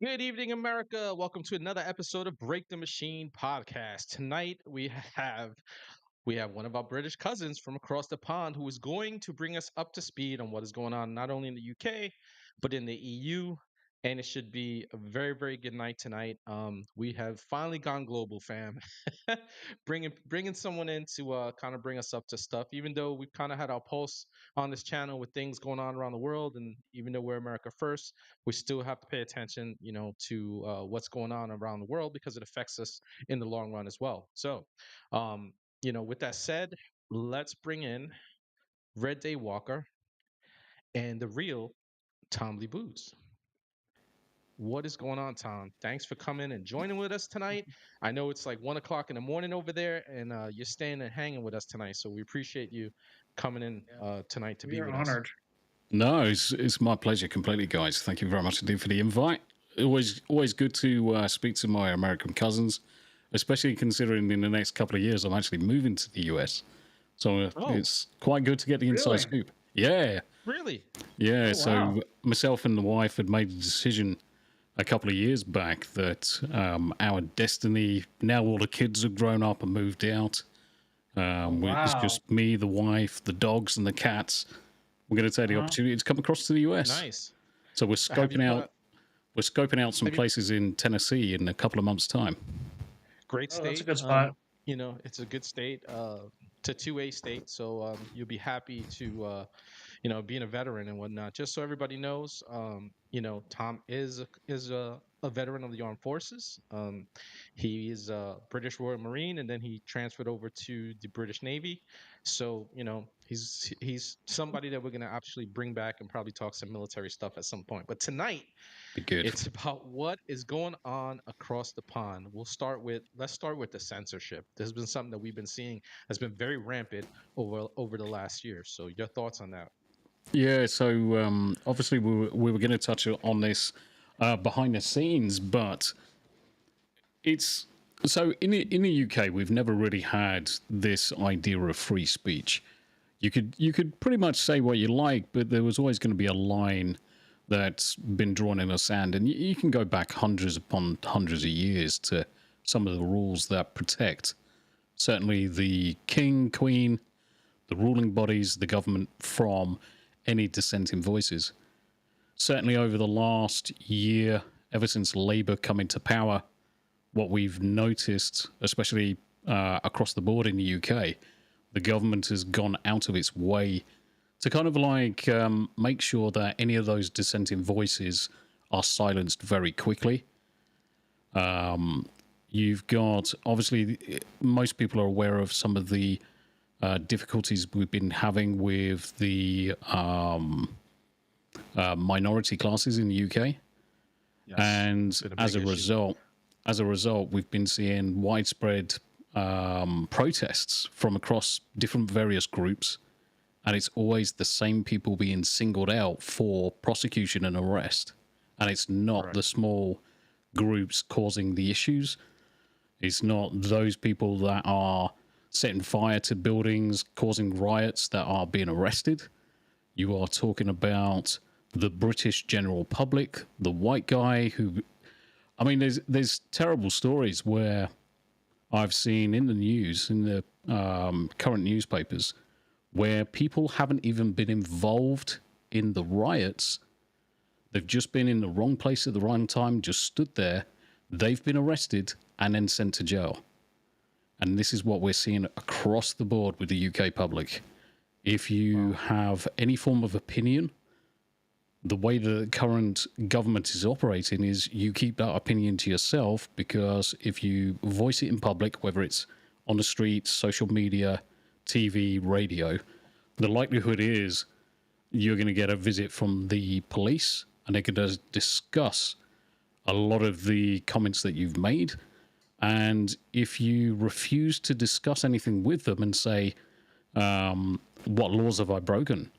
Good evening, America. Welcome to another episode of Break the Machine podcast. Tonight we have one of our British cousins from across the pond who is going to bring us up to speed on what is going on not only in the UK but in the EU. And it should be a very, very good night tonight. We have finally gone global, fam. bringing someone in to kind of bring us up to stuff. Even though we've kind of had our pulse on this channel with things going on around the world, and even though we're America first, we still have to pay attention, to what's going on around the world because it affects us in the long run as well. So, with that said, let's bring in Reddaywalker and the real Tombliboos. What is going on, Tom? Thanks for coming and joining with us tonight. I know it's like 1 o'clock in the morning over there, and you're staying and hanging with us tonight. So we appreciate you coming in Yeah, tonight to we be are with us. honored. No, it's my pleasure completely, guys. Thank you very much indeed for the invite. Always good to speak to my American cousins, especially considering in the next couple of years I'm actually moving to the US. So Oh, it's quite good to get the inside Really? scoop. Yeah, really? yeah. Oh, wow. So myself and the wife had made a decision a couple of years back that our destiny, now all the kids have grown up and moved out. Oh, It's wow. just me, the wife, the dogs, and the cats. We're going to take the Uh-huh. opportunity to come across to the US. Nice. So Have you thought? we're scoping out some Have you places in Tennessee in a couple of months' time. Great Oh, that's a state. good spot. It's a good state. It's a 2A state, so you'll be happy to being a veteran and whatnot. Just so everybody knows, Tom is a veteran of the armed forces. He is a British Royal Marine, and then he transferred over to the British Navy. So he's somebody that we're gonna actually bring back and probably talk some military stuff at some point. But tonight, Be good. it's about what is going on across the pond. Let's start with the censorship. There's been something that we've been seeing has been very rampant over the last year. So your thoughts on that? Yeah. So obviously we were going to touch on this behind the scenes, but it's so in the UK we've never really had this idea of free speech. You could pretty much say what you like, but there was always going to be a line that's been drawn in the sand, and you can go back hundreds upon hundreds of years to some of the rules that protect certainly the king, queen, the ruling bodies, the government from any dissenting voices. Certainly over the last year, ever since Labour come into power, what we've noticed, especially across the board in the UK, the government has gone out of its way to kind of like make sure that any of those dissenting voices are silenced very quickly. You've got, obviously, most people are aware of some of the difficulties we've been having with the minority classes in the UK. Yes, And it's been a big issue. as a result, we've been seeing widespread protests from across different various groups, and it's always the same people being singled out for prosecution and arrest, and it's not Correct. the small groups causing the issues. It's not those people that are setting fire to buildings, causing riots, that are being arrested. You are talking about the British general public, the white guy who, I mean, there's terrible stories where I've seen in the news, in the current newspapers, where people haven't even been involved in the riots. They've just been in the wrong place at the wrong time, just stood there. They've been arrested and then sent to jail. And this is what we're seeing across the board with the UK public. If you have any form of opinion, the way the current government is operating is you keep that opinion to yourself, because if you voice it in public, whether it's on the street, social media, TV, radio, the likelihood is you're going to get a visit from the police, and they're going to discuss a lot of the comments that you've made. And if you refuse to discuss anything with them and say, what laws have I broken?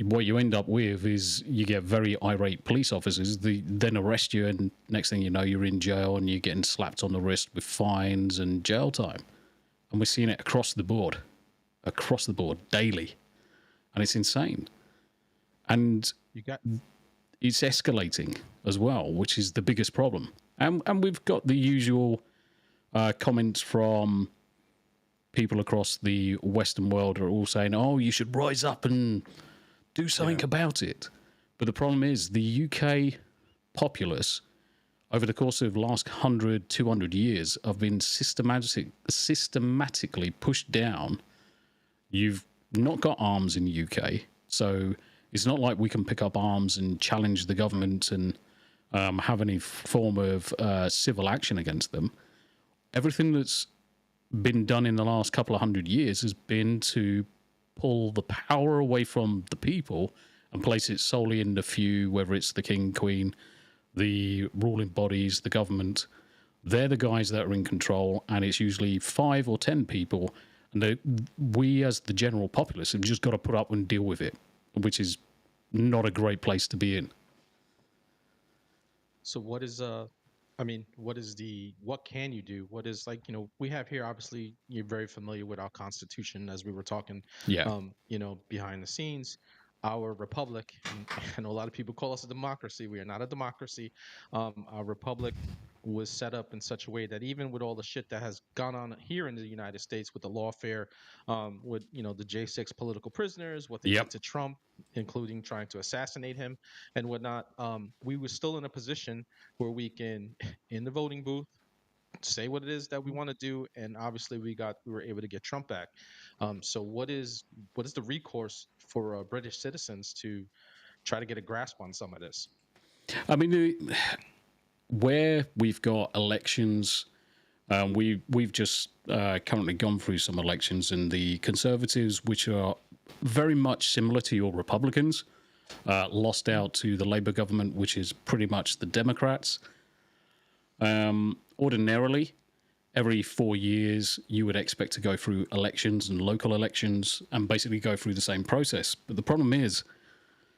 What you end up with is you get very irate police officers. They then arrest you, and next thing you know, you're in jail and you're getting slapped on the wrist with fines and jail time. And we're seeing it across the board, daily. And it's insane. And You got it's escalating as well, which is the biggest problem. And we've got the usual comments from people across the Western world are all saying, "Oh, you should rise up and do something about it." But the problem is the UK populace, over the course of the last 100, 200 years, have been systematically pushed down. You've not got arms in the UK, so it's not like we can pick up arms and challenge the government and have any form of civil action against them. Everything that's been done in the last couple of 100 years has been to pull the power away from the people and place it solely in the few, whether it's the king, queen, the ruling bodies, the government. They're the guys that are in control, and it's usually 5 or 10 people. And we, as the general populace, have just got to put up and deal with it, which is not a great place to be in. So what is what can you do? What is, like, we have here, obviously you're very familiar with our Constitution, as we were talking, behind the scenes, our republic, and I know a lot of people call us a democracy. We are not a democracy. Our republic was set up in such a way that even with all the shit that has gone on here in the United States with the lawfare, with the J6 political prisoners, what they did to Trump, including trying to assassinate him and whatnot, we were still in a position where we can, in the voting booth, say what it is that we want to do, and obviously we were able to get Trump back. So what is the recourse for British citizens to try to get a grasp on some of this? I mean, where we've got elections, we've just currently gone through some elections, and the Conservatives, which are very much similar to your Republicans, lost out to the Labour government, which is pretty much the Democrats. Ordinarily, every 4 years, you would expect to go through elections and local elections and basically go through the same process. But the problem is,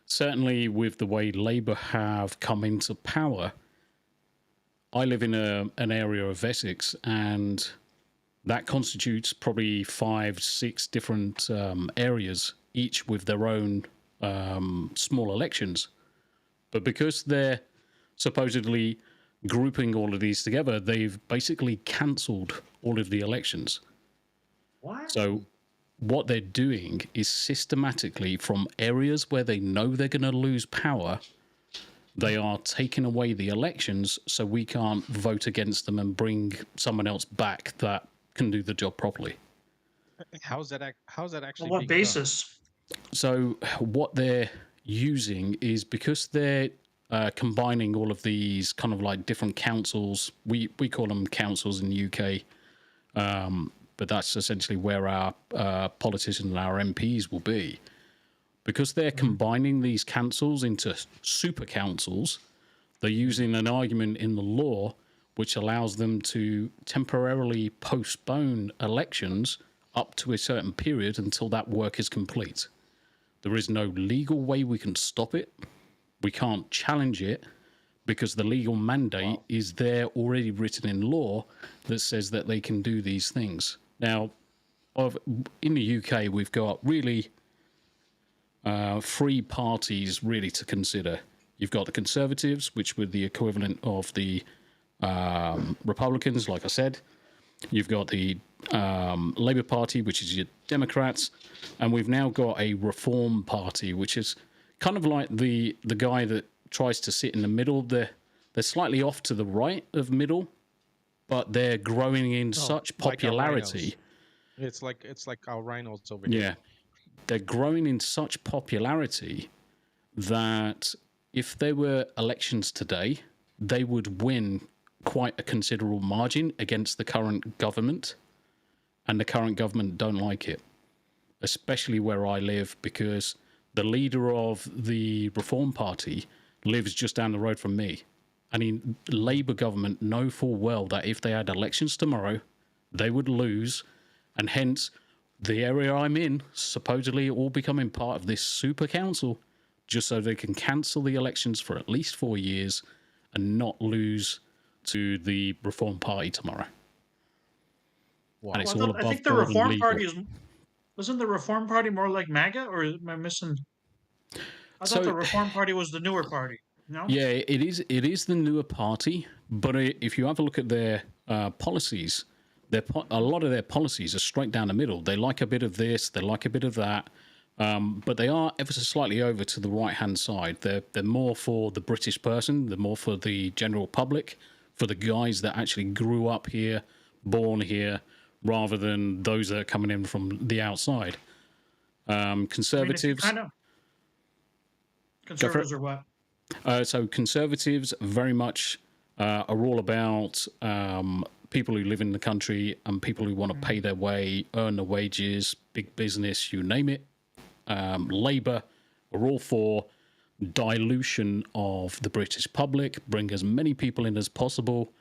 certainly with the way Labour have come into power, I live in an area of Essex, and that constitutes probably 5, 6 different areas, each with their own small elections. But because they're supposedly grouping all of these together, they've basically cancelled all of the elections. What? So what they're doing is systematically, from areas where they know they're going to lose power, they are taking away the elections so we can't vote against them and bring someone else back that can do the job properly. How's that actually? On what basis? So what they're using is, because they're combining all of these kind of like different councils. We call them councils in the UK, but that's essentially where our politicians and our MPs will be. Because they're combining these councils into super councils, they're using an argument in the law which allows them to temporarily postpone elections up to a certain period until that work is complete. There is no legal way we can stop it. We can't challenge it because the legal mandate is there already written in law that says that they can do these things. Now, in the UK, we've got really 3 parties really to consider. You've got the Conservatives, which were the equivalent of the Republicans, like I said. You've got the Labour Party, which is your Democrats, and we've now got a Reform Party, which is kind of like the guy that tries to sit in the middle. They're slightly off to the right of middle, but they're growing in such popularity. Like it's like our rhinos over here. Yeah, they're growing in such popularity that if there were elections today, they would win quite a considerable margin against the current government, and the current government don't like it, especially where I live, because the leader of the Reform Party lives just down the road from me. I mean, Labour government know full well that if they had elections tomorrow, they would lose, and hence the area I'm in supposedly all becoming part of this super council just so they can cancel the elections for at least 4 years and not lose to the Reform Party tomorrow. Wow. And it's Well, all above I think the board and Reform legal. Party wasn't the Reform Party more like MAGA, or am I missing? I thought the Reform Party was the newer party. No. Yeah, it is. It is the newer party, but if you have a look at their policies, a lot of their policies are straight down the middle. They like a bit of this, they like a bit of that, but they are ever so slightly over to the right hand side. They're more for the British person. They're more for the general public, for the guys that actually grew up here, born here, rather than those that are coming in from the outside. Conservatives. I know. Conservatives are what? So conservatives very much are all about people who live in the country and people who want to pay their way, earn the wages, big business, you name it. Labour are all for dilution of the British public, bring as many people in as possible,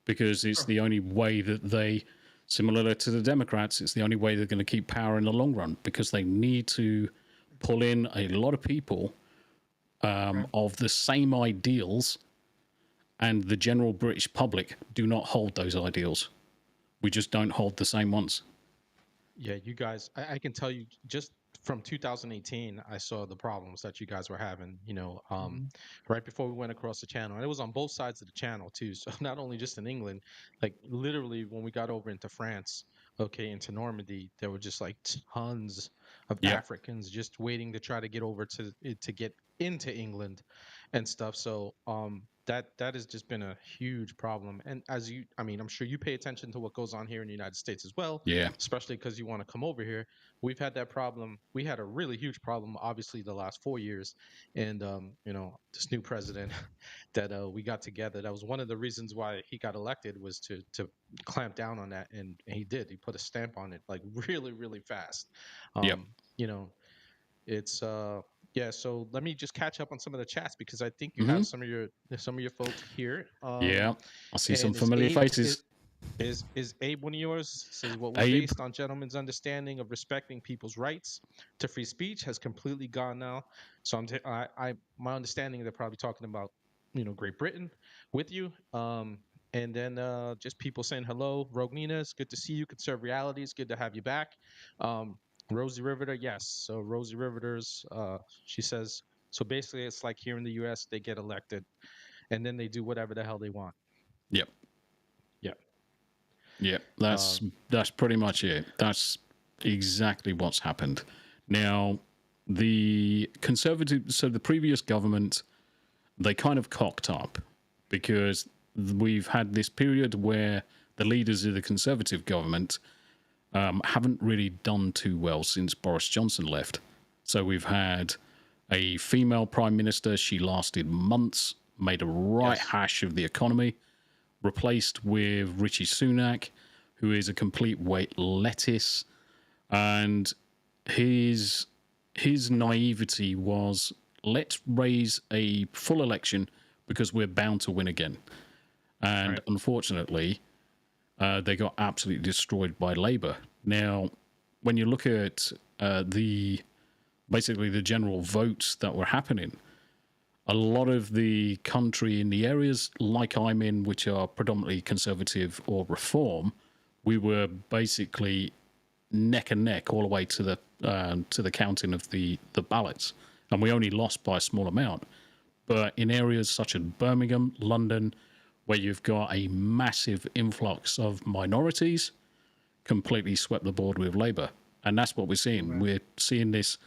because it's the only way that they, similar to the Democrats, it's the only way they're going to keep power in the long run, because they need to pull in a lot of people of the same ideals, and the general British public do not hold those ideals. We just don't hold the same ones. Yeah, you guys, I can tell you just from 2018, I saw the problems that you guys were having, right before we went across the channel. And it was on both sides of the channel, too. So not only just in England, like literally when we got over into France, into Normandy, there were just like tons of Africans just waiting to try to get over to get into England and stuff. So that has just been a huge problem. And I'm sure you pay attention to what goes on here in the United States as well. Yeah. Especially because you want to come over here. We've had that problem. We had a really huge problem, obviously, the last 4 years. And, this new president that we got together, that was one of the reasons why he got elected, was to clamp down on that. And he did. He put a stamp on it like really, really fast. It's so let me just catch up on some of the chats, because I think you have some of your folks here. I see some familiar faces. Is Abe one of yours? Says what was based on gentlemen's understanding of respecting people's rights to free speech has completely gone now. So my understanding, they're probably talking about Great Britain with you. And then just people saying hello. Rogue Nina, it's good to see you. Conserve Reality, it's good to have you back. Rosie Riveter, yes. So Rosie Riveter's, she says, so basically it's like here in the U.S., they get elected and then they do whatever the hell they want. Yep. That's pretty much it. That's exactly what's happened. Now, the previous government, they kind of cocked up, because we've had this period where the leaders of the Conservative government haven't really done too well since Boris Johnson left. So we've had a female prime minister. She lasted months, made a hash of the economy, replaced with Rishi Sunak, who is a complete white lettuce. And his naivety was, let's raise a full election because we're bound to win again. And unfortunately, they got absolutely destroyed by Labour. Now, when you look at basically the general votes that were happening, a lot of the country in the areas like I'm in, which are predominantly Conservative or Reform, we were basically neck and neck all the way to the counting of the ballots, and we only lost by a small amount. But in areas such as Birmingham, London, where you've got a massive influx of minorities, completely swept the board with Labour. And that's what we're seeing. Right. We're seeing this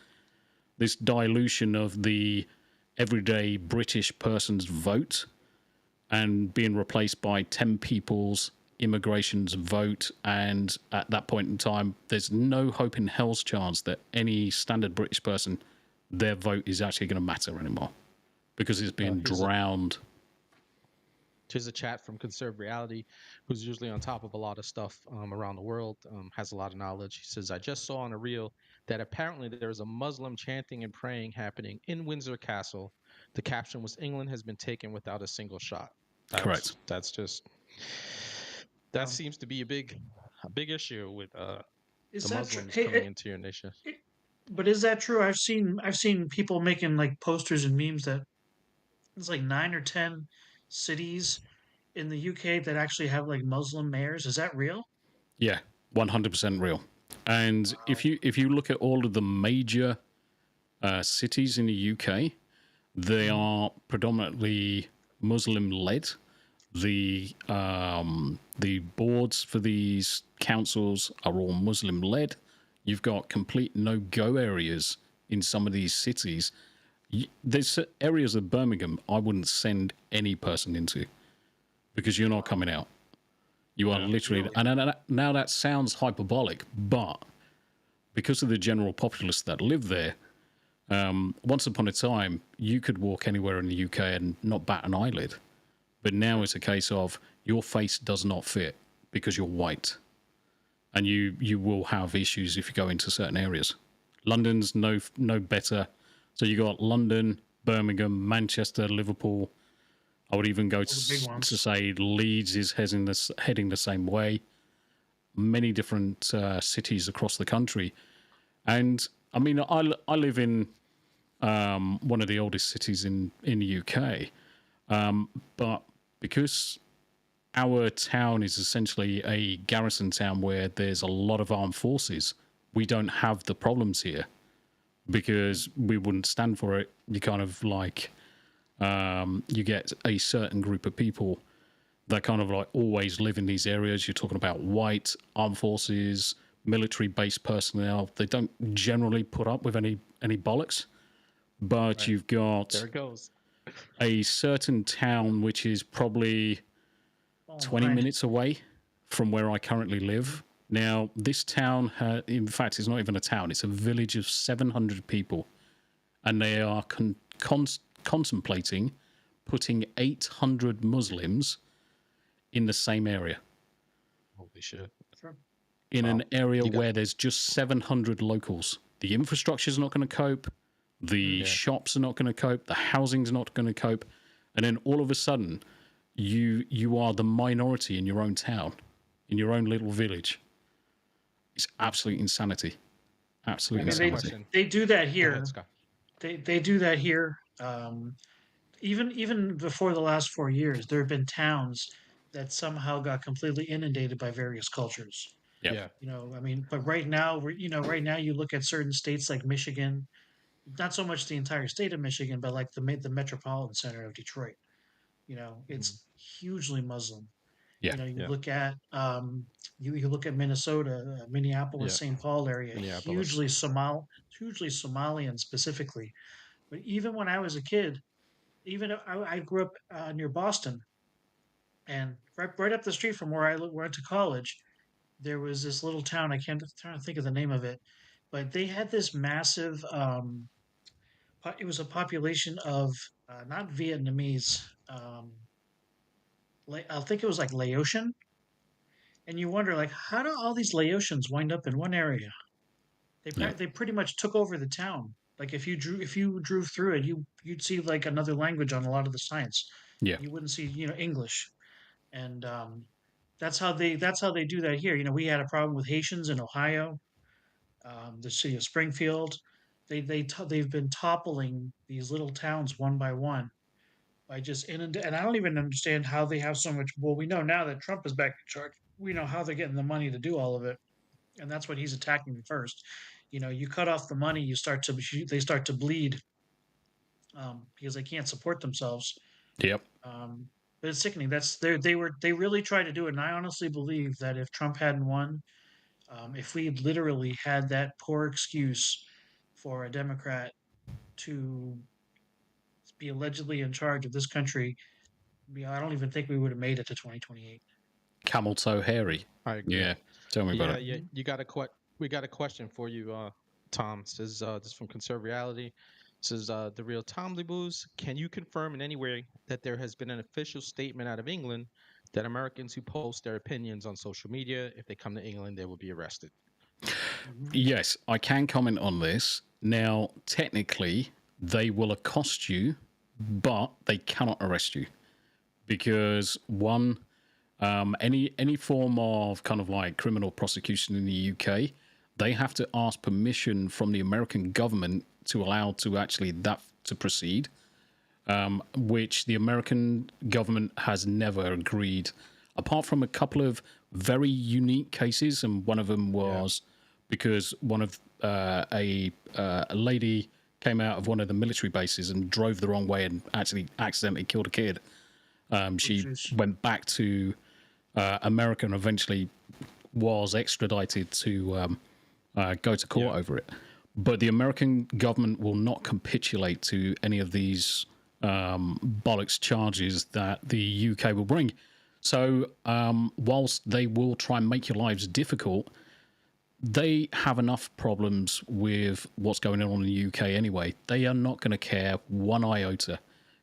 dilution of the everyday British person's vote and being replaced by 10 people's immigration's vote. And at that point in time, there's no hope in hell's chance that any standard British person, their vote is actually going to matter anymore, because it's being drowned. Here's a chat from Conserve Reality, who's usually on top of a lot of stuff around the world, has a lot of knowledge. He says, I just saw on a reel that apparently there's a Muslim chanting and praying happening in Windsor Castle. The caption was, England has been taken without a single shot. Correct. That seems to be a big issue with the Muslims coming into your nation. But is that true? I've seen people making like posters and memes that it's like 9 or 10 cities in the UK that actually have like Muslim mayors. Is that real? Yeah, 100% real. And if you look at all of the major cities in the UK, They are predominantly Muslim-led. The boards for these councils are all Muslim-led. You've got complete no-go areas in some of these cities. There's areas of Birmingham I wouldn't send any person into because you're not coming out. You are literally... Really? And now that sounds hyperbolic, but because of the general populace that live there, once upon a time, you could walk anywhere in the UK and not bat an eyelid. But now it's a case of your face does not fit because you're white. And you will have issues if you go into certain areas. London's no better. So you got London, Birmingham, Manchester, Liverpool. I would even go to say Leeds is heading the same way. Many different cities across the country. And I mean, I live in one of the oldest cities in the UK. But because our town is essentially a garrison town where there's a lot of armed forces, we don't have the problems here because we wouldn't stand for it. You kind of like, you get a certain group of people that kind of like always live in these areas. You're talking about white armed forces, military-based personnel. They don't generally put up with any bollocks, but you've got... There it goes. A certain town which is probably 20 minutes away from where I currently live. Now, this town, in fact, it's not even a town. It's a village of 700 people. And they are contemplating putting 800 Muslims in the same area. Holy shit. In an area where there's just 700 locals. The infrastructure's not going to cope. The shops are not going to cope. The housing's not going to cope. And then all of a sudden, you are the minority in your own town, in your own little village. It's absolute insanity. Absolute insanity. They do that here. They do that here. Even before the last 4 years, there have been towns that somehow got completely inundated by various cultures. Yeah. You know, I mean, but right now, right now you look at certain states like Michigan, not so much the entire state of Michigan, but like the metropolitan center of Detroit. You know, it's hugely Muslim. Yeah. You know, you look at you look at Minnesota, Minneapolis, St. Paul area, hugely Somalian specifically. But even when I was a kid, even I grew up near Boston, and right up the street from where I went to college, there was this little town. I'm trying to think of the name of it, but they had this massive. It was a population of not Vietnamese. I think it was like Laotian, and you wonder like how do all these Laotians wind up in one area? They pretty much took over the town. Like if you drove through it, you'd see like another language on a lot of the signs. Yeah. You wouldn't see English, and that's how they do that here. You know, we had a problem with Haitians in Ohio, the city of Springfield. They've been toppling these little towns one by one by just and I don't even understand how they have so much. Well, we know now that Trump is back in charge. We know how they're getting the money to do all of it, and that's what he's attacking first. You know, you cut off the money, they start to bleed because they can't support themselves. Yep. But it's sickening. They really tried to do it, and I honestly believe that if Trump hadn't won, if we literally had that poor excuse for a Democrat to be allegedly in charge of this country, I don't even think we would have made it to 2028. Camel toe hairy. I agree. Yeah. Tell me about it. Yeah, we got a question for you, Tom. This is from Conserve Reality. This is the real Tombliboos. Can you confirm in any way that there has been an official statement out of England that Americans who post their opinions on social media, if they come to England, they will be arrested? Yes, I can comment on this. Now, technically, they will accost you, but they cannot arrest you because one, any form of kind of like criminal prosecution in the UK, they have to ask permission from the American government to allow to actually that to proceed, which the American government has never agreed, apart from a couple of very unique cases, and one of them was because one of a lady came out of one of the military bases and drove the wrong way and actually accidentally killed a kid. She went back to America and eventually was extradited to go to court over it. But the American government will not capitulate to any of these bollocks charges that the UK will bring. So whilst they will try and make your lives difficult, they have enough problems with what's going on in the UK anyway. They are not going to care one iota.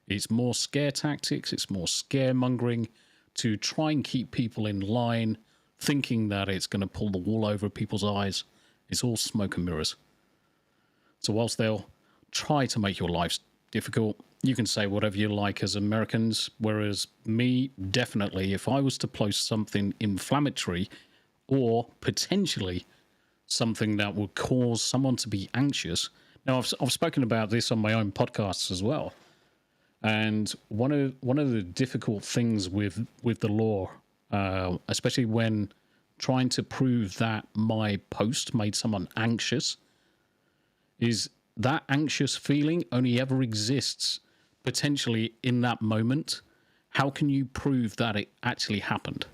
It's more scare tactics, it's more scaremongering to try and keep people in line, thinking that it's going to pull the wool over people's eyes. It's all smoke and mirrors. So whilst they'll try to make your lives difficult, you can say whatever you like as Americans, whereas me, definitely, if I was to post something inflammatory or potentially something that would cause someone to be anxious. Now, I've spoken about this on my own podcasts as well. And one of the difficult things with the law, especially when trying to prove that my post made someone anxious, is that anxious feeling only ever exists potentially in that moment. How can you prove that it actually happened?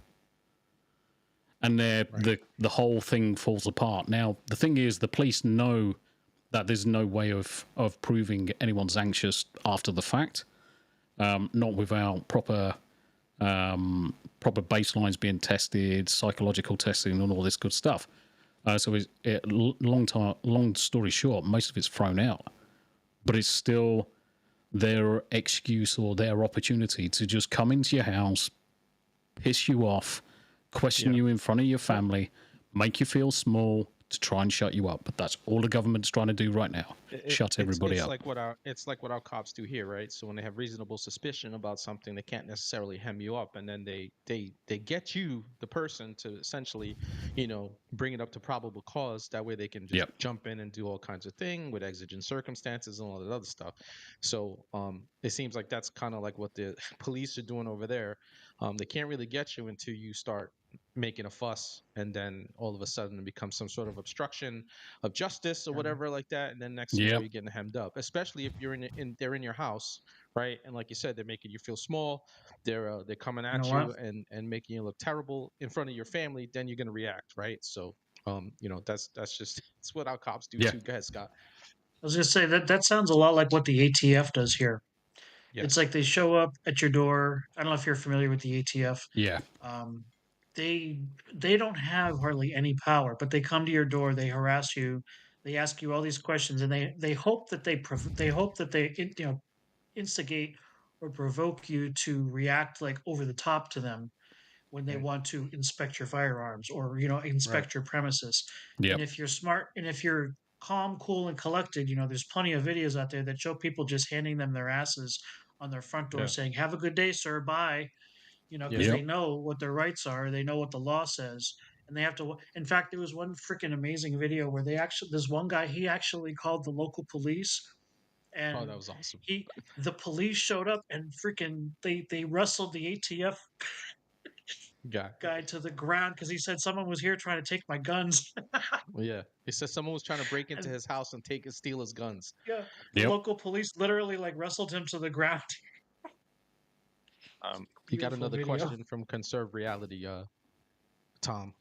And the whole thing falls apart. Now, the thing is, the police know that there's no way of proving anyone's anxious after the fact, not without proper baselines being tested, psychological testing, and all this good stuff. So long story short, most of it's thrown out, but it's still their excuse or their opportunity to just come into your house, piss you off, question you in front of your family, make you feel small to try and shut you up. But that's all the government's trying to do right now. Shut everybody up. It's like what our cops do here, right? So when they have reasonable suspicion about something, they can't necessarily hem you up, and then they get you, the person, to essentially, bring it up to probable cause. That way they can just jump in and do all kinds of things with exigent circumstances and all that other stuff. So it seems like that's kind of like what the police are doing over there. They can't really get you until you start making a fuss, and then all of a sudden it becomes some sort of obstruction of justice or whatever like that, and then next thing you know, you're getting hemmed up, especially if you're they're in your house, right? And like you said, they're making you feel small, they're coming at you and making you look terrible in front of your family. Then you're going to react, right? So that's just it's what our cops do too. Go ahead, Scott. I was going to say that sounds a lot like what the ATF does here. Yes. It's like they show up at your door. I don't know if you're familiar with the ATF. Yeah. They don't have hardly any power, but they come to your door, they harass you, they ask you all these questions, and they hope that they instigate or provoke you to react like over the top to them when they want to inspect your firearms or inspect your premises. And if you're smart and if you're calm, cool, and collected, there's plenty of videos out there that show people just handing them their asses on their front door saying, "Have a good day, sir, bye." Because they know what their rights are, they know what the law says, and they have to. In fact, there was one freaking amazing video where this one guy, he actually called the local police, and that was awesome. The police showed up and freaking they wrestled the ATF guy to the ground because he said someone was here trying to take my guns. He said someone was trying to break into his house and steal his guns. The local police literally wrestled him to the ground. You got another question from Conserve Reality, Tom.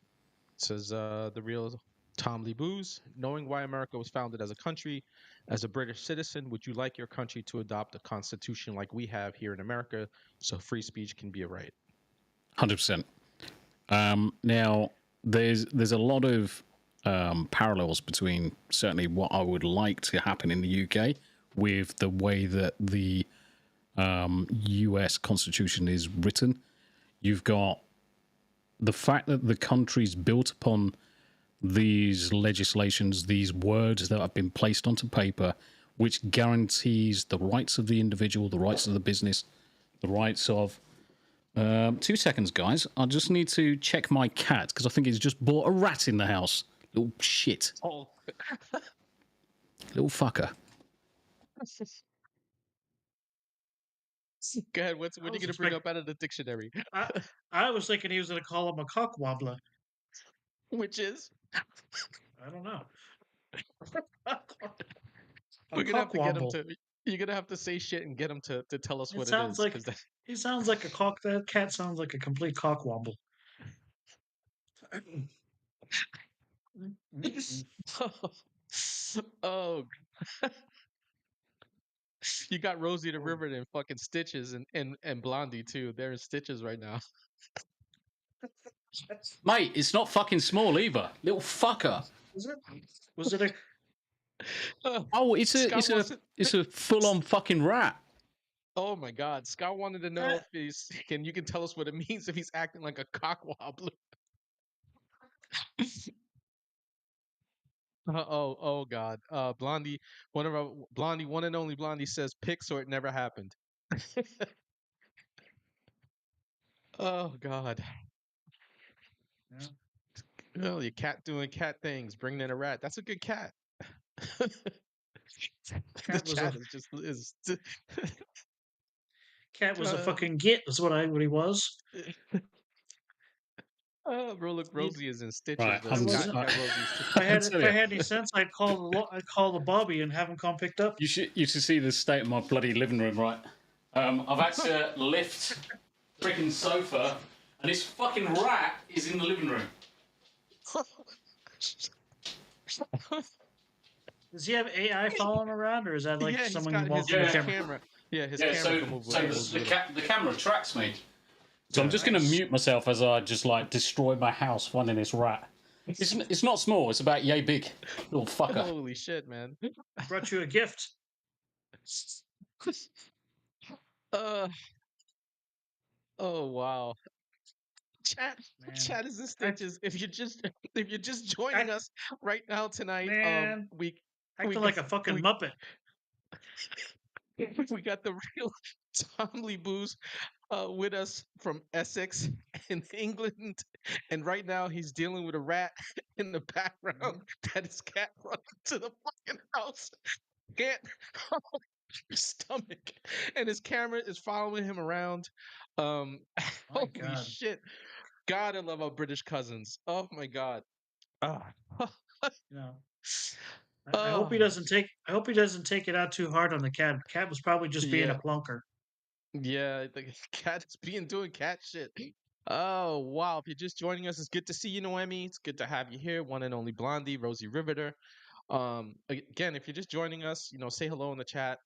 It says, the real Tombliboos, knowing why America was founded as a country, as a British citizen, would you like your country to adopt a constitution like we have here in America so free speech can be a right? 100%. Now, there's a lot of parallels between certainly what I would like to happen in the UK with the way that the US Constitution is written. You've got the fact that the country's built upon these legislations, these words that have been placed onto paper, which guarantees the rights of the individual, the rights of the business, the rights of... 2 seconds, guys. I just need to check my cat because I think he's just brought a rat in the house. Little shit. Oh. Little fucker. Go ahead. What are you going to bring up out of the dictionary? I was thinking he was going to call him a cock wobbler. Which is? I don't know. A We're gonna have to get him cockwomble. to. You're gonna have to say shit and get him to tell us It what it sounds is, like because it sounds like a cock. That cat sounds like a complete cockwomble. oh, you got Rosie the River in fucking stitches and Blondie too. They're in stitches right now. Mate, it's not fucking small either. Little fucker. Was it? Was it a? Oh, Scott it's a full on fucking rat. Oh my God, Scott wanted to know if he's can you can tell us what it means if he's acting like a cockwobbler. Oh God. Blondie, one of our Blondie, one and only Blondie says pics or it never happened. Oh God. Yeah. Well, your cat doing cat things, bringing in a rat. That's a good cat. The Cat was chat a is just is cat was a uh, fucking git. Is what he was. Look, Rosie is in stitches Right, though. I I'm Scott, just. you wasn't. got Rosie's If I had any sense, I'd call the Bobby and have him come picked up. You should see the state of my bloody living room, right? I've had to lift freaking sofa, and this fucking rat is in the living room. Does he have AI following around, or is that like Yeah, he's someone got you walk his in the Yeah. camera? camera. Yeah, his Yeah, camera can move so with him. the camera tracks me. So I'm just going to Nice. mute myself as I just like destroy my house finding this rat. It's not small. It's about yay big, little fucker. Holy shit, man. Brought you a gift. Uh oh wow. Chat Man. chat is in stitches. If you're just joining us right now tonight, Man. we Acting like a fucking Muppet. we got the real Tombliboos with us from Essex in England, and right now he's dealing with a rat in the background that his cat run into the fucking house. Can't stomach, and his camera is following him around. My Holy God. shit! God, I love our British cousins. Oh my God. Ah. You know. I hope he doesn't take. I hope he doesn't take it out too hard on the cat. Cat was probably just being Yeah. a plunker. Yeah, the cat is doing cat shit. Oh wow! If you're just joining us, it's good to see you, Noemi. It's good to have you here, one and only Blondie, Rosie Riveter. Again, if you're just joining us, say hello in the chat.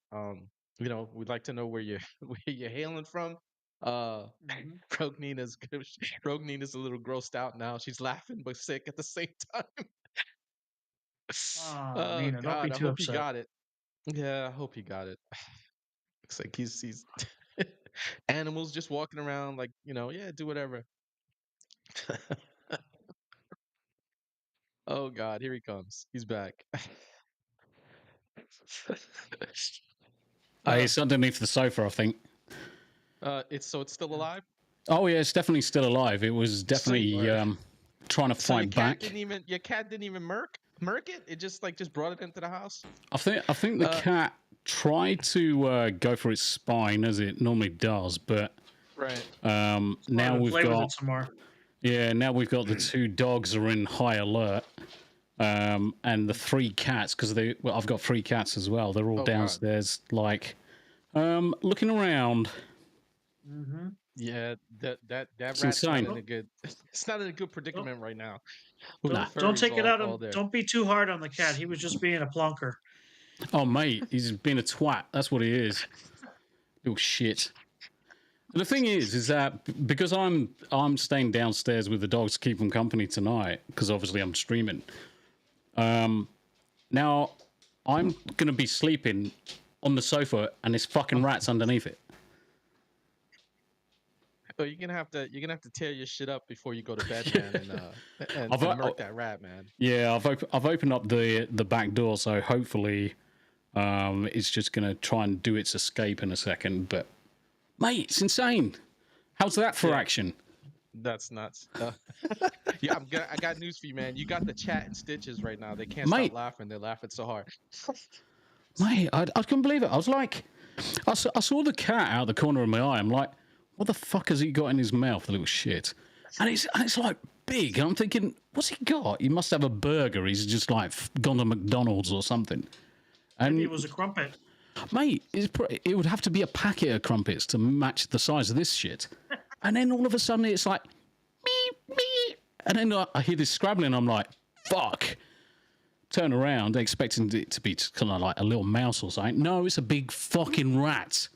We'd like to know where you're where you're hailing from. Rogue Nina's a little grossed out now. She's laughing but sick at the same time. Oh, Nina, don't be God, I too hope he upset. got it. Yeah, I hope he got it. Looks like he's animals just walking around like, yeah, do whatever. Oh God, here he comes. He's back. It's underneath the sofa, I think. It's still alive? Oh yeah, it's definitely still alive. It was definitely trying to So your fight cat back. your cat didn't even murk it? It just brought it into the house? I think the cat tried to go for its spine as it normally does, but Right. now we've play with got it some more. now we've got the two dogs are in high alert, and the three cats because I've got three cats as well. They're all God. downstairs, like looking around. Yeah, that rat's insane. not in a good it's not in a good predicament right now. Don't take it out on. Don't be too hard on the cat. He was just being a plunker. Oh mate, he's been a twat. That's what he is. Little shit. And the thing is that because I'm staying downstairs with the dogs to keep them company tonight, because obviously I'm streaming. Now I'm gonna be sleeping on the sofa, and this fucking rat's underneath it. Oh, you're gonna have to tear your shit up before you go to bed, man, and murk that rat, man. Yeah, I've opened up the back door, so hopefully, it's just gonna try and do its escape in a second. But mate, it's insane. How's that for action? That's nuts. Yeah, I got news for you, man. You got the chat in stitches right now. They can't stop laughing. They're laughing so hard. Mate, I couldn't believe it. I was like, I saw the cat out the corner of my eye. I'm like, what the fuck has he got in his mouth, the little shit? And it's like big. And I'm thinking, what's he got? He must have a burger. He's just like gone to McDonald's or something. Maybe And it was a crumpet. mate, it would have to be a packet of crumpets to match the size of this shit. And then all of a sudden it's like, beep, beep. And then I hear this scrabbling. I'm like, fuck. Turn around, expecting it to be kind of like a little mouse or something. No, it's a big fucking rat.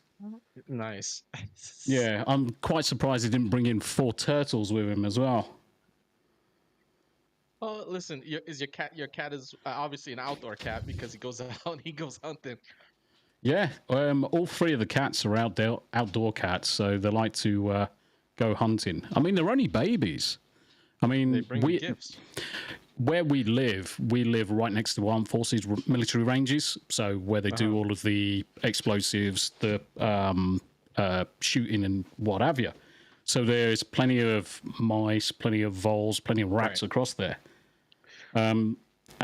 Nice. Yeah, I'm quite surprised he didn't bring in 4 turtles with him as well. Oh, listen, is your cat? Your cat is obviously an outdoor cat because he goes out. He goes hunting. Yeah, all 3 of the cats are outdoor cats, so they like to go hunting. I mean, they're only babies. I mean, They bring you gifts. Where we live right next to armed forces military ranges. So where they do all of the explosives, the shooting and what have you. So there's plenty of mice, plenty of voles, plenty of rats across there. And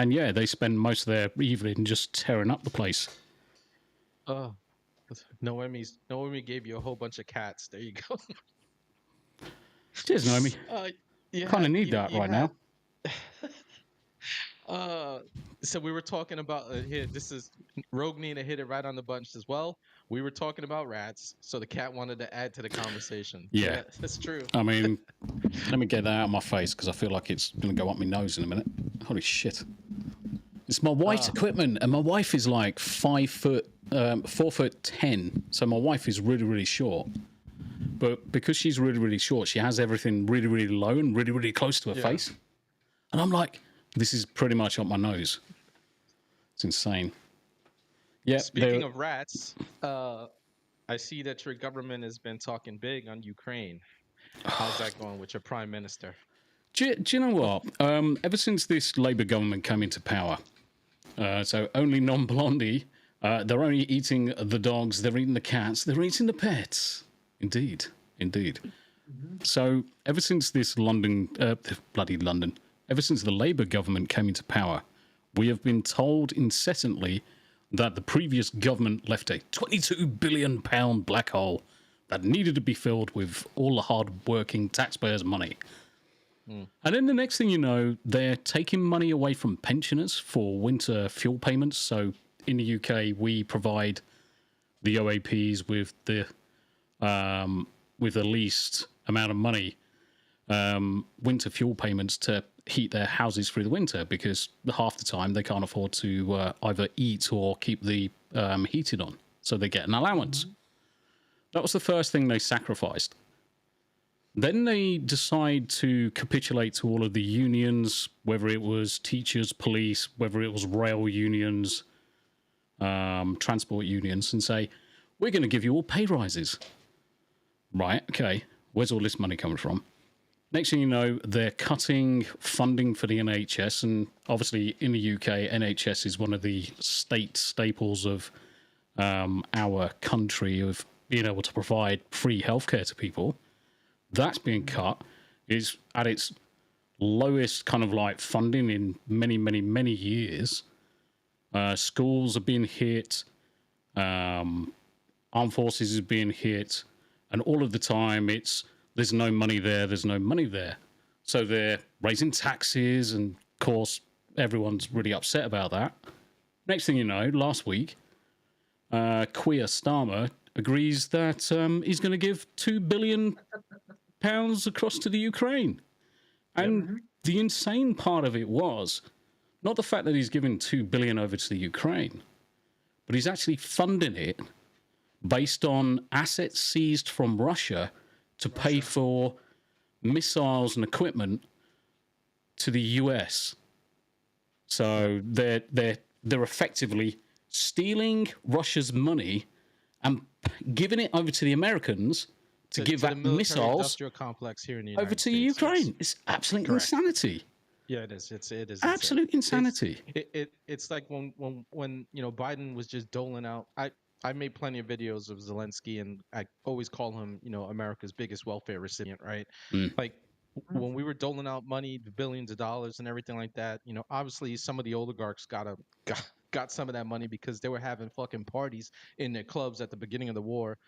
yeah, they spend most of their evening just tearing up the place. Oh, Noemi gave you a whole bunch of cats. There you go. Cheers, Naomi. Kind of need that right now. So we were talking about here. This is Rogue Nina hit it right on the bunch as well. We were talking about rats, so the cat wanted to add to the conversation. Yeah, that's true. I mean, let me get that out of my face because I feel like it's going to go up my nose in a minute. Holy shit! It's my wife's equipment, and my wife is like 5 foot, 4'10". So my wife is really, really short. But because she's really, really short, she has everything really, really low and really, really close to her face. And I'm like, this is pretty much up my nose. It's insane. Yeah. Speaking of rats, I see that your government has been talking big on Ukraine. How's that going with your prime minister? Do you know what? Ever since this Labour government came into power, so only non-blondie, they're only eating the dogs, they're eating the cats, they're eating the pets. Indeed. So ever since this bloody London, ever since the Labour government came into power, we have been told incessantly that the previous government left a £22 billion black hole that needed to be filled with all the hard-working taxpayers' money. And then the next thing you know, they're taking money away from pensioners for winter fuel payments. So in the UK, we provide the OAPs with the least amount of money, winter fuel payments to heat their houses through the winter because half the time they can't afford to either eat or keep the heating on. So they get an allowance. That was the first thing they sacrificed. Then they decide to capitulate to all of the unions, whether it was teachers, police, whether it was rail unions, transport unions, and say, we're going to give you all pay rises. Right, okay, where's all this money coming from? Next thing you know, they're cutting funding for the NHS, and obviously in the UK, NHS is one of the state staples of our country of being able to provide free healthcare to people. That's being cut. Is at its lowest kind of like funding in many, many, many years. Schools are being hit. Armed forces is being hit. And all of the time there's no money there, there's no money there. So they're raising taxes, and of course, everyone's really upset about that. Next thing you know, last week, Keir Starmer agrees that he's going to give £2 billion across to the Ukraine. And the insane part of it was not the fact that he's giving $2 billion over to the Ukraine, but he's actually funding it based on assets seized from Russia to pay for missiles and equipment to the US. So they're effectively stealing Russia's money and giving it over to the Americans to give that missiles industrial complex here in the United over to States, Ukraine. yes. It's absolute insanity. Yeah, it is. It is Absolute insanity. It's like when Biden was just doling out. I made plenty of videos of Zelensky, and I always call him, America's biggest welfare recipient, right? Like when we were doling out money, the billions of dollars and everything like that, obviously some of the oligarchs got some of that money because they were having fucking parties in their clubs at the beginning of the war.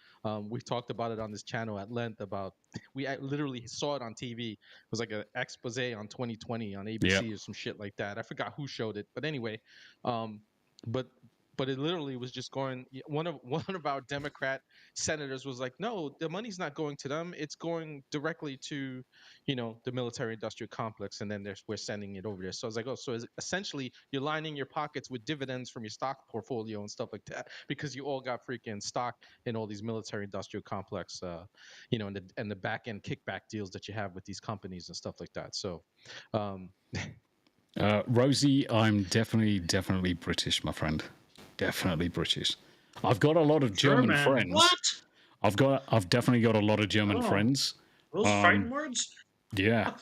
We've talked about it on this channel at length about, I literally saw it on TV. It was like an expose on 2020 on ABC or some shit like that. I forgot who showed it, but anyway, but but it literally was just going. One of one of our Democrat senators was like, "No, the money's not going to them. It's going directly to, the military-industrial complex, and then we're sending it over there." So I was like, "Oh, so essentially you're lining your pockets with dividends from your stock portfolio and stuff like that because you all got freaking stock in all these military-industrial complex, and the back end kickback deals that you have with these companies and stuff like that." So, um, Rosie, I'm definitely British, my friend. Definitely British. I've got a lot of Sure, German man. friends. What? I've definitely got a lot of German Oh, friends. those fighting words? Yeah,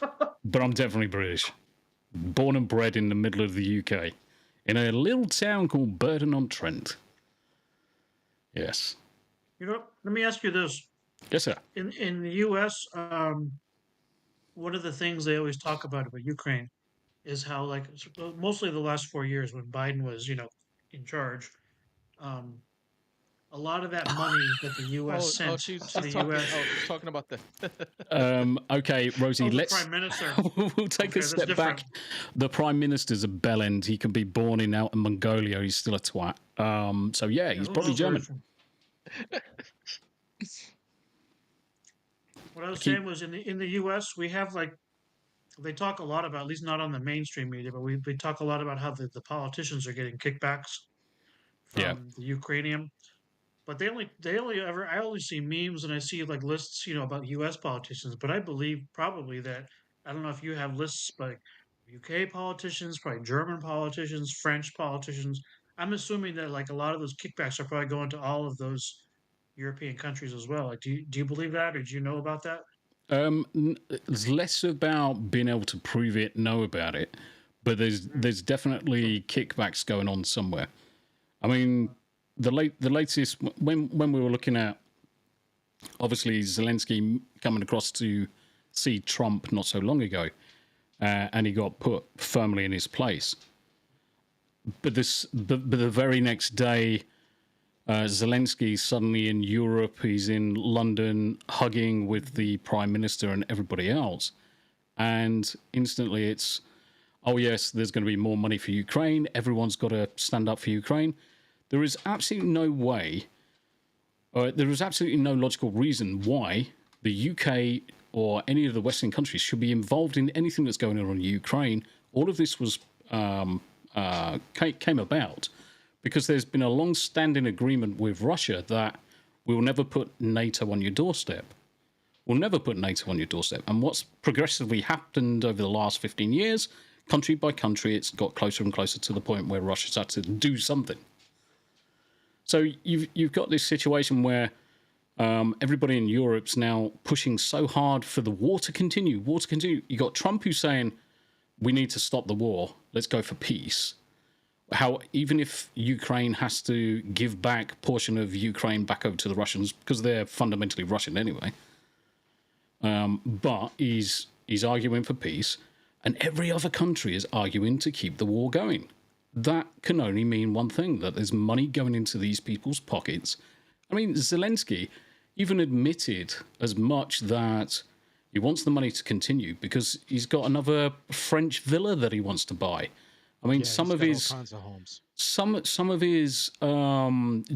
but I'm definitely British. Born and bred in the middle of the UK, in a little town called Burton-on-Trent. Yes. Let me ask you this. Yes, sir. In the U.S., one of the things they always talk about Ukraine is how, like, mostly the last 4 years when Biden was, in charge, um, a lot of that money that the U.S. oh, sent to she's the talking. U.S. Oh, she's talking about the. Okay, Rosie, Oh, the let's prime minister. we'll take a Okay, that's step different. back. The prime minister's a bellend. He can be born in out in Mongolia. He's still a twat. So yeah, Yeah, he's who probably knows where German. he's from? What I was Keep saying was in the U.S. we have like they talk a lot about, at least not on the mainstream media, but we talk a lot about how the politicians are getting kickbacks yeah. from the Ukrainian. But they only ever I only see memes and I see like lists, about U.S. politicians. But I believe probably that I don't know if you have lists, but UK politicians, probably German politicians, French politicians. I'm assuming that like a lot of those kickbacks are probably going to all of those European countries as well. Like, do you believe that, or do you know about that? It's less about being able to prove it, know about it, but there's So, definitely kickbacks going on somewhere. I mean, the latest when we were looking at obviously Zelensky coming across to see Trump not so long ago, and he got put firmly in his place. But the very next day, Zelensky's suddenly in Europe. He's in London, hugging with the prime minister and everybody else, and instantly it's, oh yes, there's going to be more money for Ukraine. Everyone's got to stand up for Ukraine. There is absolutely no way, there is absolutely no logical reason why the UK or any of the Western countries should be involved in anything that's going on in Ukraine. All of this was came about because there's been a long-standing agreement with Russia that we will never put NATO on your doorstep. We'll never put NATO on your doorstep. And what's progressively happened over the last 15 years, country by country, it's got closer and closer to the point where Russia's had to do something. So you've got this situation where everybody in Europe's now pushing so hard for the war to continue. War to continue. You got Trump who's saying we need to stop the war. Let's go for peace. How even if Ukraine has to give back a portion of Ukraine back over to the Russians because they're fundamentally Russian anyway. But he's arguing for peace, and every other country is arguing to keep the war going. That can only mean one thing, that there's money going into these people's pockets. I mean, Zelensky even admitted as much that he wants the money to continue because he's got another French villa that he wants to buy. I mean, Yeah, some he's of got his all kinds of homes. some of his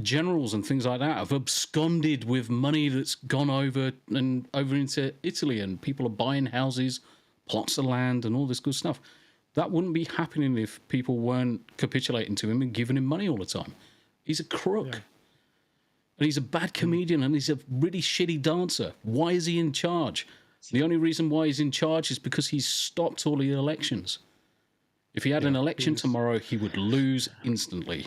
generals and things like that have absconded with money that's gone over into Italy, and people are buying houses, plots of land, and all this good stuff. That wouldn't be happening if people weren't capitulating to him and giving him money all the time. He's a crook. Yeah. And he's a bad comedian, and he's a really shitty dancer. Why is he in charge? The only reason why he's in charge is because he's stopped all the elections. If he had an election tomorrow, he would lose instantly.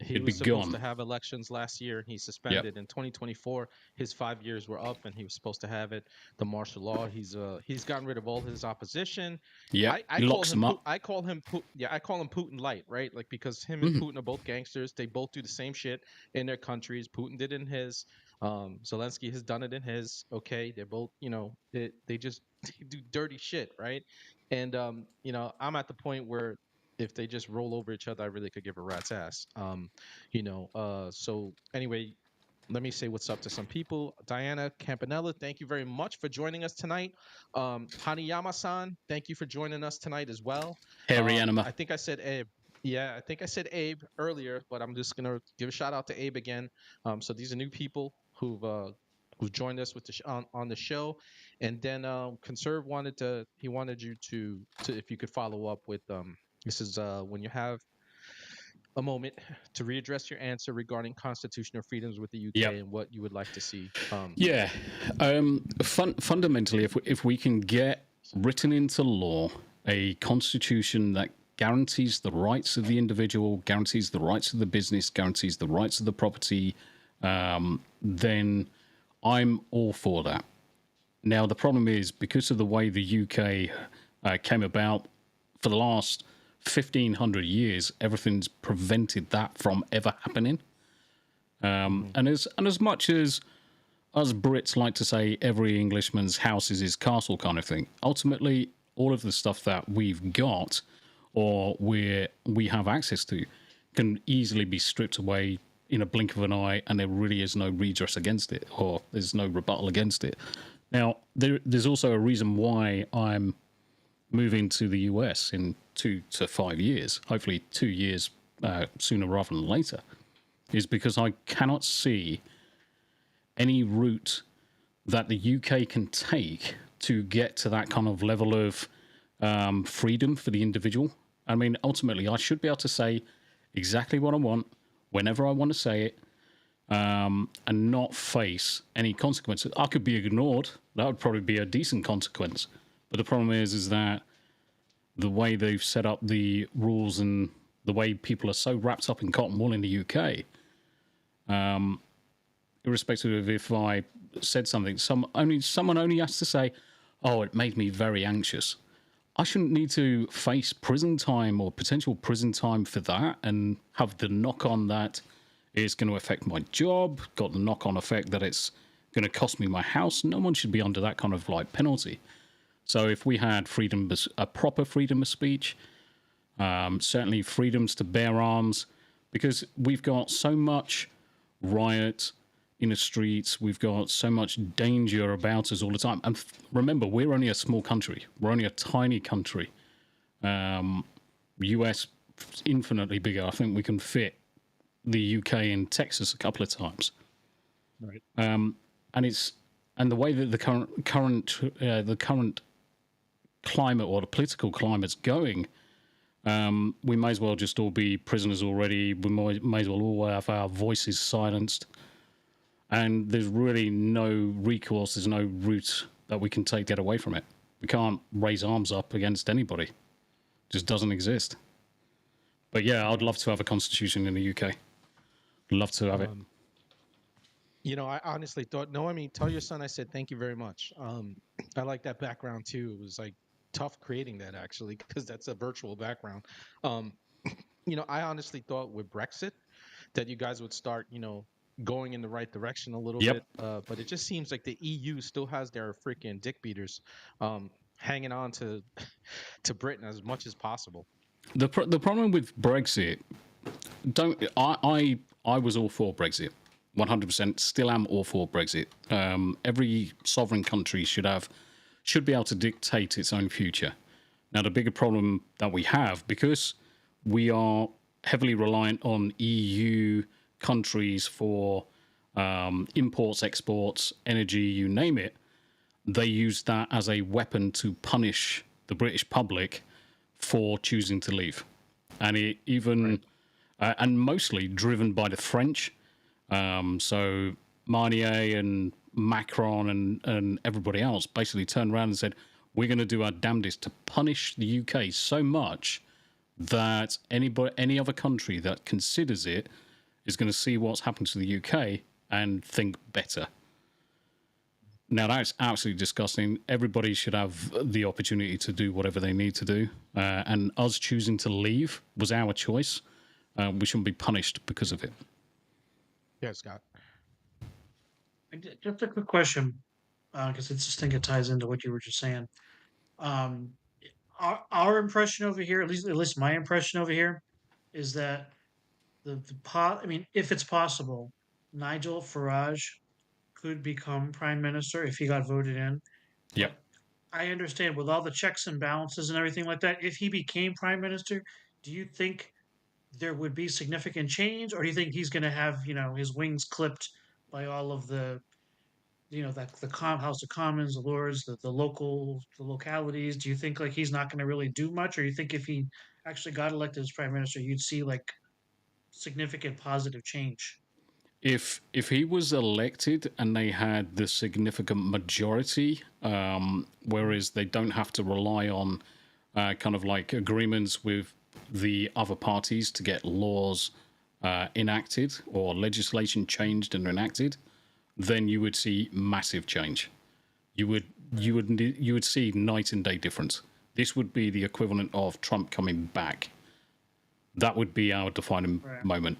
He It'd was be supposed gone. to have elections last year. He suspended in 2024. His 5 years were up, and he was supposed to have it. The martial law. He's gotten rid of all his opposition. Yeah, I he call locks him them up. I call him Putin light, right? Like, because him and Putin are both gangsters. They both do the same shit in their countries. Putin did in his. Zelensky has done it in his. Okay, they're both, they just they do dirty shit, right? And I'm at the point where if they just roll over each other, I really could give a rat's ass. So anyway, let me say what's up to some people. Diana Campanella, thank you very much for joining us tonight. Hanayama-san, thank you for joining us tonight as well. Hairy Anima. I think I said Yeah, I think I said Abe earlier, but I'm just gonna give a shout out to Abe again. So these are new people who've joined us with on the show, and then Conserve wanted you to if you could follow up with this is when you have a moment to readdress your answer regarding constitutional freedoms with the Yep. UK and what you would like to see. Yeah. Fundamentally, if we can get written into law a constitution that guarantees the rights of the individual, guarantees the rights of the business, guarantees the rights of the property, then I'm all for that. Now, the problem is because of the way the UK came about for the last 1,500 years, everything's prevented that from ever happening. And as much as us Brits like to say every Englishman's house is his castle kind of thing, ultimately, all of the stuff that we've got or we have access to can easily be stripped away in a blink of an eye, and there really is no redress against it, or there's no rebuttal against it. Now, there's also a reason why I'm moving to the US in 2 to 5 years, hopefully 2 years sooner rather than later, is because I cannot see any route that the UK can take to get to that kind of level of freedom for the individual. I mean, ultimately, I should be able to say exactly what I want, whenever I want to say it, and not face any consequences. I could be ignored. That would probably be a decent consequence. But the problem is that the way they've set up the rules and the way people are so wrapped up in cotton wool in the UK, irrespective of if I said something, someone only has to say, "Oh, it made me very anxious." I shouldn't need to face prison time or potential prison time for that, and have the knock-on that it's going to affect my job, got the knock-on effect that it's going to cost me my house. No one should be under that kind of like penalty. So if we had a proper freedom of speech, certainly freedoms to bear arms, because we've got so much riot in the streets, we've got so much danger about us all the time. And remember, we're only a small country. We're only a tiny country. US infinitely bigger. I think we can fit the UK and Texas a couple of times. Right. And the way that the current climate or the political climate's going, we may as well just all be prisoners already. We may as well all have our voices silenced. And there's really no recourse, there's no route that we can take to get away from it. We can't raise arms up against anybody. It just doesn't exist. But yeah, I'd love to have a constitution in the UK. Love to have it. You know, I honestly thought, no, I mean, tell your son I said thank you very much. I like that background too. It was like tough creating that actually, because that's a virtual background. You know, I honestly thought with Brexit that you guys would start, you know, going in the right direction a little bit. But it just seems like the EU still has their freaking dick beaters hanging on to Britain as much as possible. The problem with Brexit, I was all for Brexit, 100%. Still am all for Brexit. Every sovereign country should be able to dictate its own future. Now, the bigger problem that we have, because we are heavily reliant on EU countries for imports, exports, energy, you name it, they use that as a weapon to punish the British public for choosing to leave. And it even, and mostly driven by the French. So Marnier and Macron and everybody else basically turned around and said, we're going to do our damnedest to punish the UK so much that any other country that considers it is going to see what's happened to the UK and think better. Now, that's absolutely disgusting. Everybody should have the opportunity to do whatever they need to do. And us choosing to leave was our choice. We shouldn't be punished because of it. Yeah, Scott. Just a quick question, because I just think it ties into what you were just saying. Our impression over here, at least my impression over here, is that I mean, if it's possible, Nigel Farage could become prime minister if he got voted in. Yep. But I understand with all the checks and balances and everything like that, if he became prime minister, do you think there would be significant change, or do you think he's going to have, his wings clipped by all of the, House of Commons, the Lords, the localities? Do you think like he's not going to really do much, or you think if he actually got elected as prime minister, you'd see like significant positive change? If he was elected and they had the significant majority, whereas they don't have to rely on kind of like agreements with the other parties to get laws enacted or legislation changed and enacted, then you would see massive change. You would see night and day difference. This would be the equivalent of Trump coming back. That would be our defining moment.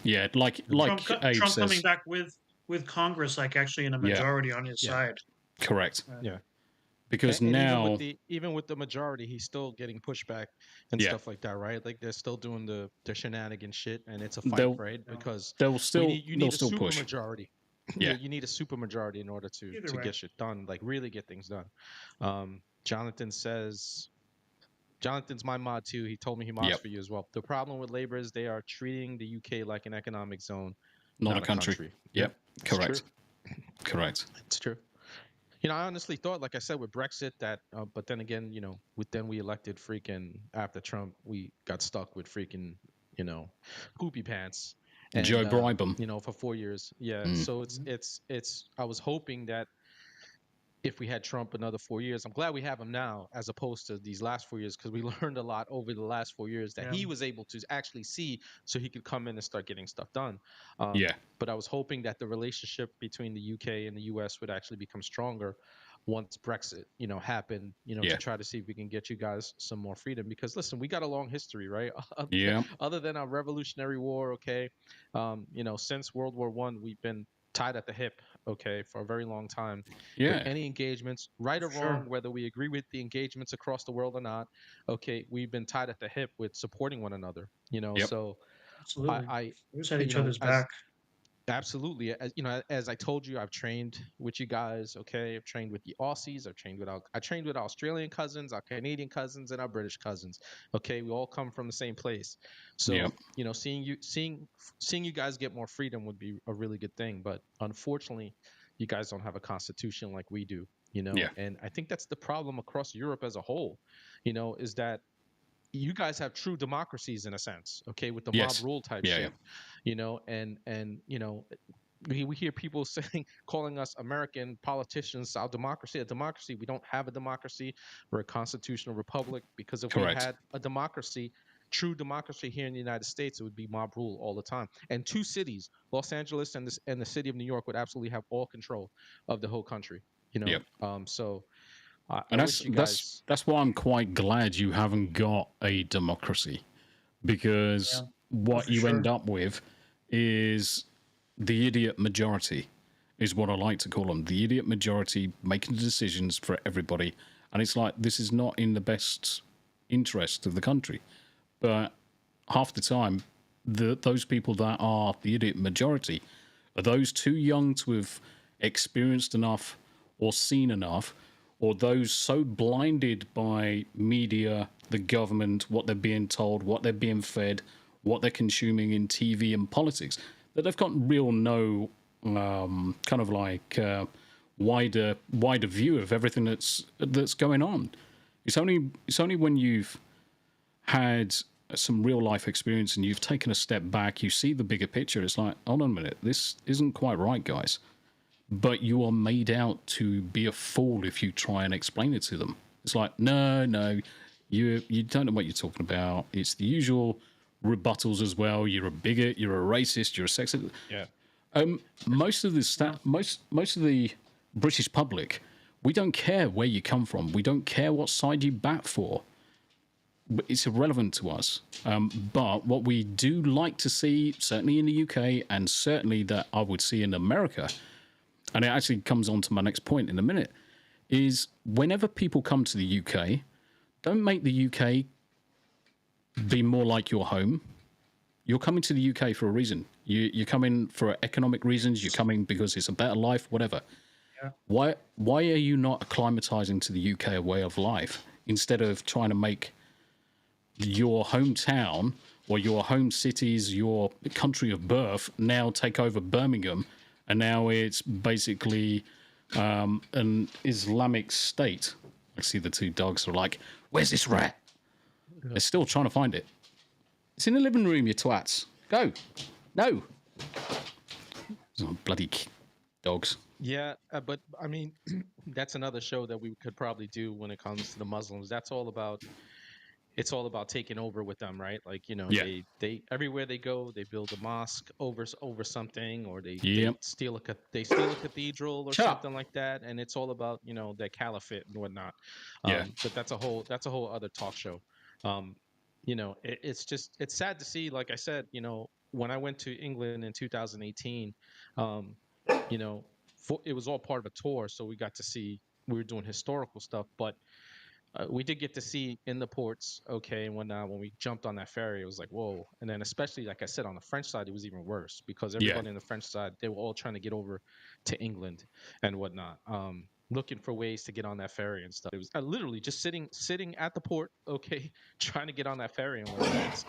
Yeah, like Abe Trump says, coming back with Congress, like actually in a majority on his side. correct. Yeah. Because And now, even with the majority, he's still getting pushback and stuff like that, right? Like they're still doing the shenanigan shit, and it's a fight, right? Because you need a super push. majority. Yeah. You need a super majority in order to get shit done, like really get things done. Jonathan's my mod too. He told me he mods for you as well. The problem with Labor is they are treating the UK like an economic zone, not a country. Yep, correct. Correct. It's true. I honestly thought, like I said, with Brexit that, but then again, we elected freaking after Trump, we got stuck with freaking, poopy pants. And, Joe Bribham. For 4 years. Yeah. So I was hoping that if we had Trump another 4 years, I'm glad we have him now as opposed to these last 4 years, because we learned a lot over the last 4 years that he was able to actually see, so he could come in and start getting stuff done. But I was hoping that the relationship between the UK and the US would actually become stronger once Brexit, happened, to try to see if we can get you guys some more freedom. Because listen, we got a long history, right? Other than our Revolutionary War, okay, since World War I, we've been tied at the hip, okay, for a very long time. With any engagements, right or wrong, whether we agree with the engagements across the world or not, okay, we've been tied at the hip with supporting one another, so absolutely. I we just had each other's back. Absolutely. As I told you, I've trained with you guys. Okay, I've trained with the Aussies. I trained with our Australian cousins, our Canadian cousins, and our British cousins. Okay, we all come from the same place. So seeing you guys get more freedom would be a really good thing. But unfortunately, you guys don't have a constitution like we do. And I think that's the problem across Europe as a whole. Is that you guys have true democracies in a sense, okay, with the mob rule type shit, and we hear people calling us American politicians our democracy. A democracy? We don't have a democracy. We're a constitutional republic, because if we had a democracy, true democracy here in the United States, it would be mob rule all the time. And two cities, Los Angeles and the city of New York, would absolutely have all control of the whole country. So. And that's why I'm quite glad you haven't got a democracy, because what you end up with is the idiot majority, is what I like to call them. The idiot majority making decisions for everybody. And it's like, this is not in the best interest of the country. But half the time, those people that are the idiot majority are those too young to have experienced enough or seen enough, or those so blinded by media, the government, what they're being told, what they're being fed, what they're consuming in TV and politics, that they've got no kind of like wider view of everything that's going on. It's only when you've had some real life experience and you've taken a step back, you see the bigger picture. It's like, hold on a minute, this isn't quite right, guys. But you are made out to be a fool if you try and explain it to them. It's like, no, you don't know what you're talking about. It's the usual rebuttals as well. You're a bigot, you're a racist, you're a sexist. Yeah. Most of the British public, we don't care where you come from. We don't care what side you bat for. It's irrelevant to us. But what we do like to see, certainly in the UK, and certainly that I would see in America, and it actually comes on to my next point in a minute, is whenever people come to the UK, don't make the UK be more like your home. You're coming to the UK for a reason. You're coming for economic reasons. You're coming because it's a better life, whatever. Yeah. Why are you not acclimatizing to the UK a way of life instead of trying to make your hometown or your home cities, your country of birth, now take over Birmingham, and now it's basically an Islamic state. I see the two dogs are like, "Where's this rat?" They're still trying to find it. It's in the living room, you twats. Go. No. Oh, bloody dogs. Yeah, but I mean, that's another show that we could probably do when it comes to the Muslims. That's all about. It's all about taking over with them, right? Like, Yeah. they everywhere they go, they build a mosque over something, or they Yep. steal a cathedral or Shut up. something like that, and it's all about their caliphate and whatnot. Yeah. But that's a whole other talk show. It's sad to see. Like I said, when I went to England in 2018, you know, it was all part of a tour, so we got to see. We were doing historical stuff, but we did get to see in the ports, okay, and when we jumped on that ferry, it was like, whoa. And then especially, like I said, on the French side, it was even worse because everybody on the French side, they were all trying to get over to England and whatnot, looking for ways to get on that ferry and stuff. It was literally just sitting at the port, okay, trying to get on that ferry and whatnot.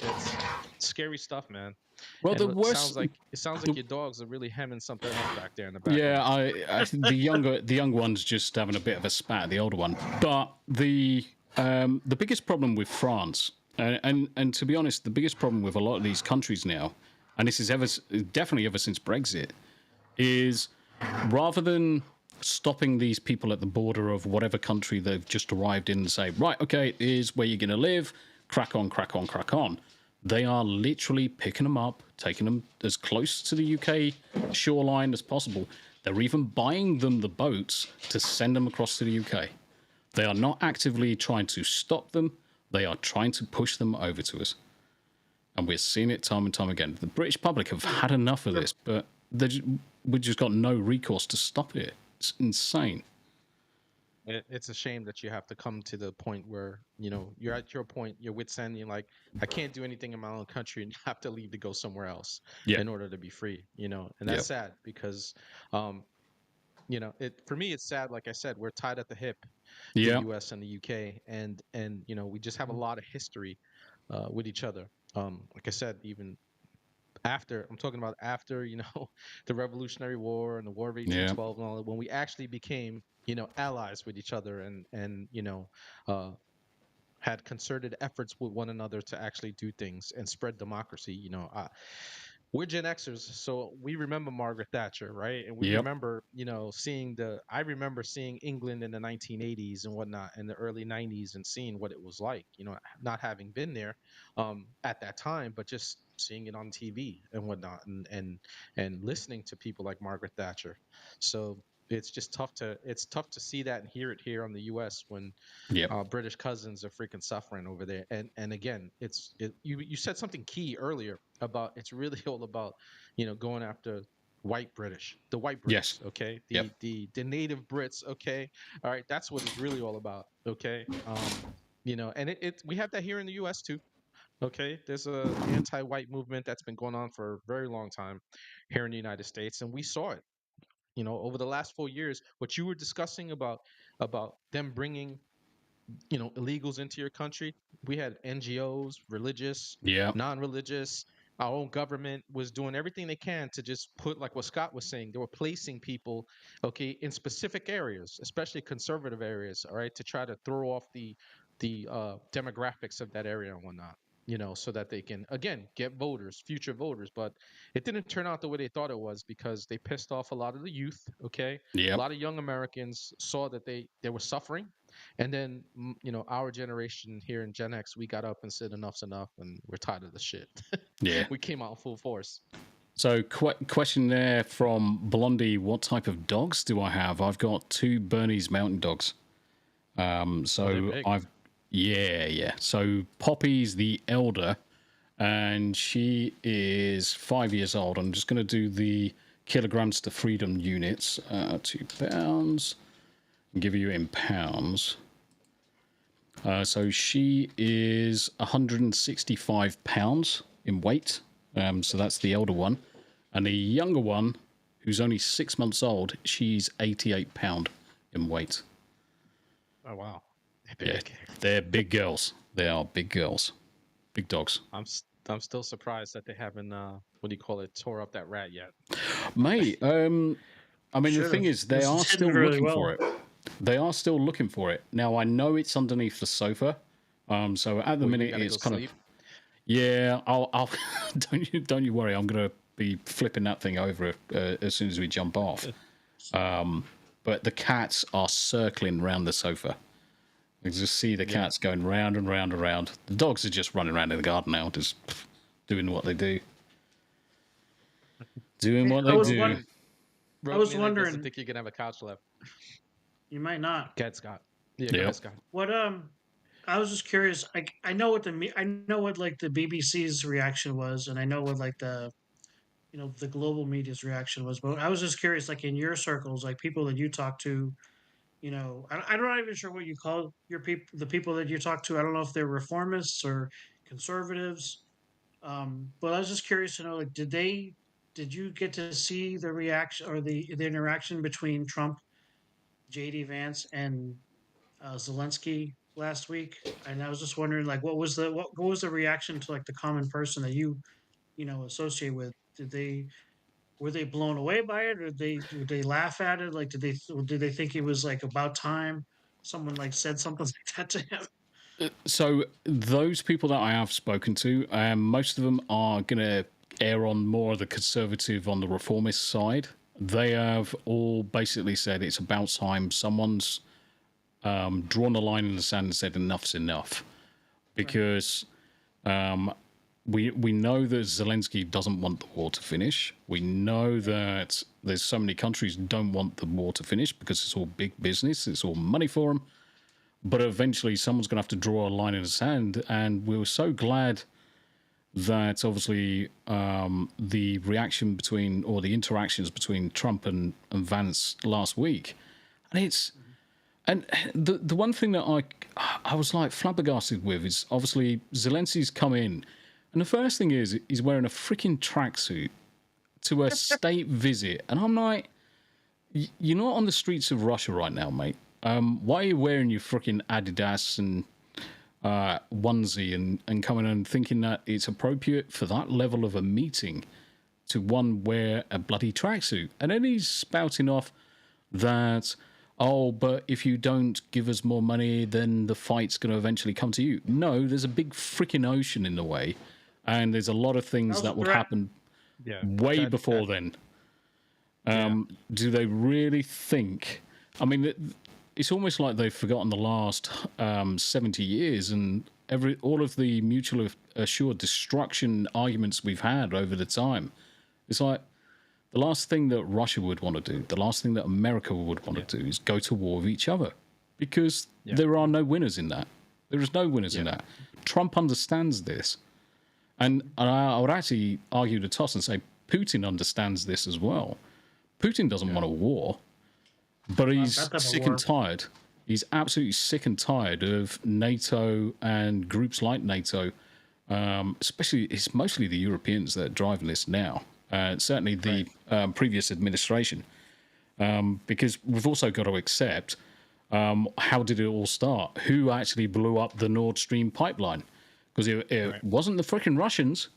It's scary stuff, man. Well, And the worst. it sounds like your dogs are really hemming something up back there in the background. Yeah, I think the young one's just having a bit of a spat at the older one. But the biggest problem with France, and to be honest, the biggest problem with a lot of these countries now, and this is definitely ever since Brexit, is rather than stopping these people at the border of whatever country they've just arrived in and say, right, okay, here's where you're going to live, crack on, crack on, crack on. They are literally picking them up, taking them as close to the UK shoreline as possible. They're even buying them the boats to send them across to the UK. They are not actively trying to stop them. They are trying to push them over to us. And we're seeing it time and time again. The British public have had enough of this, but we've just got no recourse to stop it. It's insane. It's a shame that you have to come to the point where you're at your point, your wit's end. You're like, I can't do anything in my own country, and you have to leave to go somewhere else in order to be free. And that's sad because, for me it's sad. Like I said, we're tied at the hip, the U.S. and the UK, and we just have a lot of history with each other. Like I said, even I'm talking about after the Revolutionary War and the War of 1812 and all that, when we actually became allies with each other and had concerted efforts with one another to actually do things and spread democracy. We're Gen Xers, so we remember Margaret Thatcher, right? And we remember, I remember seeing England in the 1980s and whatnot, in the early 90s, and seeing what it was like, not having been there at that time, but just seeing it on TV and whatnot, and listening to people like Margaret Thatcher. So it's just tough to see that and hear it here on the U.S. when British cousins are freaking suffering over there. And again, you said something key earlier about it's really all about going after white British, the white British, okay, the native Brits, okay, all right, that's what it's really all about, okay, and we have that here in the U.S. too. Okay, there's a anti-white movement that's been going on for a very long time here in the United States, and we saw it over the last 4 years. What you were discussing about them bringing illegals into your country, we had NGOs, religious, non-religious, our own government was doing everything they can to just put, like what Scott was saying, they were placing people, okay, in specific areas, especially conservative areas, all right, to try to throw off the demographics of that area and whatnot, so that they can, again, get voters, future voters. But it didn't turn out the way they thought it was, because they pissed off a lot of the youth, okay? A lot of young Americans saw that they were suffering. And then, our generation here in Gen X, we got up and said, enough's enough, and we're tired of the shit. We came out full force. So, question there from Blondie, what type of dogs do I have? I've got 2 Bernese Mountain Dogs. So Poppy's the elder, and she is 5 years old. I'm just going to do the kilograms to freedom units. 2 pounds. I'll give you in pounds. So she is 165 pounds in weight. So that's the elder one. And the younger one, who's only 6 months old, she's 88 pound in weight. Oh, wow. They're big girls. They are big girls. Big dogs. I'm I'm still surprised that they haven't tore up that rat yet. Mate, I mean, the thing Should've. is, they This are is hidden still really looking well. for it. They are still looking for it. Now, I know it's underneath the sofa. So at the minute, it's kind of. Yeah, I'll don't you worry. I'm gonna be flipping that thing over as soon as we jump off. But the cats are circling round the sofa. You just see the cats going round and round and round. The dogs are just running around in the garden now, just doing what they do. Doing what they do. I was wondering. Doesn't think you can have a couch left. You might not. Cat Scott. Yeah, Yep. Cat Scott. What I was just curious. I know what like the BBC's reaction was, and I know what like the the global media's reaction was. But I was just curious, like in your circles, like people that you talk to, I'm not even sure what you call your people, the people that you talk to. I don't know if they're reformists or conservatives. But I was just curious to know, like, did you get to see the reaction or the interaction between Trump, JD Vance, and Zelensky last week? And I was just wondering, like, what was the reaction to like the common person that you associate with? Were they blown away by it, or did they laugh at it? Like, did they think it was like about time someone like said something like that to him? So those people that I have spoken to, most of them are going to err on more of the conservative on the reformist side. They have all basically said it's about time someone's drawn a line in the sand and said enough's enough, because we know that Zelensky doesn't want the war to finish. We know that there's so many countries don't want the war to finish because it's all big business, it's all money for them. But eventually someone's going to have to draw a line in the sand, and we were so glad that obviously the reaction between, or the interactions between Trump and Vance last week, and the one thing that I was like flabbergasted with is obviously Zelensky's come in, and the first thing is he's wearing a freaking tracksuit to a state visit, and I'm like, you're not on the streets of Russia right now, mate. Why are you wearing your freaking Adidas and onesie and coming and thinking that it's appropriate for that level of a meeting to wear a bloody tracksuit? And then he's spouting off that, oh, but if you don't give us more money, then the fight's going to eventually come to you. No, there's a big freaking ocean in the way, and there's a lot of things that would happen way before then. Do they really think? I mean, it's almost like they've forgotten the last 70 years and all of the mutual assured destruction arguments we've had over the time. It's like the last thing that Russia would want to do, the last thing that America would want to do is go to war with each other, because there are no winners in that. There is no winners in that. Trump understands this. And I would actually argue the toss and say Putin understands this as well. Putin doesn't want a war. But he's sick and tired. He's absolutely sick and tired of NATO and groups like NATO. Especially, it's mostly the Europeans that are driving this now. Certainly the previous administration. Because we've also got to accept, how did it all start? Who actually blew up the Nord Stream pipeline? Because it wasn't the freaking Russians.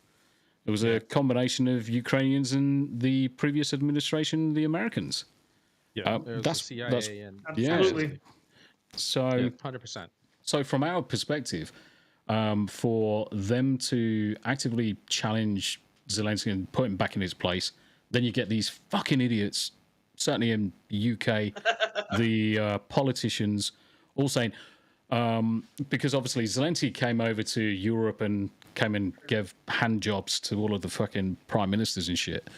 It was a combination of Ukrainians and the previous administration, the Americans. Yeah, that's the CIA and absolutely. So 100%. So from our perspective, for them to actively challenge Zelensky and put him back in his place, then you get these fucking idiots, certainly in the UK, the politicians, all saying, because obviously Zelensky came over to Europe and came and gave hand jobs to all of the fucking prime ministers and shit.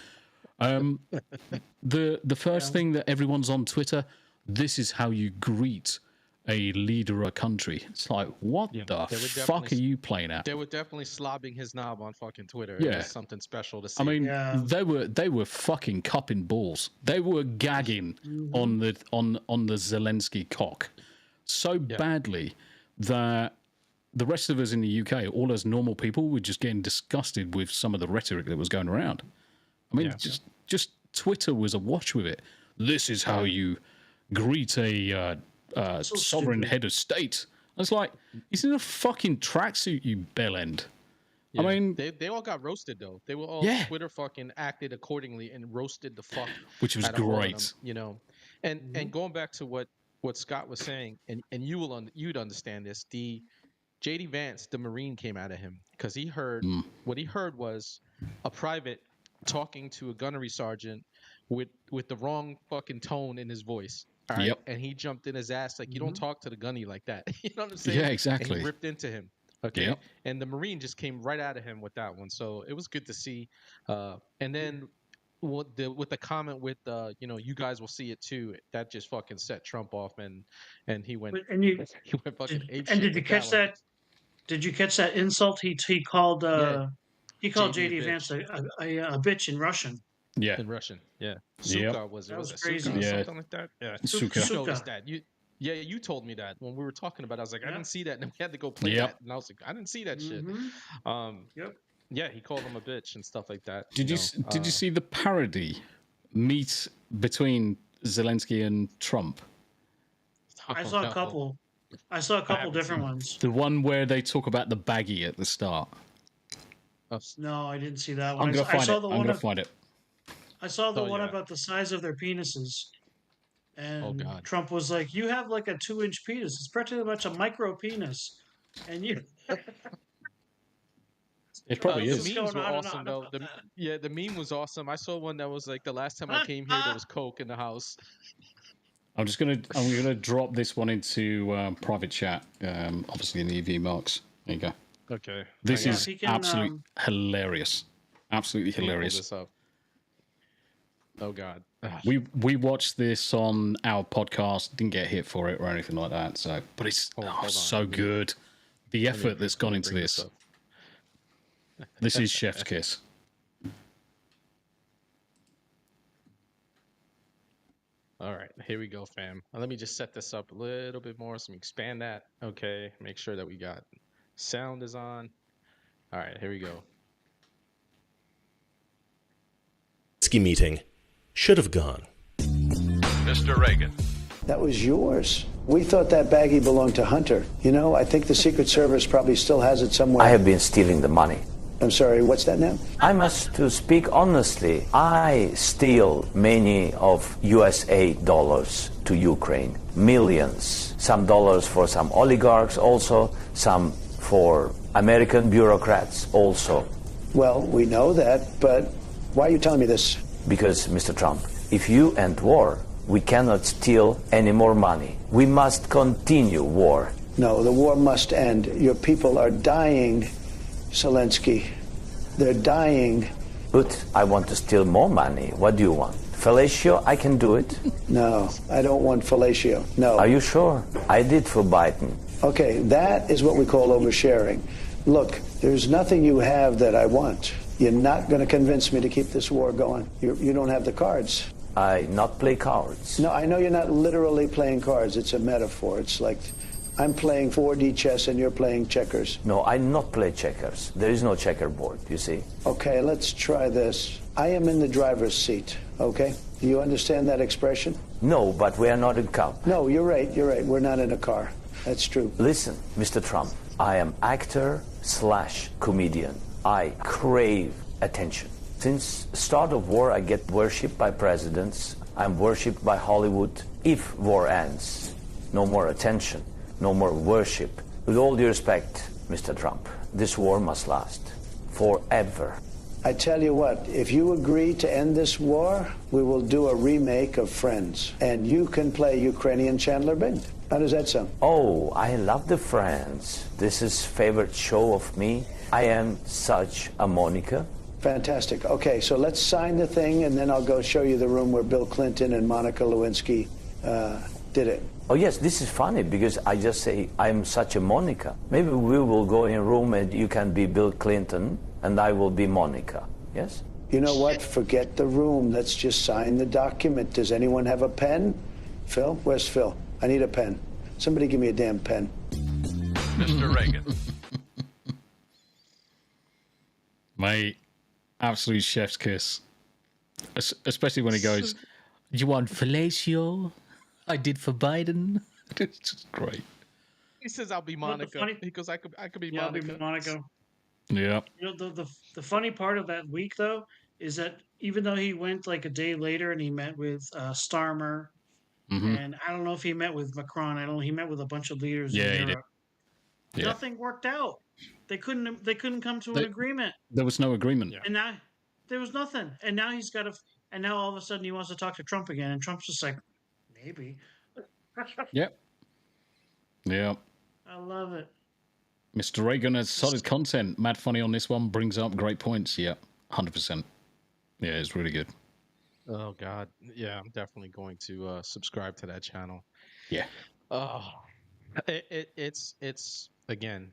The first thing that everyone's on Twitter, this is how you greet a leader of a country. It's like, what the fuck are you playing at? They were definitely slobbing his knob on fucking Twitter. Yeah. It was something special to see. I mean, they were fucking cupping balls. They were gagging on the Zelensky cock so badly that the rest of us in the UK, all as normal people, were just getting disgusted with some of the rhetoric that was going around. I mean, just Twitter was awash with it. This is how you greet a sovereign head of state. I was like, he's in a fucking tracksuit, you bellend. Yeah. I mean, they all got roasted though. They were all Yeah. Twitter fucking acted accordingly and roasted the fuck which was out of all of them, great. you know. And going back to what Scott was saying, and you'd understand this. The JD Vance, the Marine, came out of him because he heard what he heard was a private talking to a gunnery sergeant with the wrong fucking tone in his voice. All right. Yep. And he jumped in his ass like, you don't talk to the gunny like that. You know what I'm saying? Yeah, And exactly. he ripped into him. Okay. Yep. And the Marine just came right out of him with that one. So it was good to see. And then with the comment with you know, you guys will see it too. That just fucking set Trump off, and he went And you he went fucking ape and shit did you with catch one. that? Did you catch that insult? He called Yeah, JD Vance a bitch in Russian. Yeah. in Russian. Yeah, Yep. Suka was That was it crazy. Suka or Yeah. something like that? Yeah, Suka. you noticed Suka. that. You told me that when we were talking about it. I was like, I Yeah. didn't see that, and then we had to go play Yep. that, and I was like, I didn't see that shit. Yep. Yeah, he called him a bitch and stuff like that. Did you see the parody meet between Zelensky and Trump? I saw a couple. I saw a couple different ones. The one where they talk about the baggie at the start. No, I didn't see that one. I'm gonna find it. I saw the Oh, one yeah. about the size of their penises. And God. Trump was like, "You have like a 2-inch penis. It's pretty much a micro penis." And you It probably the is. memes were going on and awesome on though. about that. Yeah, the meme was awesome. I saw one that was like the last time I came here, there was coke in the house. I'm gonna drop this one into private chat. Obviously in the EV marks. There you go. Okay. This hang on. is He can, absolutely hilarious. Absolutely Let me pull hilarious. this up. Oh God. We watched this on our podcast. Didn't get hit for it or anything like that. So, but it's Hold on. so good. The effort that's gone into bring this. up. This is Chef's Kiss. All right, here we go, fam. Let me just set this up a little bit more so we expand that. Okay, make sure that we got sound is on. All right, here we go. Ski meeting should have gone. Mr. Reagan. That was yours. We thought that baggie belonged to Hunter. You know, I think the Secret Service probably still has it somewhere. I have been stealing the money. I'm sorry, what's that now? I must to speak honestly. I steal many of USA dollars to Ukraine. Millions. Some dollars for some oligarchs also. Some for American bureaucrats also. Well, we know that, but why are you telling me this? Because, Mr. Trump, if you end war, we cannot steal any more money. We must continue war. No, the war must end. Your people are dying, Zelensky. They're dying. But I want to steal more money. What do you want? Fellatio? I can do it. No, I don't want fellatio. No. Are you sure? I did for Biden. Okay, that is what we call oversharing. Look, there's nothing you have that I want. You're not going to convince me to keep this war going. You don't have the cards. I not play cards. No, I know you're not literally playing cards. It's a metaphor. It's like I'm playing 4D chess and you're playing checkers. No, I not play checkers. There is no checkerboard, you see. Okay, let's try this. I am in the driver's seat, okay? Do you understand that expression? No, but we are not in car. No, you're right. We're not in a car. That's true. Listen, Mr. Trump, I am actor/comedian. I crave attention. Since start of war, I get worshipped by presidents. I'm worshipped by Hollywood. If war ends, no more attention, no more worship. With all due respect, Mr. Trump, this war must last forever. I tell you what, if you agree to end this war, we will do a remake of Friends. And you can play Ukrainian Chandler Bing. How does that sound? Oh, I love the Friends. This is favorite show of me. I am such a Monica. Fantastic. Okay, so let's sign the thing, and then I'll go show you the room where Bill Clinton and Monica Lewinsky did it. Oh, yes, this is funny because I just say I'm such a Monica. Maybe we will go in a room and you can be Bill Clinton and I will be Monica. Yes? You know what? Forget the room. Let's just sign the document. Does anyone have a pen? Phil? Where's Phil? I need a pen. Somebody give me a damn pen. Mr. Reagan. Mate, absolute chef's kiss. Especially when he goes, "Do you want fellatio? I did for Biden." It's just great. He says, "I'll be What the Monica." funny- He goes, "I could be Yeah, I'll be Monica." Monica. Yeah. You know, the funny part of that week though is that even though he went like a day later and he met with Starmer, Hmm. and I don't know if he met with Macron. I don't know. He met with a bunch of leaders in Yeah, he did. Europe. Yeah. Nothing worked out. They couldn't come to an They, agreement, there was no agreement. Yeah. and now there was nothing. And now he's got to. And now all of a sudden he wants to talk to Trump again, and Trump's just like, maybe. Yep. Yeah. I love it. Mr. Reagan has solid content. Mad funny on this one. Brings up great points. Yeah. 100%. Yeah, it's really good. Oh God, yeah, I'm definitely going to subscribe to that channel. Yeah. Oh, it's again,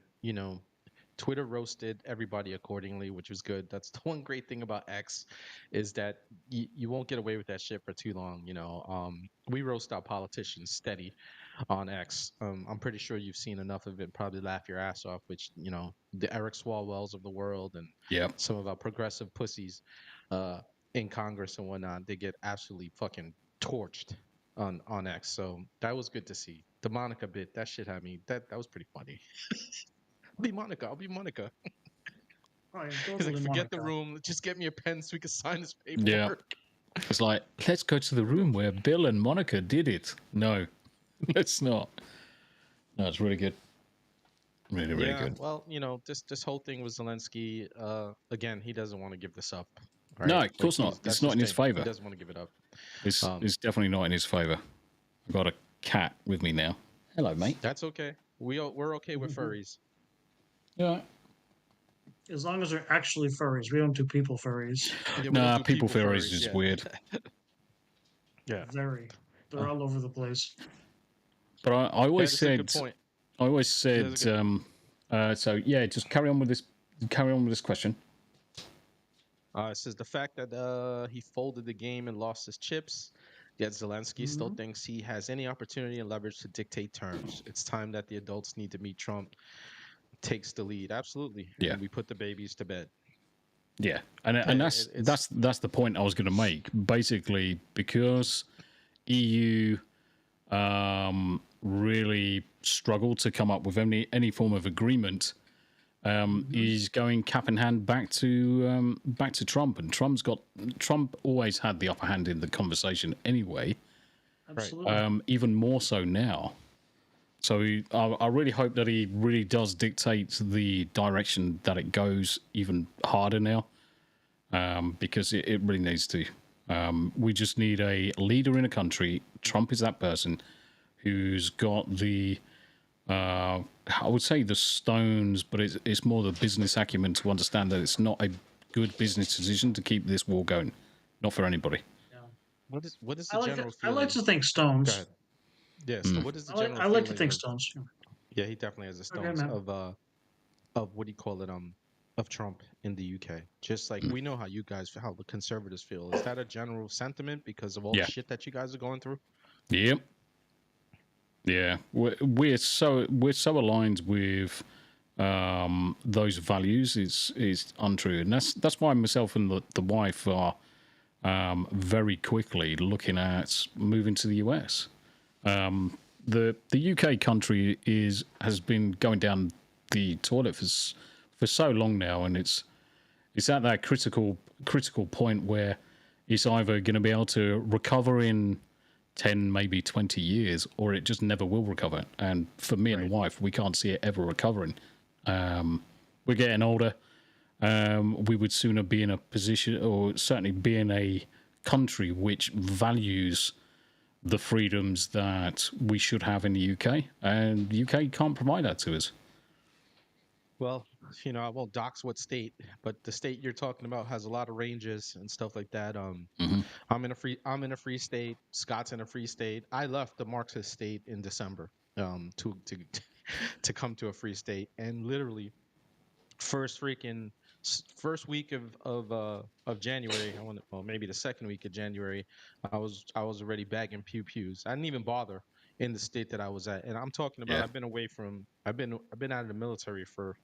Twitter roasted everybody accordingly, which was good. That's the one great thing about X, is that you won't get away with that shit for too long. We roast our politicians steady on X. I'm pretty sure you've seen enough of it, probably laugh your ass off. Which the Eric Swalwells of the world and Yeah. some of our progressive pussies in Congress and whatnot, they get absolutely fucking torched on X. So that was good to see. The Monica bit, that shit had me. That was pretty funny. I'll be Monica. I'll be Monica. Oh, yeah, He's totally like, forget the Monica. room. Just get me a pen so we can sign this Yeah. paperwork. It's like, let's go to the room where Bill and Monica did it. No, let's not. No, it's really good. Really, really Yeah, good. well, this whole thing with Zelensky, again, he doesn't want to give this up. Right? No, of course not. That's It's not in his thing. favor. He doesn't want to give it up. It's Um, definitely not in his favor. I've got a cat with me now. Hello, mate. That's okay. We're okay with furries. Yeah. As long as they're actually furries, we don't do people furries. Yeah, we Nah, don't do people furries is yeah. weird. Yeah. Very. They're all over the place. But I always That's a said, good point. I always said, That's a so yeah, just carry on with this. Carry on with this question. It says the fact that he folded the game and lost his chips, yet Zelensky still thinks he has any opportunity and leverage to dictate terms. It's time that the adults need to meet Trump. Takes the lead. Absolutely. Yeah. And we put the babies to bed. Yeah, and that's the point I was going to make. Basically, because EU really struggled to come up with any form of agreement, he's going cap in hand back to Trump, and Trump always had the upper hand in the conversation anyway. Absolutely. Even more so now. So I really hope that he really does dictate the direction that it goes even harder now, because it really needs to. We just need a leader in a country. Trump is that person who's got the, I would say the stones, but it's more the business acumen to understand that it's not a good business decision to keep this war going. Not for anybody. What is the general I feeling? like to think Go Stones. ahead. Yes. So what is the I like, general I like to feeling think of- Stones. Yeah, he definitely has the Okay, stones man. of what do you call it? Of Trump in the UK. Just like we know how you guys, how the conservatives feel. Is that a general sentiment because of all Yeah. the shit that you guys are going through? Yep. Yeah, we're so aligned with those values. It's untrue, and that's why myself and the wife are very quickly looking at moving to the US. The UK country has been going down the toilet for so long now, and it's at that critical point where it's either going to be able to recover in 10, maybe 20 years, or it just never will recover. And for me and the wife, we can't see it ever recovering. We're getting older. We would sooner be in a position, or certainly be in a country which values the freedoms that we should have in the UK, and the UK can't provide that to us. Well, I won't dox what state, but the state you're talking about has a lot of ranges and stuff like that. I'm in a free state. Scott's in a free state. I left the Marxist state in December to come to a free state, and literally first week of January, maybe the second week of January, I was already bagging pews. I didn't even bother in the state that I was at, and I'm talking about I've been out of the military for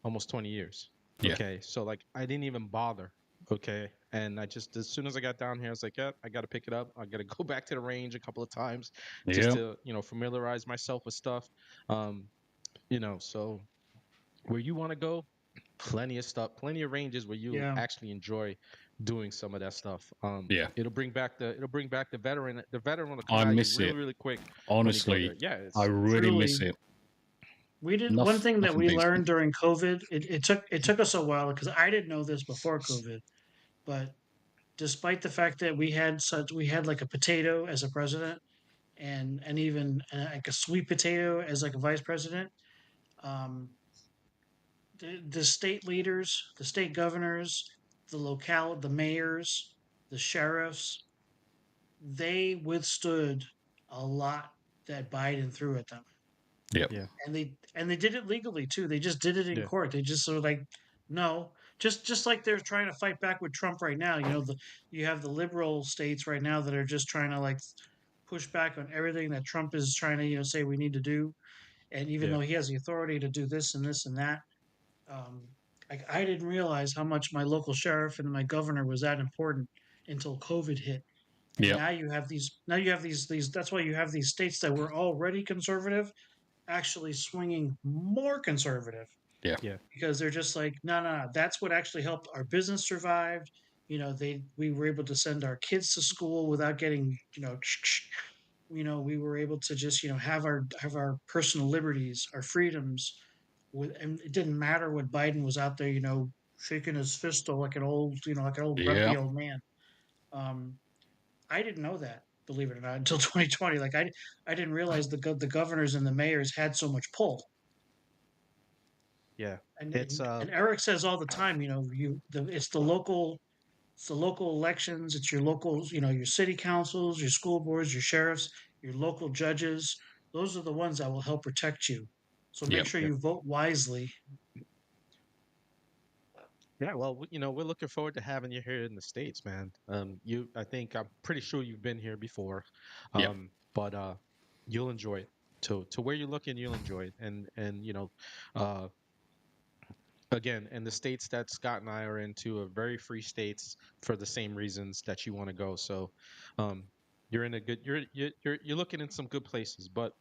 almost 20 years. Yeah. Okay, so like I didn't even bother. Okay, and I just, as soon as I got down here, I was like, yeah, I got to pick it up. I got to go back to the range a couple of times just to familiarize myself with stuff. So where you want to go, plenty of stuff, plenty of ranges where you Yeah. actually enjoy doing some of that stuff. Yeah. It'll bring back the veteran will come I at you miss really it. really quick. Honestly, when you go there. Yeah, I really miss Truly. it. We did one thing that Nothing we beats learned it. during COVID. It took us a while because I didn't know this before COVID, but despite the fact that we had like a potato as a president and even like a sweet potato as like a vice president, um, the state leaders, the state governors, the mayors, the sheriffs, they withstood a lot that Biden threw at them. Yep. Yeah. And they did it legally too. They just did it in Yeah. court. They just sort of like no, just like they're trying to fight back with Trump right now. You have the liberal states right now that are just trying to like push back on everything that Trump is trying to say we need to do. And even Yeah. though he has the authority to do this and this and that, um, I didn't realize how much my local sheriff and my governor was that important until COVID hit. And Yep. now you have these. That's why you have these states that were already conservative actually swinging more conservative. Yeah. Yeah. Because they're just like, no. That's what actually helped our business survive. We were able to send our kids to school without getting, we were able to just, have our personal liberties, our freedoms, and it didn't matter what Biden was out there, shaking his fist like an old, grumpy Yeah. old man. Um, I didn't know that, believe it or not, until 2020. Like I didn't realize the governors and the mayors had so much pull. Yeah. And It's and Eric says all the time, it's the local elections, it's your locals, your city councils, your school boards, your sheriffs, your local judges. Those are the ones that will help protect you. So make Yep. sure Yep. you vote wisely. Yeah, well, we're looking forward to having you here in the States, man. I'm pretty sure you've been here before, Yep. but you'll enjoy it. To where you're looking, you'll enjoy it, and uh, again, and the states that Scott and I are into are very free states for the same reasons that you want to go. So, you're in a good, you're looking in some good places. But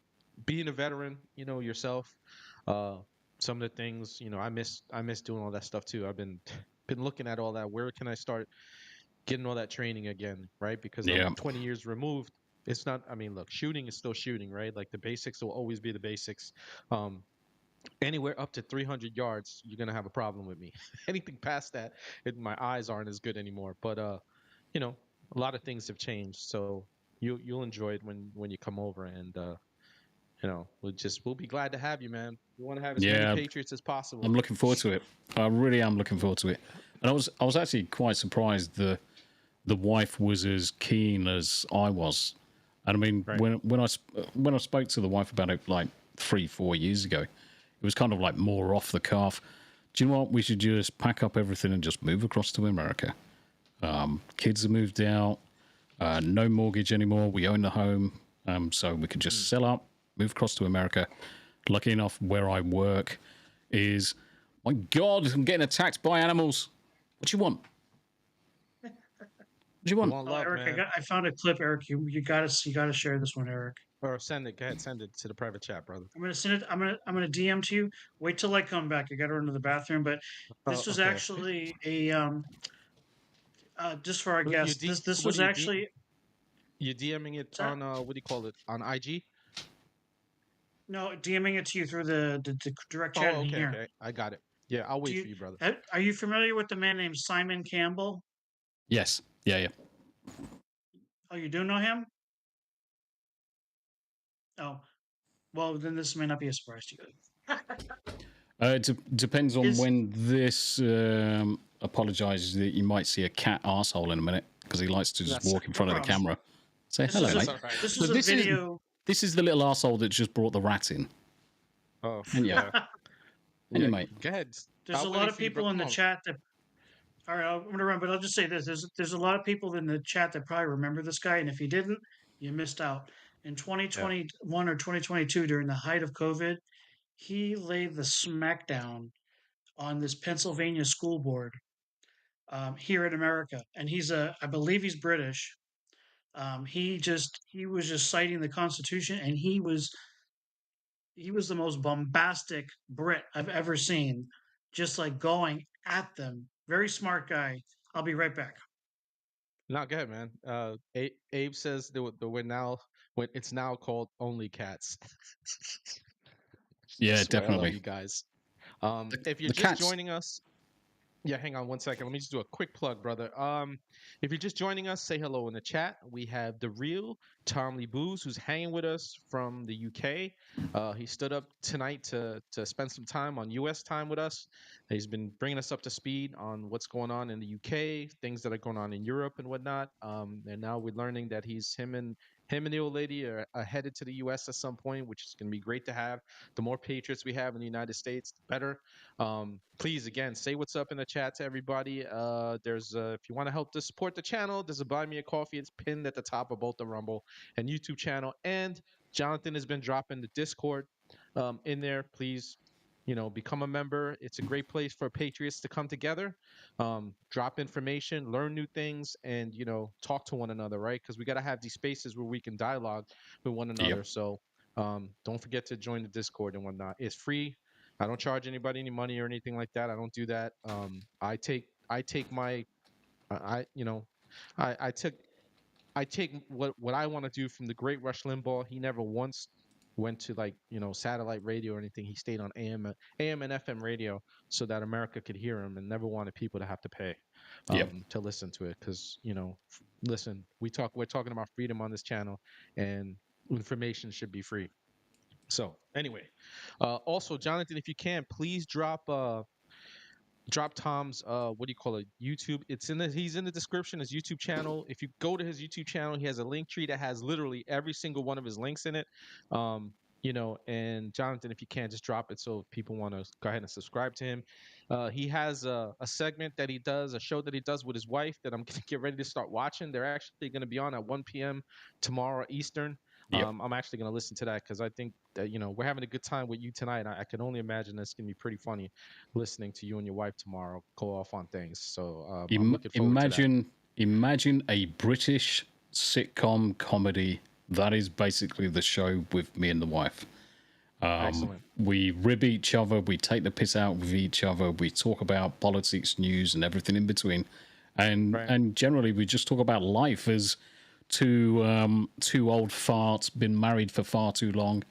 being a veteran, yourself, uh, some of the things, I miss doing all that stuff too. I've been looking at all that. Where can I start getting all that training again, right? Because Yeah. I'm 20 years removed. It's not. I mean, look, shooting is still shooting, right? Like the basics will always be the basics. Anywhere up to 300 yards, you're gonna have a problem with me. Anything past that, my eyes aren't as good anymore. But a lot of things have changed, so you'll enjoy it when you come over, and we'll be glad to have you, man. We want to have as many Yeah. Patriots as possible. I'm looking forward to it. I really am looking forward to it. And I was actually quite surprised the wife was as keen as I was. And I mean, Right. when I spoke to the wife about it like 3-4 years ago, it was kind of like more off the cuff. Do you know what? We should just pack up everything and just move across to America. Kids have moved out. No mortgage anymore. We own the home. So we can just sell up, move across to America. Lucky enough, where I work is, my God, I'm getting attacked by animals. What do you want? What do you want? Want love, Eric, man. I found a clip. Eric, you gotta share this one, Eric. Or send it. Go ahead, send it to the private chat, brother. I'm gonna send it. I'm gonna DM to you. Wait till I come back. I got to run to the bathroom. But this was Okay. actually a just for our You guests. D- This what was do you actually You DMing it that- on what do you call it, on IG? no DMing it to you through the direct chat in okay, here. okay. I got it. Yeah, I'll wait Do for you, brother. Are you familiar with the man named Simon Campbell? Yes. Yeah. Oh, you do know him? Oh, well, then this may not be a surprise to you. It depends on Is- when this apologizes that you might see a cat arsehole in a minute because he likes to just That's- walk in front of the problem. camera. Say This hello, is mate. All right. This So was a this is- video. This is the little arsehole that just brought the rat in. Oh, And yeah. And you, mate. Go ahead. There's I'll a wait lot of for you, bro. people in the Come on. chat that. All right, I'm gonna run, but I'll just say this: there's a lot of people in the chat that probably remember this guy, and if you didn't, you missed out. In 2021 or 2022, during the height of COVID, he laid the smackdown on this Pennsylvania school board here in America, and I believe he's British. He was just citing the Constitution, and he was the most bombastic Brit I've ever seen. just like going at them. Very smart guy. I'll be right back. Not good, man. Abe says it's now called Only Cats. Yeah, Swear, I love definitely. you guys. The, If you're the just cats. joining us, yeah, hang on one second. Let me just do a quick plug, brother. If you're just joining us, say hello in the chat. We have the real TheRealTombliboos who's hanging with us from the UK. He stood up tonight to spend some time on US time with us. He's been bringing us up to speed on what's going on in the UK, things that are going on in Europe and whatnot. And now we're learning that him and the old lady are headed to the US at some point, which is going to be great to have. The more patriots we have in the United States, the better. Please, again, say what's up in the chat to everybody. There's if you want to help to support the channel, there's a buy me a coffee. It's pinned at the top of both the Rumble and YouTube channel. And Jonathan has been dropping the Discord in there. Please, become a member. It's a great place for patriots to come together, drop information, learn new things, and talk to one another, right? Because we got to have these spaces where we can dialogue with one another. Yep. So don't forget to join the Discord and whatnot. It's free. I don't charge anybody any money or anything like that. I don't do that. I take my I take what I want to do from the great Rush Limbaugh. He never once went to satellite radio or anything. He stayed on AM and FM radio so that America could hear him, and never wanted people to have to pay to listen to it. Because listen, we're talking about freedom on this channel, and information should be free. So anyway, also Jonathan, if you can, please drop Tom's what do you call it, YouTube. He's in the description, his YouTube channel. If you go to his YouTube channel, he has a link tree that has literally every single one of his links in it. And Jonathan, if you can, just drop it so if people want to go ahead and subscribe to him. He has a segment that he does, a show that he does with his wife that I'm gonna get ready to start watching. They're actually gonna be on at 1 p.m. tomorrow Eastern. Yep. I'm actually going to listen to that because I think that, we're having a good time with you tonight. I can only imagine that's going to be pretty funny listening to you and your wife tomorrow go off on things. So I'm looking forward to that. Imagine a British sitcom comedy. That is basically the show with me and the wife. Excellent. We rib each other. We take the piss out with each other. We talk about politics, news, and everything in between. And generally, we just talk about life as two old farts, been married for far too long,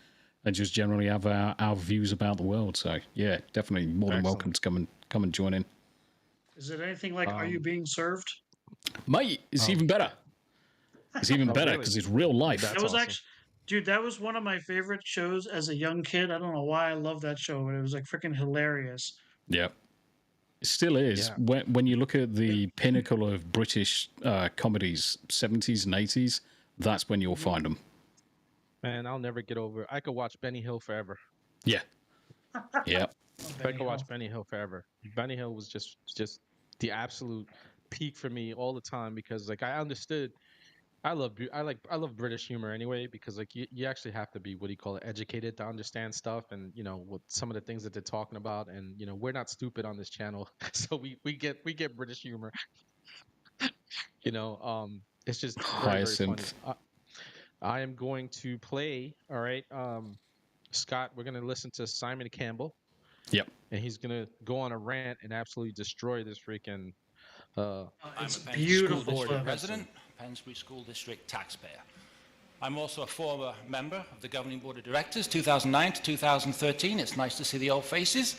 and just generally have our views about the world. So yeah, definitely more than welcome to come and join in. Is it anything like Are You Being Served? Mate, it's even better. It's even better because it's real life. That was awesome. Actually, dude, that was one of my favorite shows as a young kid. I don't know why I love that show, but it was like freaking hilarious. Yeah. It still is. Yeah. When you look at the pinnacle of British comedies, 70s and 80s, that's when you'll find them. Man, I'll never get over it. I could watch Benny Hill forever. Yeah. Yeah. I could watch Benny Hill forever. Benny Hill was just the absolute peak for me all the time because I understood. I love British humor anyway because you actually have to be, what do you call it, educated to understand stuff and what some of the things that they're talking about, and we're not stupid on this channel, so we get British humor. It's just very, very funny. I am going to play. All right, Scott, we're gonna listen to Simon Campbell. Yep. And he's gonna go on a rant and absolutely destroy this freaking. It's beautiful. President, Pensbury School District taxpayer. I'm also a former member of the Governing Board of Directors, 2009 to 2013. It's nice to see the old faces.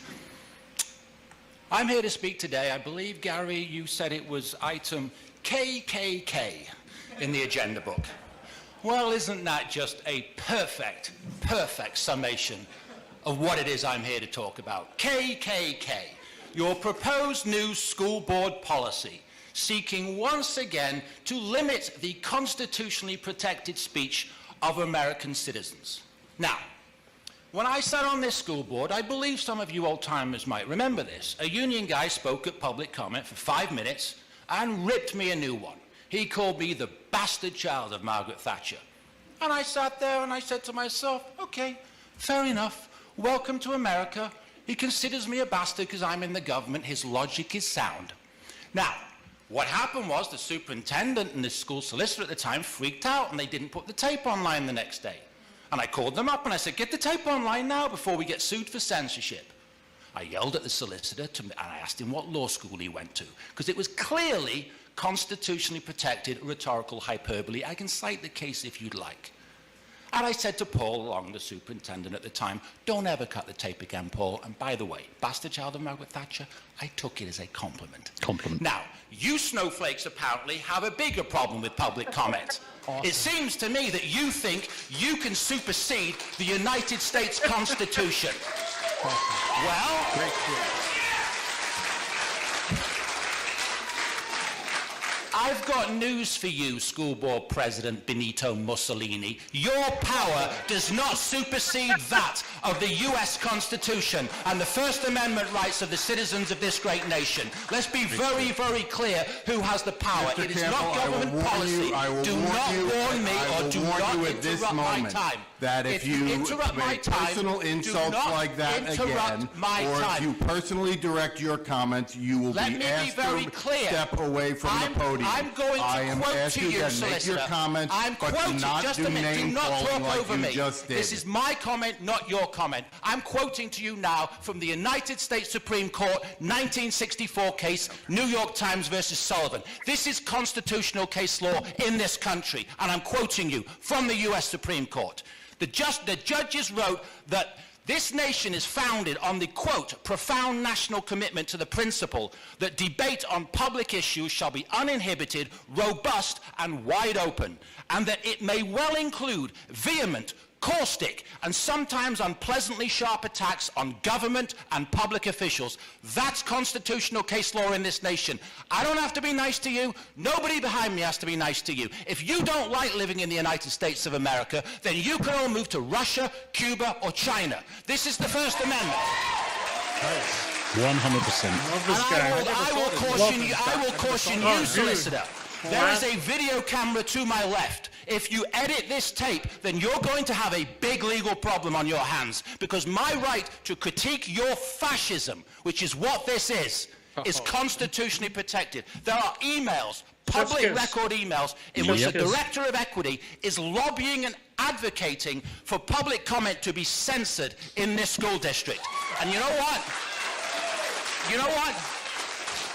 I'm here to speak today. I believe, Gary, you said it was item KKK in the agenda book. Well, isn't that just a perfect summation of what it is I'm here to talk about? KKK, your proposed new school board policy, seeking once again to limit the constitutionally protected speech of American citizens. Now, when I sat on this school board, I believe some of you old-timers might remember this. A union guy spoke at public comment for 5 minutes and ripped me a new one. He called me the bastard child of Margaret Thatcher. And I sat there and I said to myself, okay, fair enough. Welcome to America. He considers me a bastard because I'm in the government. His logic is sound. Now, what happened was the superintendent and the school solicitor at the time freaked out and they didn't put the tape online the next day. And I called them up and I said, get the tape online now before we get sued for censorship. I yelled at the solicitor and I asked him what law school he went to, because it was clearly constitutionally protected rhetorical hyperbole. I can cite the case if you'd like. And I said to Paul Long, the superintendent at the time, don't ever cut the tape again, Paul. And by the way, bastard child of Margaret Thatcher, I took it as a compliment. Compliment. Now, you snowflakes apparently have a bigger problem with public comment. Awesome. It seems to me that you think you can supersede the United States Constitution. Awesome. Well, I've got news for you, School Board President Benito Mussolini. Your power does not supersede that of the US Constitution and the First Amendment rights of the citizens of this great nation. Let's be very, very clear who has the power. Mr. It is Campbell, not government policy. Do not warn me or do not interrupt my time. That if you make personal insults like that again, or if you personally direct your comments, you will be asked to step away from the podium. I'm going to quote to you, solicitor. I'm quoting, just a minute, do not talk over me. This is my comment, not your comment. I'm quoting to you now from the United States Supreme Court 1964 case, New York Times versus Sullivan. This is constitutional case law in this country, and I'm quoting you from the US Supreme Court. The judges wrote that this nation is founded on the, quote, profound national commitment to the principle that debate on public issues shall be uninhibited, robust, and wide open, and that it may well include vehement, caustic, and sometimes unpleasantly sharp attacks on government and public officials. That's constitutional case law in this nation. I don't have to be nice to you. Nobody behind me has to be nice to you. If you don't like living in the United States of America, then you can all move to Russia, Cuba, or China. This is the First Amendment. 100%. I will caution you, solicitor. There is a video camera to my left. If you edit this tape, then you're going to have a big legal problem on your hands, because my right to critique your fascism, which is what this is constitutionally protected. There are emails, public record emails, in which the Director of Equity is lobbying and advocating for public comment to be censored in this school district. And you know what?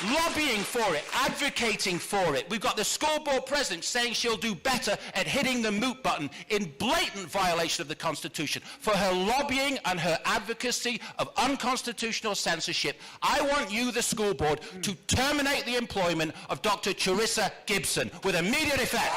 Lobbying for it, advocating for it. We've got the school board president saying she'll do better at hitting the mute button in blatant violation of the Constitution for her lobbying and her advocacy of unconstitutional censorship. I want you, the school board, to terminate the employment of Dr. Charissa Gibson with immediate effect.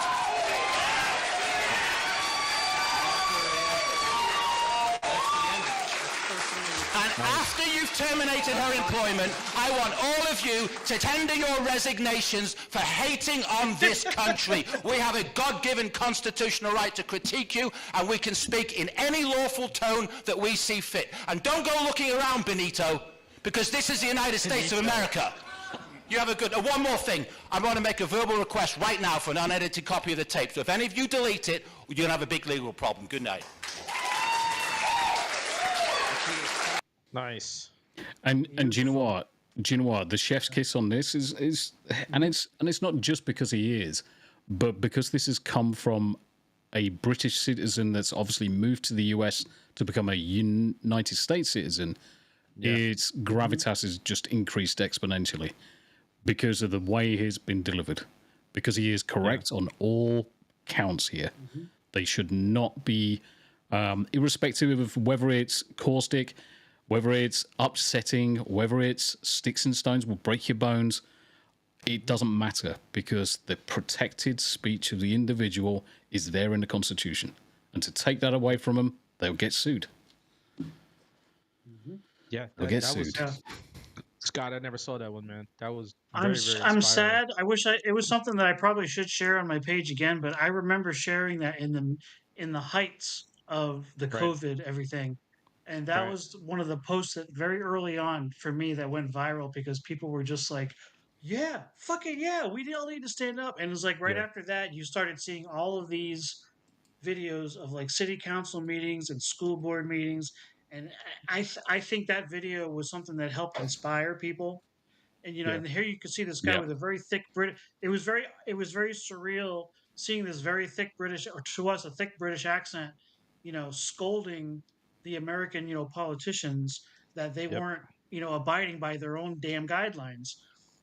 And after you've terminated her employment, I want all of you to tender your resignations for hating on this country. We have a God-given constitutional right to critique you, and we can speak in any lawful tone that we see fit. And don't go looking around, Benito, because this is the United States of America. You have a good... one more thing. I'm going to make a verbal request right now for an unedited copy of the tape. So if any of you delete it, you're going to have a big legal problem. Good night. Nice. And do you know what? The chef's kiss on this is it's not just because he is, but because this has come from a British citizen that's obviously moved to the US to become a United States citizen. Yeah. Its gravitas has just increased exponentially because of the way he's been delivered. Because he is correct on all counts here. Mm-hmm. They should not be, irrespective of whether it's caustic, whether it's upsetting, whether it's sticks and stones will break your bones, it doesn't matter, because the protected speech of the individual is there in the Constitution. And to take that away from them, they'll get sued. Mm-hmm. Yeah, they'll get sued. Scott, I never saw that one, man. That was I'm sad. I wish it was something that I probably should share on my page again, but I remember sharing that in the heights of the COVID everything. And that was one of the posts that very early on for me that went viral, because people were just like, yeah, fucking yeah, we all need to stand up. And it was like after that, you started seeing all of these videos of like city council meetings and school board meetings. And I think that video was something that helped inspire people. And, and here you could see this guy with a very thick British, it was very surreal seeing this very thick British, or to us, a thick British accent, scolding the American, politicians that they weren't abiding by their own damn guidelines.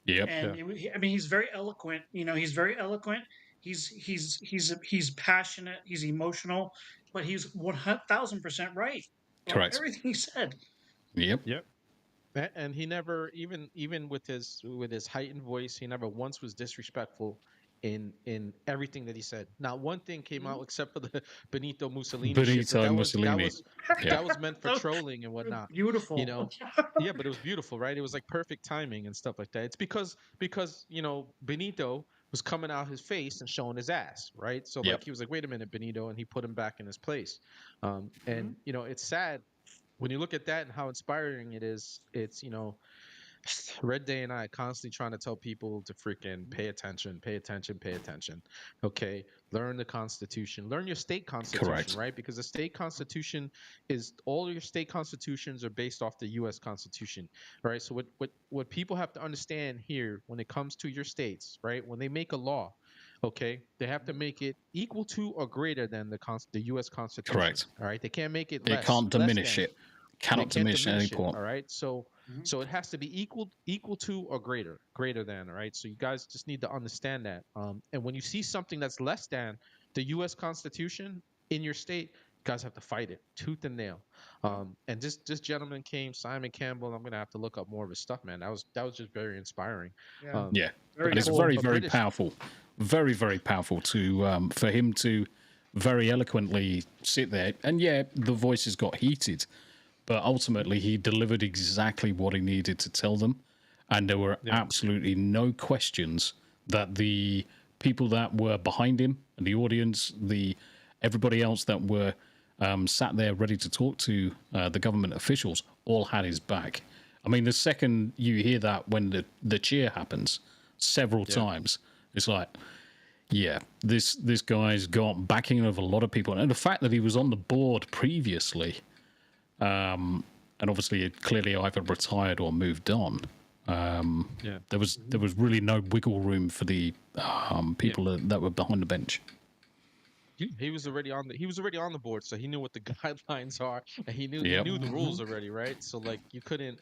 Yep. And I mean, he's very eloquent. He's very eloquent. He's passionate. He's emotional, but he's 1,000% right. Correct. Everything he said. Yep. And he never, even with his heightened voice, he never once was disrespectful in everything that he said. Not one thing came out except for the Benito Mussolini shit. But that was meant for trolling and whatnot. Beautiful. Yeah, but it was beautiful, right? It was like perfect timing and stuff like that. It's because Benito was coming out his face and showing his ass, right? So like he was like, wait a minute, Benito, and he put him back in his place. And it's sad when you look at that and how inspiring it is. It's Red Day and I constantly trying to tell people to freaking pay attention. Okay, learn the Constitution, learn your state constitution. Correct. Right? Because the state constitution is all your state constitutions are based off the U.S. Constitution. Right? So what people have to understand here when it comes to your states, right? When they make a law, okay, they have to make it equal to or greater than the U.S. Constitution. Correct. All right, they can't make it. They can't diminish it. Cannot diminish at any point. All right, so it has to be equal to or greater than. All right, so you guys just need to understand that. And when you see something that's less than the U.S. Constitution in your state, you guys have to fight it tooth and nail. And this gentleman came, Simon Campbell. I'm gonna have to look up more of his stuff, man. That was just very inspiring. Yeah, and it's very powerful, very very powerful to for him to very eloquently sit there. And the voices got heated. But ultimately, he delivered exactly what he needed to tell them. And there were absolutely no questions that the people that were behind him, and the audience, everybody else that were sat there ready to talk to the government officials, all had his back. I mean, the second you hear that when the cheer happens several times, it's like, this guy's got backing of a lot of people. And the fact that he was on the board previously... and obviously it clearly either retired or moved on. There was really no wiggle room for the people that were behind the bench. He was already on the board, so he knew what the guidelines are, and he knew the rules already, right? So like you couldn't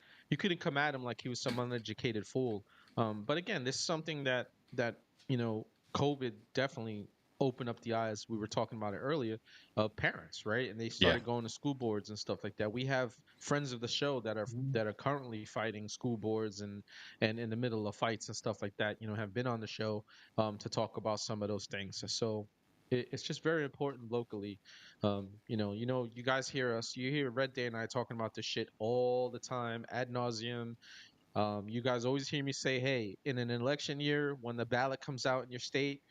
come at him like he was some uneducated fool. But again, this is something that COVID definitely open up the eyes. We were talking about it earlier of parents, right? And they started going to school boards and stuff like that. We have friends of the show that are currently fighting school boards and in the middle of fights and stuff like that, have been on the show to talk about some of those things. So it's just very important locally. You guys hear us, you hear Red Day and I talking about this shit all the time ad nauseum. You guys always hear me say, hey, in an election year, when the ballot comes out in your state,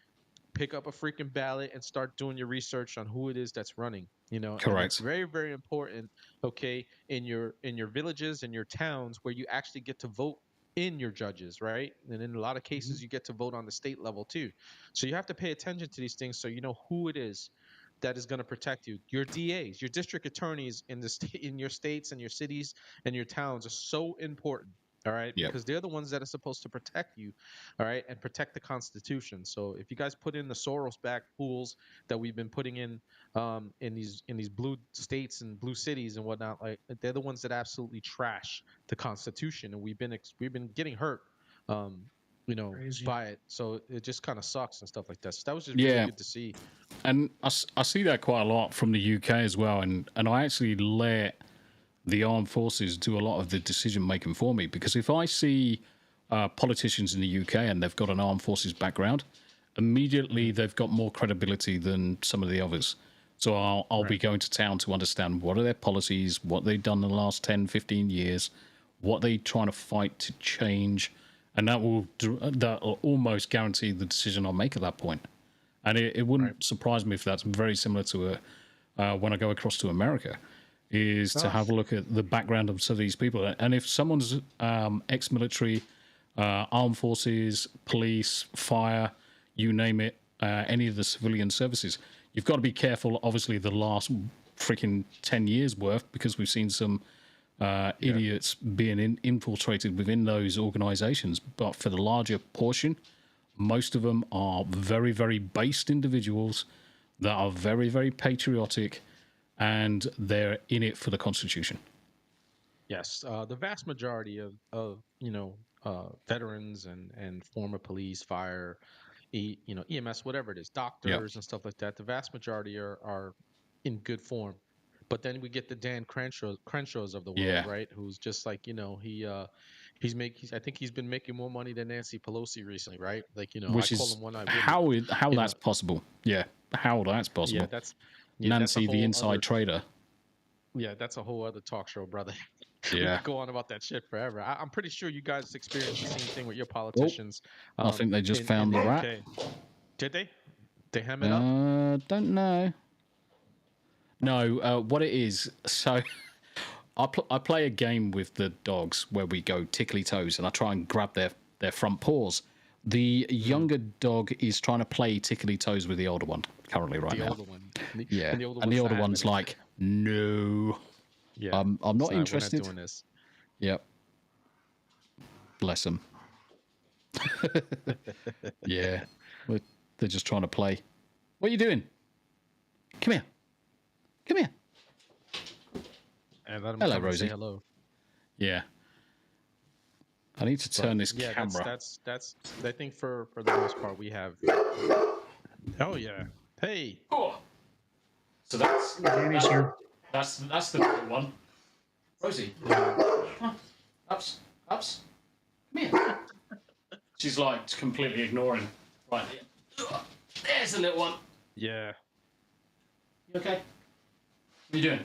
pick up a freaking ballot and start doing your research on who it is that's running. Correct. And it's very, very important. Okay, in your villages and your towns where you actually get to vote in your judges, right? And in a lot of cases, you get to vote on the state level too. So you have to pay attention to these things so you know who it is that is going to protect you. Your DAs, your district attorneys in your states and your cities and your towns are so important. All right, because they're the ones that are supposed to protect you, all right, and protect the Constitution. So if you guys put in the Soros-backed fools that we've been putting in these blue states and blue cities and whatnot, like they're the ones that absolutely trash the Constitution, and we've been getting hurt, by it. So it just kind of sucks and stuff like that. So that was just really good to see. And I see that quite a lot from the UK as well, and I actually let the armed forces do a lot of the decision making for me, because if I see politicians in the UK and they've got an armed forces background, immediately they've got more credibility than some of the others. So I'll be going to town to understand what are their policies, what they've done in the last 10, 15 years, what they're trying to fight to change, and that will almost guarantee the decision I'll make at that point. And it wouldn't surprise me if that's very similar to when I go across to America, is to have a look at the background of some of these people. And if someone's ex-military, armed forces, police, fire, you name it, any of the civilian services, you've got to be careful, obviously, the last freaking 10 years worth, because we've seen some idiots being infiltrated within those organizations. But for the larger portion, most of them are very, very based individuals that are very, very patriotic, and they're in it for the Constitution. Yes, the vast majority of veterans and former police, fire, EMS, whatever it is, doctors and stuff like that. The vast majority are in good form. But then we get the Dan Crenshaws of the world, right? Who's just like, I think he's been making more money than Nancy Pelosi recently, right? Like, Which I call is him one-eyed how that's possible. Yeah, how that's possible. Yeah, that's Nancy, a the whole inside other, trader. yeah, that's a whole other talk show, brother. We Yeah. could go on about that shit forever. I'm pretty sure you guys experienced the same thing with your politicians. I think they just found the rat. Did they? They hem it up? Don't know. No, what it is, so I play a game with the dogs where we go tickly toes and I try and grab their front paws. The younger dog is trying to play tickly toes with the older one currently right now. The older one. Yeah. And the older one's like, no. Yeah. I'm not interested. We're not doing this. Yep. Bless them. Yeah. They're just trying to play. What are you doing? Come here. Come here. And let him hello, come Rosie. And say hello. Yeah. I need to turn this camera. That's I think for the most part we have. Oh yeah. Hey. Oh. So that's Danny's here. That's the little one. Rosie. Ups. Come here. She's like completely ignoring. Right. There's the little one. Yeah. You okay? What are you doing?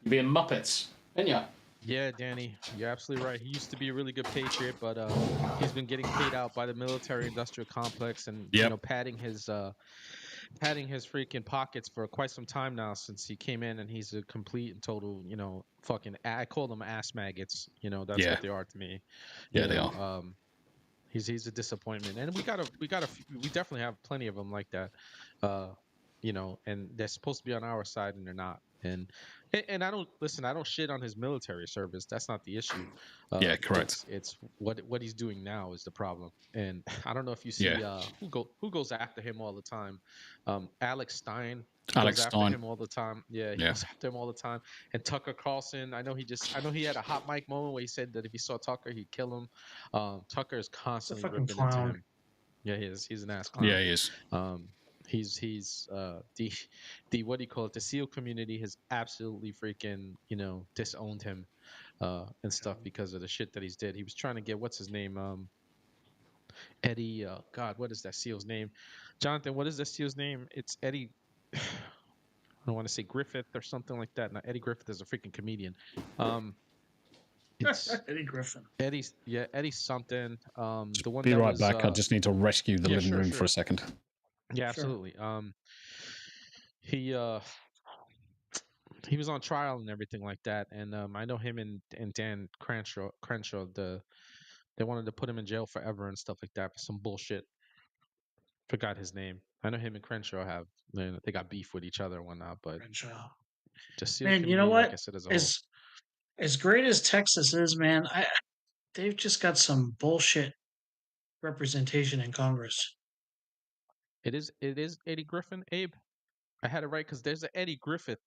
You're being Muppets, ain't you? Yeah, Danny, you're absolutely right. He used to be a really good patriot, but he's been getting paid out by the military-industrial complex and padding his freaking pockets for quite some time now since he came in, and he's a complete and total, fucking. I call them ass maggots. That's what they are to me. Yeah, they are. He's a disappointment, and we definitely have plenty of them like that. And they're supposed to be on our side, and they're not. And I don't shit on his military service. That's not the issue. Yeah, correct. It's what he's doing now is the problem. And I don't know if you see who goes after him all the time. Alex Stein goes after him all the time. Yeah, he goes after him all the time. And Tucker Carlson, I know he had a hot mic moment where he said that if he saw Tucker, he'd kill him. Tucker is constantly ripping into him. Yeah, he is. He's an ass clown. Yeah, he is. He's the what do you call it? The SEAL community has absolutely freaking disowned him and stuff because of the shit that he's did. He was trying to get what's his name, Eddie. God, what is that SEAL's name? Jonathan, what is that SEAL's name? It's Eddie. I don't want to say Griffith or something like that. Now Eddie Griffith is a freaking comedian. It's Eddie Griffin. Eddie something. The one. Be right back. I just need to rescue the living room for a second. Yeah, absolutely. He was on trial and everything like that, and I know him and Dan Crenshaw. They wanted to put him in jail forever and stuff like that for some bullshit. Forgot his name. I know him and Crenshaw they got beef with each other and whatnot, but just man, you know what? Like I said, as great as Texas is, man, they've just got some bullshit representation in Congress. It is Eddie Griffin, Abe. I had it right because there's an Eddie Griffith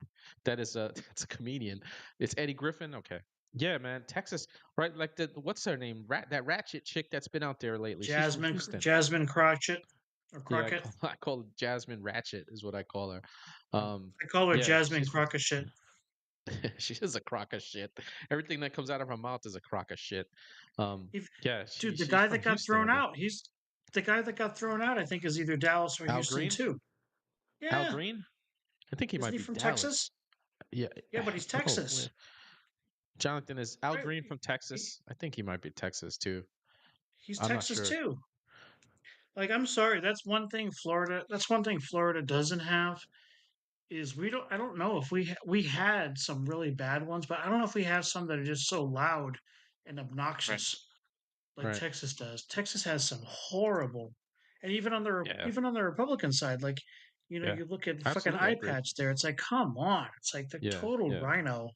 that's a comedian. It's Eddie Griffin. Okay. Yeah, man. Texas, right? Like what's her name? That ratchet chick that's been out there lately. Jasmine Crockett. Or Crockett. Yeah, I call Jasmine Ratchet is what I call her. I call her Jasmine Crockett shit. She is a crock of shit. Everything that comes out of her mouth is a crock of shit. Dude, the guy that got thrown out. He's the guy that got thrown out. I think is either Dallas or Houston too. Yeah. Al Green? I think he might be from Dallas. Texas. Yeah. Yeah, but he's Texas. Jonathan, is Al Green from Texas? I think he might be Texas too. He's Texas too. Like, I'm sorry, that's one thing Florida doesn't have is I don't know if we had some really bad ones, but I don't know if we have some that are just so loud and obnoxious like Texas does. Texas has some horrible, and even on the Republican side, like you look at fucking eye patch there. It's like, come on, it's like the total rhino.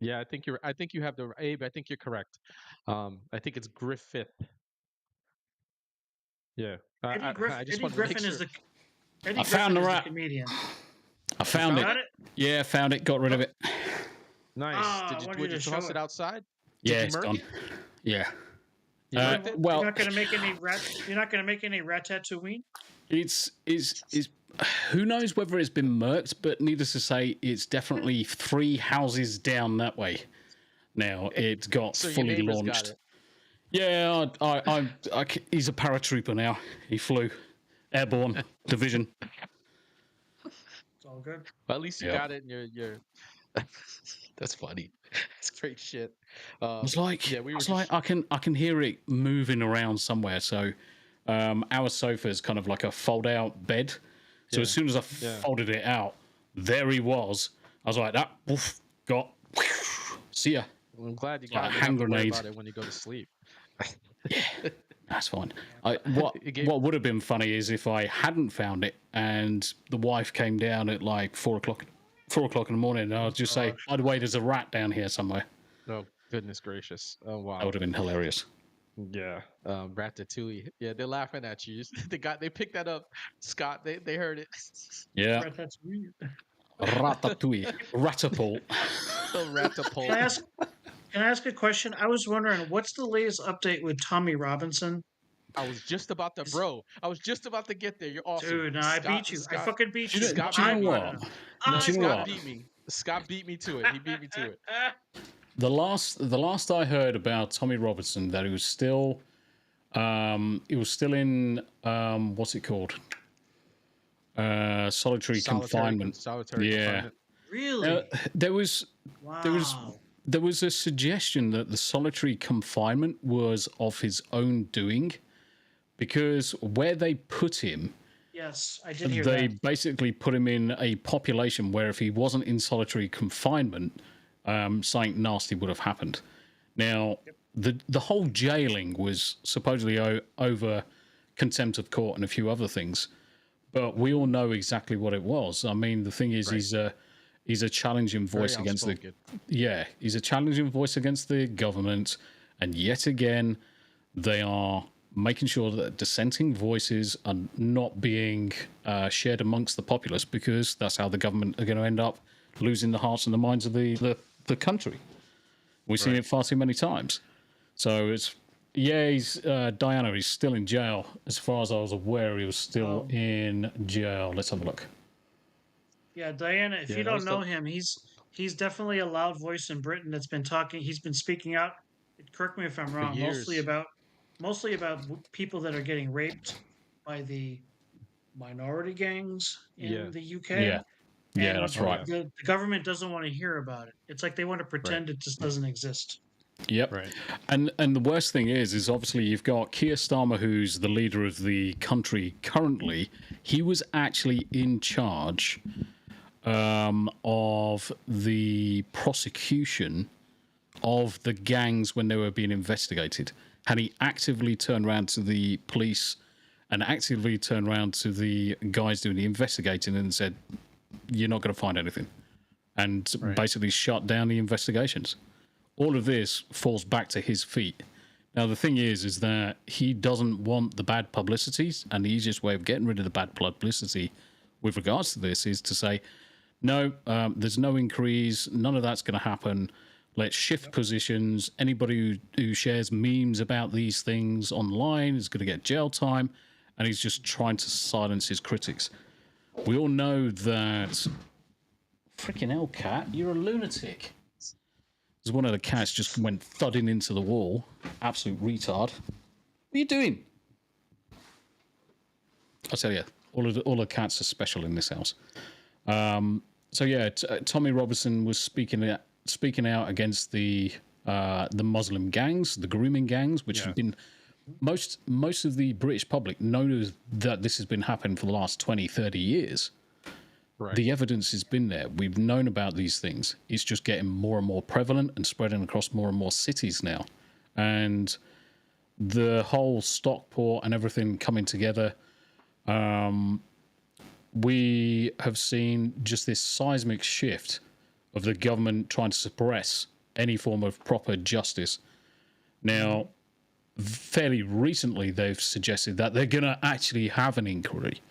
Yeah, I think you have the Abe. I think you're correct. I think it's Griffith. Yeah, Eddie Griffin is the Eddie I found the Griffin is rat. comedian. I found it. Got it? Yeah, found it. Got rid of it. Nice. Ah, Did you, why would did you you show toss it it? outside? Yeah, Did you it's murk gone. it? Yeah. You murked it? Well, You're not gonna make any rat. You're not gonna make any ratatouille. it's who knows whether it's been murked, but needless to say, it's definitely 3 houses down that way. Now it got So your fully neighbors got launched. it. Yeah, he's a paratrooper now. He flew airborne division. It's all good. Well, at least you Yep. got it, and you're. That's funny. It's great shit. I was like, yeah, we I were was just- like, I can hear it moving around somewhere. So, our sofa is kind of like a fold-out bed. So as soon as I folded it out, there he was. I was like, that woof, got. See ya. Well, I'm glad you like got a it. hand Worry grenade. about it when you go to sleep. That's fine. What would have been funny is if I hadn't found it and the wife came down at like 4 o'clock in the morning, and I'd just say, by the way, there's a rat down here somewhere. Oh, goodness gracious. Oh, wow. That would have been hilarious. Yeah. Ratatouille. Yeah, they're laughing at you. They picked that up. Scott, they heard it. Yeah. Ratatouille. Ratatouille. Ratapult. The Ratapult. Can I ask a question? I was wondering, what's the latest update with Tommy Robinson? I was just about to, I was just about to get there. You're awesome. Dude, no, I beat you. I fucking beat you. Scott, Do you know what? Scott beat me. Scott beat me to it. He beat me to it. The last I heard about Tommy Robinson, that he was still in what's it called? Solitary confinement. Solitary confinement. Really? There was Wow. there was a suggestion that the solitary confinement was of his own doing, because where they put him, Yes, I did hear they that. basically put him in a population where if he wasn't in solitary confinement, something nasty would have happened. Now, the whole jailing was supposedly over contempt of court and a few other things, but we all know exactly what it was. I mean, the thing is, he's a challenging voice against he's a challenging voice against the government, and yet again, they are making sure that dissenting voices are not being shared amongst the populace, because that's how the government are going to end up losing the hearts and the minds of the country. We've seen it far too many times. So it's he's Diana. He's still in jail. As far as I was aware, he was still in jail. Let's have a look. Yeah, Diana, if you don't know him, he's definitely a loud voice in Britain that's been talking. He's been speaking out. Correct me if I'm wrong. Mostly about people that are getting raped by the minority gangs in the UK. Yeah, that's right. The government doesn't want to hear about it. It's like they want to pretend it just doesn't exist. Yep. Right. And the worst thing is obviously you've got Keir Starmer, who's the leader of the country currently. He was actually in charge of the prosecution of the gangs when they were being investigated. And he actively turned around to the police and actively turned around to the guys doing the investigating and said, you're not going to find anything. And basically shut down the investigations. All of this falls back to his feet. Now, the thing is that he doesn't want the bad publicity, and the easiest way of getting rid of the bad publicity with regards to this is to say, no, there's no increase, none of that's going to happen. Let's shift positions. Anybody who shares memes about these things online is going to get jail time, and he's just trying to silence his critics. We all know that... Freaking hell, cat, you're a lunatic. There's one of the cats just went thudding into the wall. Absolute retard. What are you doing? I tell you, all the cats are special in this house. So yeah, Tommy Robinson was speaking out against the Muslim gangs, the grooming gangs, which have been most of the British public knows that this has been happening for the last 20, 30 years. Right. The evidence has been there. We've known about these things. It's just getting more and more prevalent and spreading across more and more cities now. And the whole Stockport and everything coming together, we have seen just this seismic shift of the government trying to suppress any form of proper justice. Now, fairly recently, they've suggested that they're going to actually have an inquiry.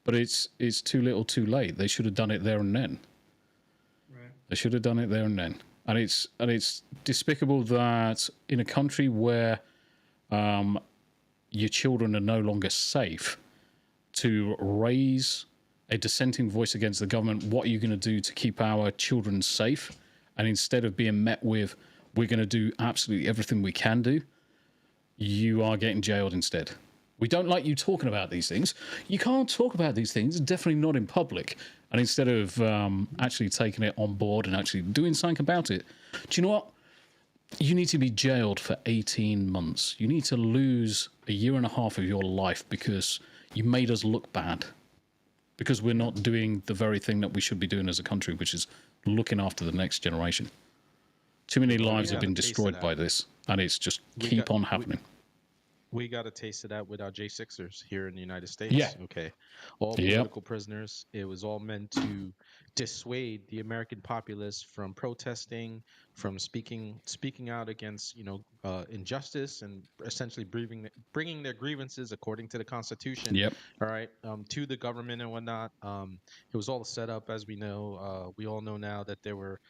But it's too little, too late. They should have done it there and then. Right. They should have done it there and then. And it's despicable that in a country where your children are no longer safe, to raise a dissenting voice against the government, what are you going to do to keep our children safe? And instead of being met with, we're going to do absolutely everything we can do, you are getting jailed instead. We don't like you talking about these things. You can't talk about these things, definitely not in public. And instead of actually taking it on board and actually doing something about it, do you know what? You need to be jailed for 18 months. You need to lose a year and a half of your life because you made us look bad. Because we're not doing the very thing that we should be doing as a country, which is looking after the next generation. Too many lives have been destroyed by this, and it's just keep on happening. We got a taste of that with our J6ers here in the United States. Yeah. Okay. All political prisoners. It was all meant to dissuade the American populace from protesting, from speaking out against, injustice, and essentially bringing their grievances according to the Constitution. Yep. All right. To the government and whatnot. It was all set up, as we know. We all know now that there were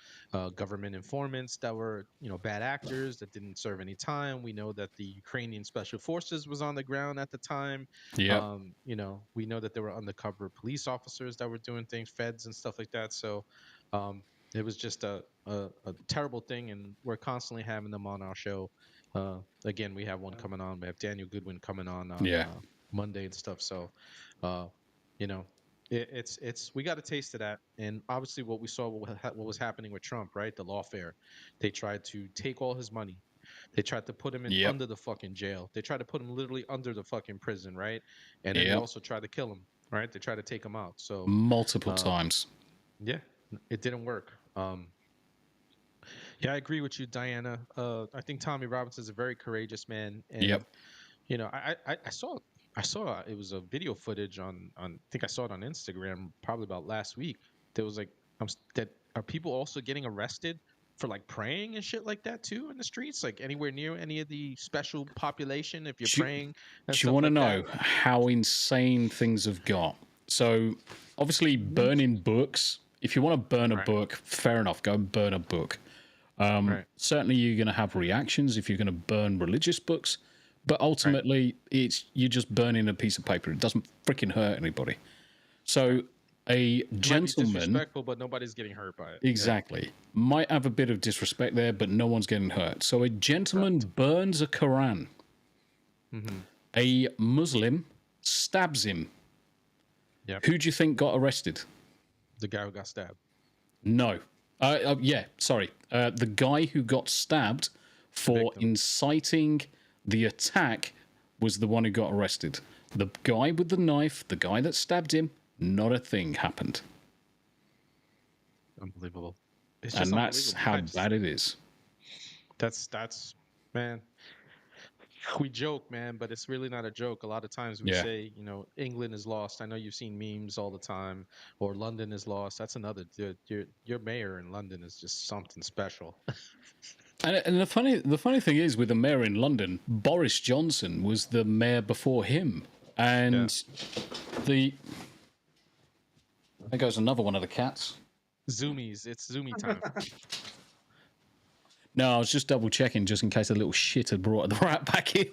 government informants that were, bad actors that didn't serve any time. We know that the Ukrainian Special Forces was on the ground at the time. Yeah. We know that there were undercover police officers that were doing things, feds and stuff like that. So it was just a terrible thing, and we're constantly having them on our show. Again, we have one coming on. We have Daniel Goodwin coming on Monday and stuff. So, it's we got a taste of that, and obviously what we saw, what was happening with Trump, right? The lawfare. They tried to take all his money. They tried to put him in under the fucking jail. They tried to put him literally under the fucking prison, right? And then they also tried to kill him, right? They tried to take him out. So multiple times. Yeah, it didn't work. Yeah, I agree with you, Diana. I think Tommy Robinson is a very courageous man. And, I saw it was a video footage on I think I saw it on Instagram probably about last week. There was are people also getting arrested for like praying and shit like that too in the streets, like anywhere near any of the special population if you're praying? Do you want to know how insane things have got? So obviously burning books. If you want to burn a book, fair enough, go and burn a book. Certainly you're going to have reactions if you're going to burn religious books, but ultimately you're just burning a piece of paper. It doesn't freaking hurt anybody. So a gentleman, disrespectful, but nobody's getting hurt by it. Exactly. Might have a bit of disrespect there, but no one's getting hurt. So a gentleman burns a Quran. Mm-hmm. A Muslim stabs him. Yep. Who do you think got arrested? The guy who got stabbed. No. The guy who got stabbed for inciting the attack was the one who got arrested. The guy with the knife, the guy that stabbed him, not a thing happened. Unbelievable. And that's how bad it is. That's man. We joke, man, but it's really not a joke. A lot of times we say, England is lost. I know you've seen memes all the time, or London is lost. That's another. Your mayor in London is just something special. And the funny thing is, with the mayor in London, Boris Johnson was the mayor before him, and there goes another one of the cats. Zoomies, it's Zoomy time. No, I was just double checking just in case a little shit had brought the rat back in.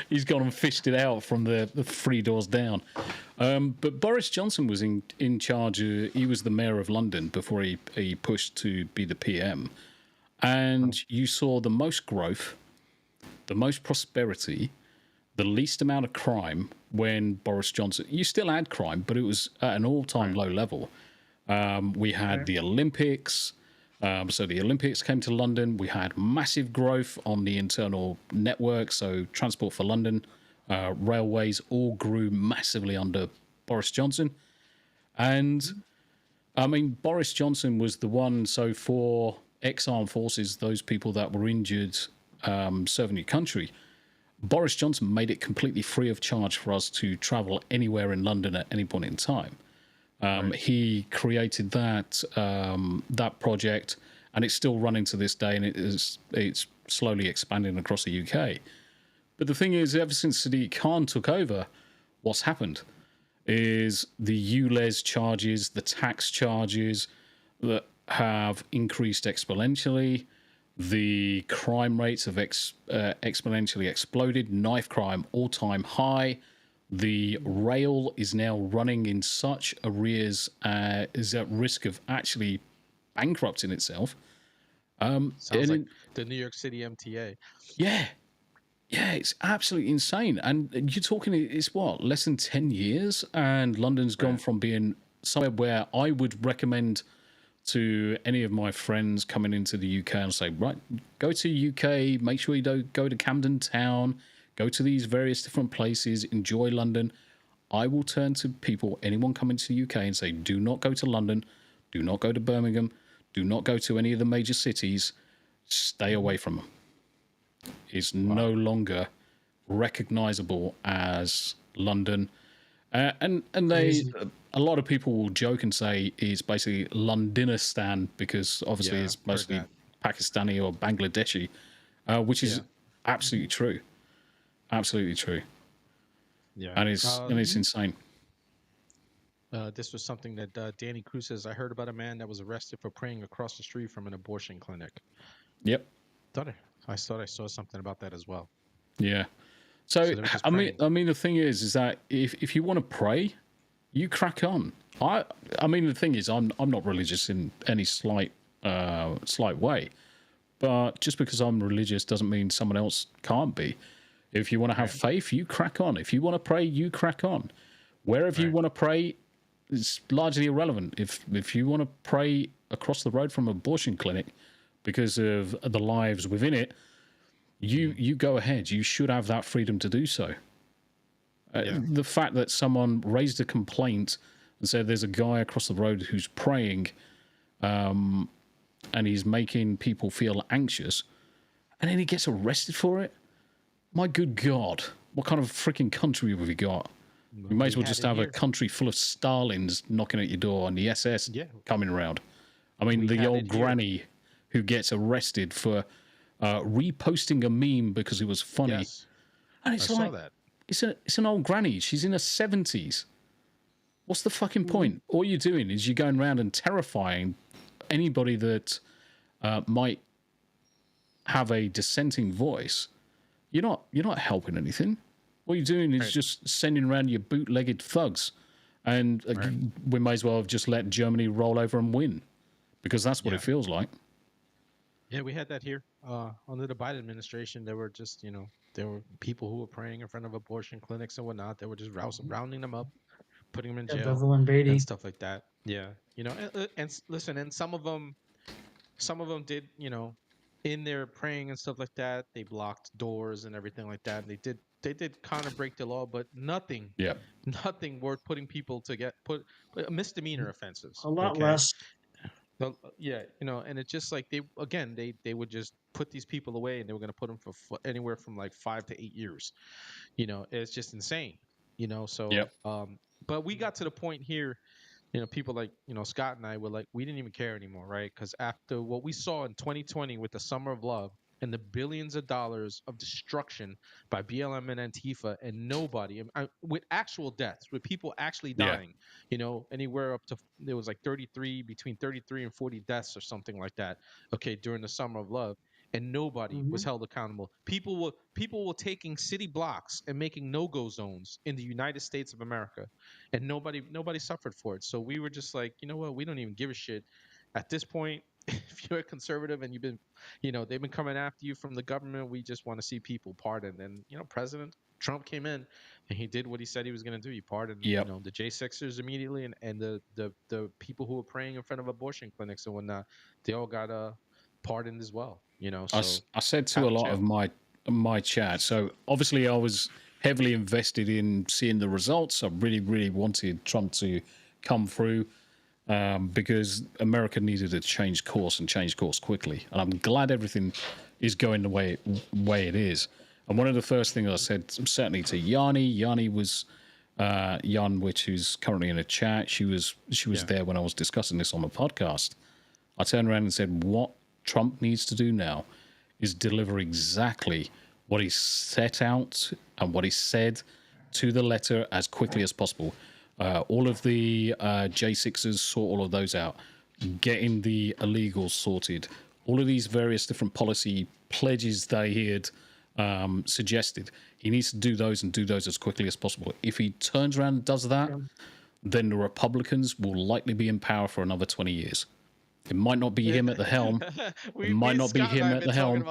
He's gone and fished it out from the 3 doors down. But Boris Johnson was in charge. He was the mayor of London before he pushed to be the PM. And you saw the most growth, the most prosperity, the least amount of crime when Boris Johnson... You still had crime, but it was at an all-time low level. We had the Olympics... So the Olympics came to London. We had massive growth on the internal network. So Transport for London, railways all grew massively under Boris Johnson. And I mean, Boris Johnson was the one. So for ex-armed forces, those people that were injured serving your country, Boris Johnson made it completely free of charge for us to travel anywhere in London at any point in time. He created that project, and it's still running to this day, and it's slowly expanding across the UK. But the thing is, ever since Sadiq Khan took over, what's happened is the ULEZ charges, the tax charges that have increased exponentially. The crime rates have exponentially exploded. Knife crime, all-time high. The rail is now running in such arrears, is at risk of actually bankrupting itself. Sounds like the New York City MTA. Yeah, it's absolutely insane. And you're talking, it's what, less than 10 years? And London's gone from being somewhere where I would recommend to any of my friends coming into the UK and say, right, go to UK, make sure you don't go to Camden Town, go to these various different places, enjoy London. I will turn to people, anyone coming to the UK, and say, do not go to London, do not go to Birmingham, do not go to any of the major cities, stay away from them. It's no longer recognizable as London. And they, a lot of people will joke and say it's basically Londonistan, because obviously it's mostly Pakistani or Bangladeshi, which is absolutely true. Absolutely true. Yeah. And it's insane. This was something that Danny Cruz says. I heard about a man that was arrested for praying across the street from an abortion clinic. Yep. I thought I saw something about that as well. Yeah. So I mean, the thing is that if you want to pray, you crack on. I mean, the thing is, I'm not religious in any slight way, but just because I'm religious doesn't mean someone else can't be. If you want to have faith, you crack on. If you want to pray, you crack on. Wherever you want to pray, it's largely irrelevant. If you want to pray across the road from an abortion clinic because of the lives within it, you go ahead. You should have that freedom to do so. The fact that someone raised a complaint and said there's a guy across the road who's praying, and he's making people feel anxious, and then he gets arrested for it. My good God, what kind of freaking country have we got? We may as well just have a country full of Stalins knocking at your door and the SS coming around. I mean, the old granny who gets arrested for reposting a meme because it was funny. Yes. And it's like, it's an old granny. She's in her 70s. What's the fucking point? All you're doing is you're going around and terrifying anybody that might have a dissenting voice. You're not helping anything. What you're doing is just sending around your bootlegged thugs, and we may as well have just let Germany roll over and win, because that's what it feels like. Yeah, we had that here under the Biden administration. There were just, there were people who were praying in front of abortion clinics and whatnot. They were just rounding them up, putting them in jail, Bevel and Beatty, and stuff like that. Yeah, and listen, and some of them did, in their praying and stuff like that, they blocked doors and everything like that. And they did kind of break the law, but nothing worth putting people to get put misdemeanor offenses. A lot less. Yeah, and it's just like they would just put these people away, and they were going to put them for anywhere from like 5 to 8 years. It's just insane. So but we got to the point here. People like, Scott and I were like, we didn't even care anymore, right? Because after what we saw in 2020 with the Summer of Love and the billions of dollars of destruction by BLM and Antifa, and nobody, with actual deaths, with people actually dying, anywhere up to, there was like between 33 and 40 deaths or something like that, during the Summer of Love. And nobody was held accountable. People were taking city blocks and making no-go zones in the United States of America, and nobody suffered for it. So we were just like, you know what? We don't even give a shit at this point. If you're a conservative and you've been, they've been coming after you from the government, we just want to see people pardoned. And President Trump came in and he did what he said he was going to do. He pardoned, the J6ers immediately, and the people who were praying in front of abortion clinics and whatnot. They all got pardoned as well. So I said to a lot of my chat. So obviously I was heavily invested in seeing the results. I really, really wanted Trump to come through, because America needed to change course quickly. And I'm glad everything is going the way it is. And one of the first things I said, certainly to Yanni was Jan, who's currently in a chat. She was there when I was discussing this on the podcast. I turned around and said, what Trump needs to do now is deliver exactly what he set out and what he said to the letter as quickly as possible. All of the J6s, sort all of those out. Getting the illegals sorted. All of these various different policy pledges that he had suggested. He needs to do those and do those as quickly as possible. If he turns around and does that, then the Republicans will likely be in power for another 20 years. It might not be him at the helm. It might not be him at the helm.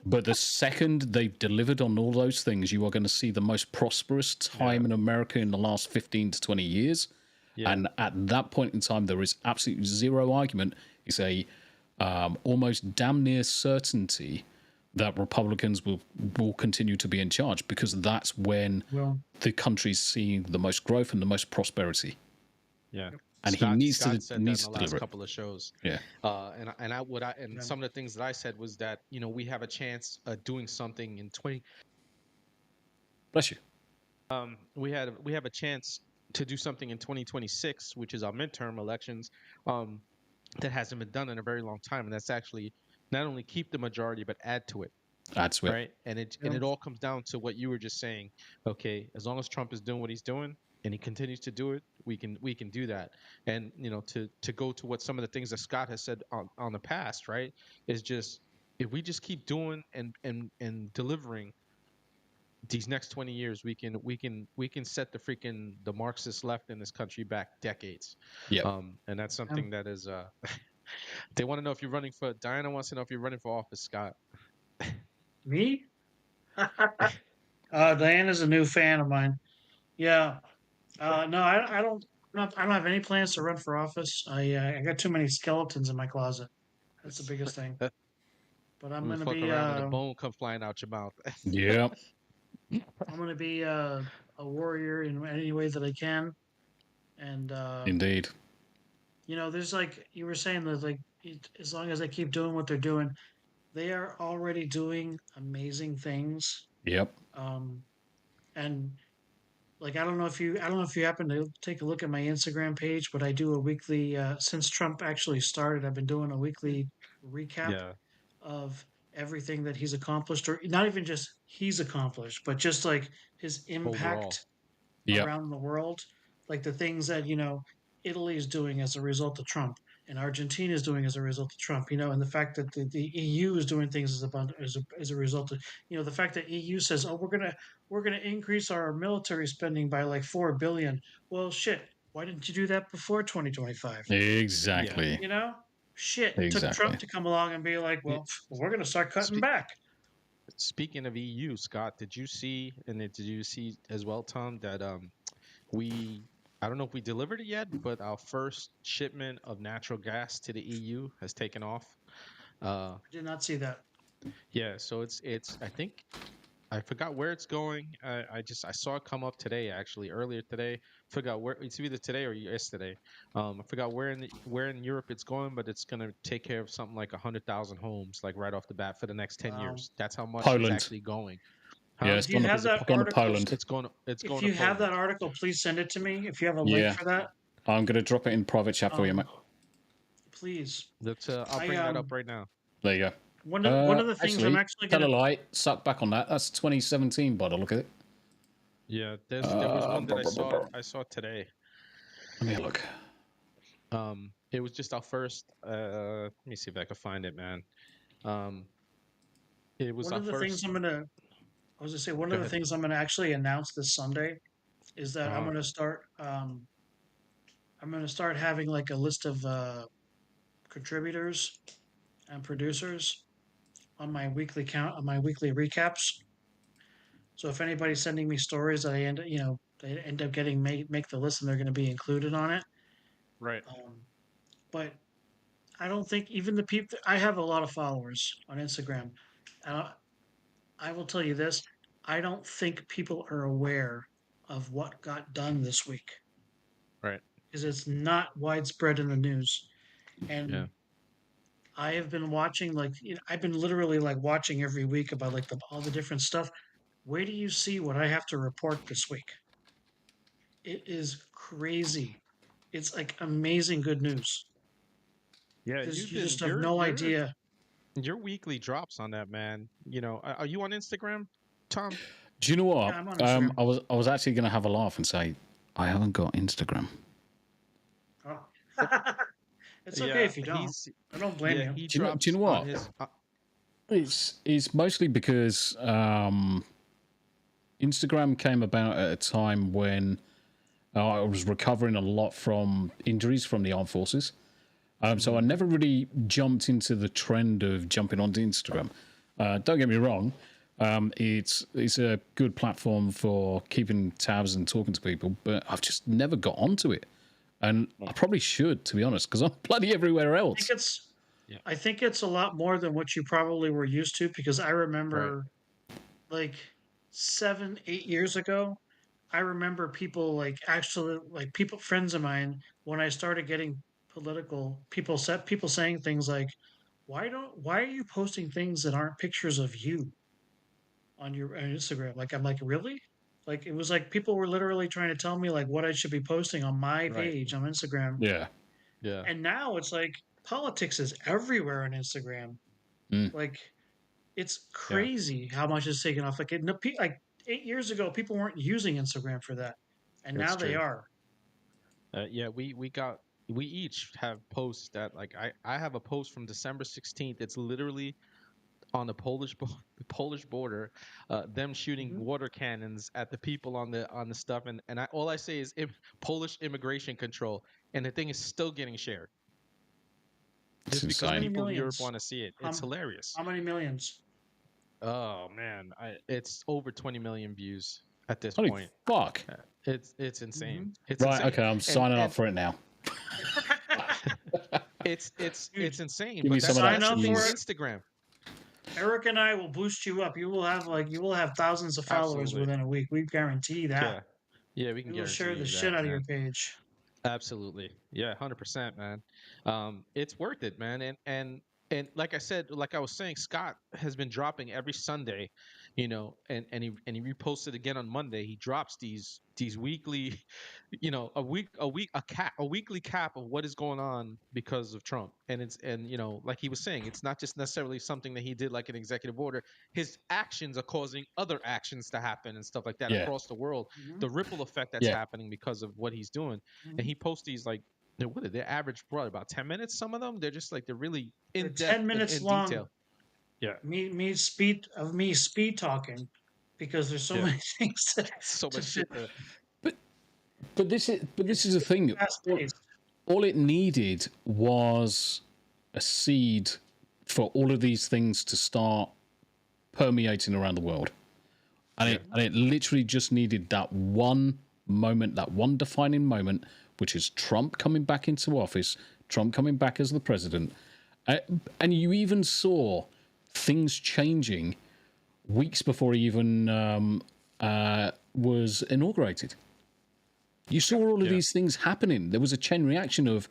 But the second they've delivered on all those things, you are going to see the most prosperous time in America in the last 15 to 20 years. Yeah. And at that point in time, there is absolutely zero argument. It's a almost damn near certainty that Republicans will continue to be in charge, because that's when the country's seeing the most growth and the most prosperity. Yeah. And Scott, he needs Scott to said needs that in to the last deliver couple of shows. Yeah. And some of the things that I said was that, you know, we have a chance of doing something in 20. Bless you. We have a chance to do something in 2026, which is our midterm elections, that hasn't been done in a very long time, and that's actually not only keep the majority but add to it. Add to it. Right. And it all comes down to what you were just saying. Okay, as long as Trump is doing what he's doing, and he continues to do it, we can do that. And, you know, to go to what some of the things that Scott has said on the past, right, is just, if we just keep doing and delivering these next 20 years, we can set the Marxist left in this country back decades. Yeah. And that's something that is they want to know if you're running for Diana wants to know if you're running for office, Scott. Me? Diana's a new fan of mine. Yeah. No, I don't have any plans to run for office. I got too many skeletons in my closet. That's the biggest thing. But I'm gonna be around and a bone come flying out your mouth. Yeah. I'm gonna be a warrior in any way that I can. And indeed. You know, there's like you were saying that, like, as long as they keep doing what they're doing, they are already doing amazing things. Yep. And like, I don't know if you happen to take a look at my Instagram page, but I do a weekly, since Trump actually started, I've been doing a weekly recap of everything that he's accomplished, or not even just he's accomplished, but just like his impact around the world. Like the things that, you know, Italy is doing as a result of Trump, and Argentina is doing as a result of Trump, you know, and the fact that the EU is doing things as a result of, you know, the fact that EU says, oh, we're gonna increase our military spending by like $4 billion. Well, shit, why didn't you do that before 2025? Exactly. You know, shit. It took Trump to come along and be like, well, we're gonna start cutting back. Speaking of EU, Scott, did you see as well, Tom, that I don't know if we delivered it yet, but our first shipment of natural gas to the EU has taken off. I did not see that. Yeah, so it's I think I forgot where it's going. I saw it come up today, actually, earlier today. Forgot where it's either today or yesterday. I forgot where in Europe it's going, but it's gonna take care of something like 100,000 homes, like right off the bat for the next 10 years. That's how much it's actually going. Yeah, it's going to Poland. It's going if you have that article, please send it to me. If you have a link for that, I'm going to drop it in private chat for you, mate. Please. I'll bring that up right now. There you go. One of the things I'm actually going to tell a lie, suck back on that. That's 2017 by the look at it. Yeah, there was one that I saw today. Let me look. It was just our first. Let me see if I can find it, man. It was one of the things I'm gonna. I was gonna say one of the things I'm gonna actually announce this Sunday is that I'm gonna start. I'm gonna start having like a list of contributors and producers on my weekly recaps. So if anybody's sending me stories that they end up getting make the list and they're going to be included on it. Right. But I don't think even the people. I have a lot of followers on Instagram. I will tell you this. I don't think people are aware of what got done this week. Right. Because it's not widespread in the news. And I have been watching, I've been literally watching every week about all the different stuff. Where do you see what I have to report this week? It is crazy. It's like amazing good news. Yeah, you just have no idea. Your weekly drops on that, man. You know, are you on Instagram, Tom? Do you know what? Yeah, I'm on Instagram. I was actually going to have a laugh and say, I haven't got Instagram. Oh. It's okay if you don't. I don't blame you. He do you know what? It's mostly because Instagram came about at a time when I was recovering a lot from injuries from the armed forces. So I never really jumped into the trend of jumping onto Instagram. Don't get me wrong. It's a good platform for keeping tabs and talking to people, but I've just never got onto it. And I probably should, to be honest, because I'm bloody everywhere else. I think it's a lot more than what you probably were used to, because I remember like 7, 8 years ago, I remember people friends of mine, when I started getting political, people saying things like, why are you posting things that aren't pictures of you on Instagram? Like, I'm like, really? Like, it was like people were literally trying to tell me like what I should be posting on my page on Instagram. Yeah. And now it's like politics is everywhere on Instagram. Like, it's crazy how much it's taken off. Like, like 8 years ago, people weren't using Instagram for that, and now they are. We each have posts that, like, I have a post from December 16th. It's literally on the Polish border, them shooting water cannons at the people on the stuff, and all I say is Polish immigration control, and the thing is still getting shared. Just because people in Europe want to see it. It's hilarious. How many millions? Oh man, it's over 20 million views at this Holy point. Fuck. It's insane. It's right. insane. Okay. I'm signing up for it now. It's insane. Give me some sign up for Instagram. Eric and I will boost you up. You will have thousands of followers within a week. We guarantee that. Yeah, we can. We will share the shit out of your page. Absolutely. Yeah, 100%, man. It's worth it, man. And like I said, like I was saying, Scott has been dropping every Sunday, and he reposted again on Monday. He drops these weekly, a weekly cap of what is going on because of Trump. And like he was saying, it's not just necessarily something that he did like an executive order. His actions are causing other actions to happen and stuff like that across the world. The ripple effect that's happening because of what he's doing. And he posts these like, what are they average? About 10 minutes? Some of them, they're just like, they're really in depth, 10 minutes in long. detail. Yeah, me speed talking, because there's so many things so much shit. But this is the thing. All it needed was a seed for all of these things to start permeating around the world, and it literally just needed that one moment, that one defining moment, which is Trump coming back into office, Trump coming back as the president. And you even saw things changing weeks before he even was inaugurated. You saw all of these things happening. There was a chain reaction of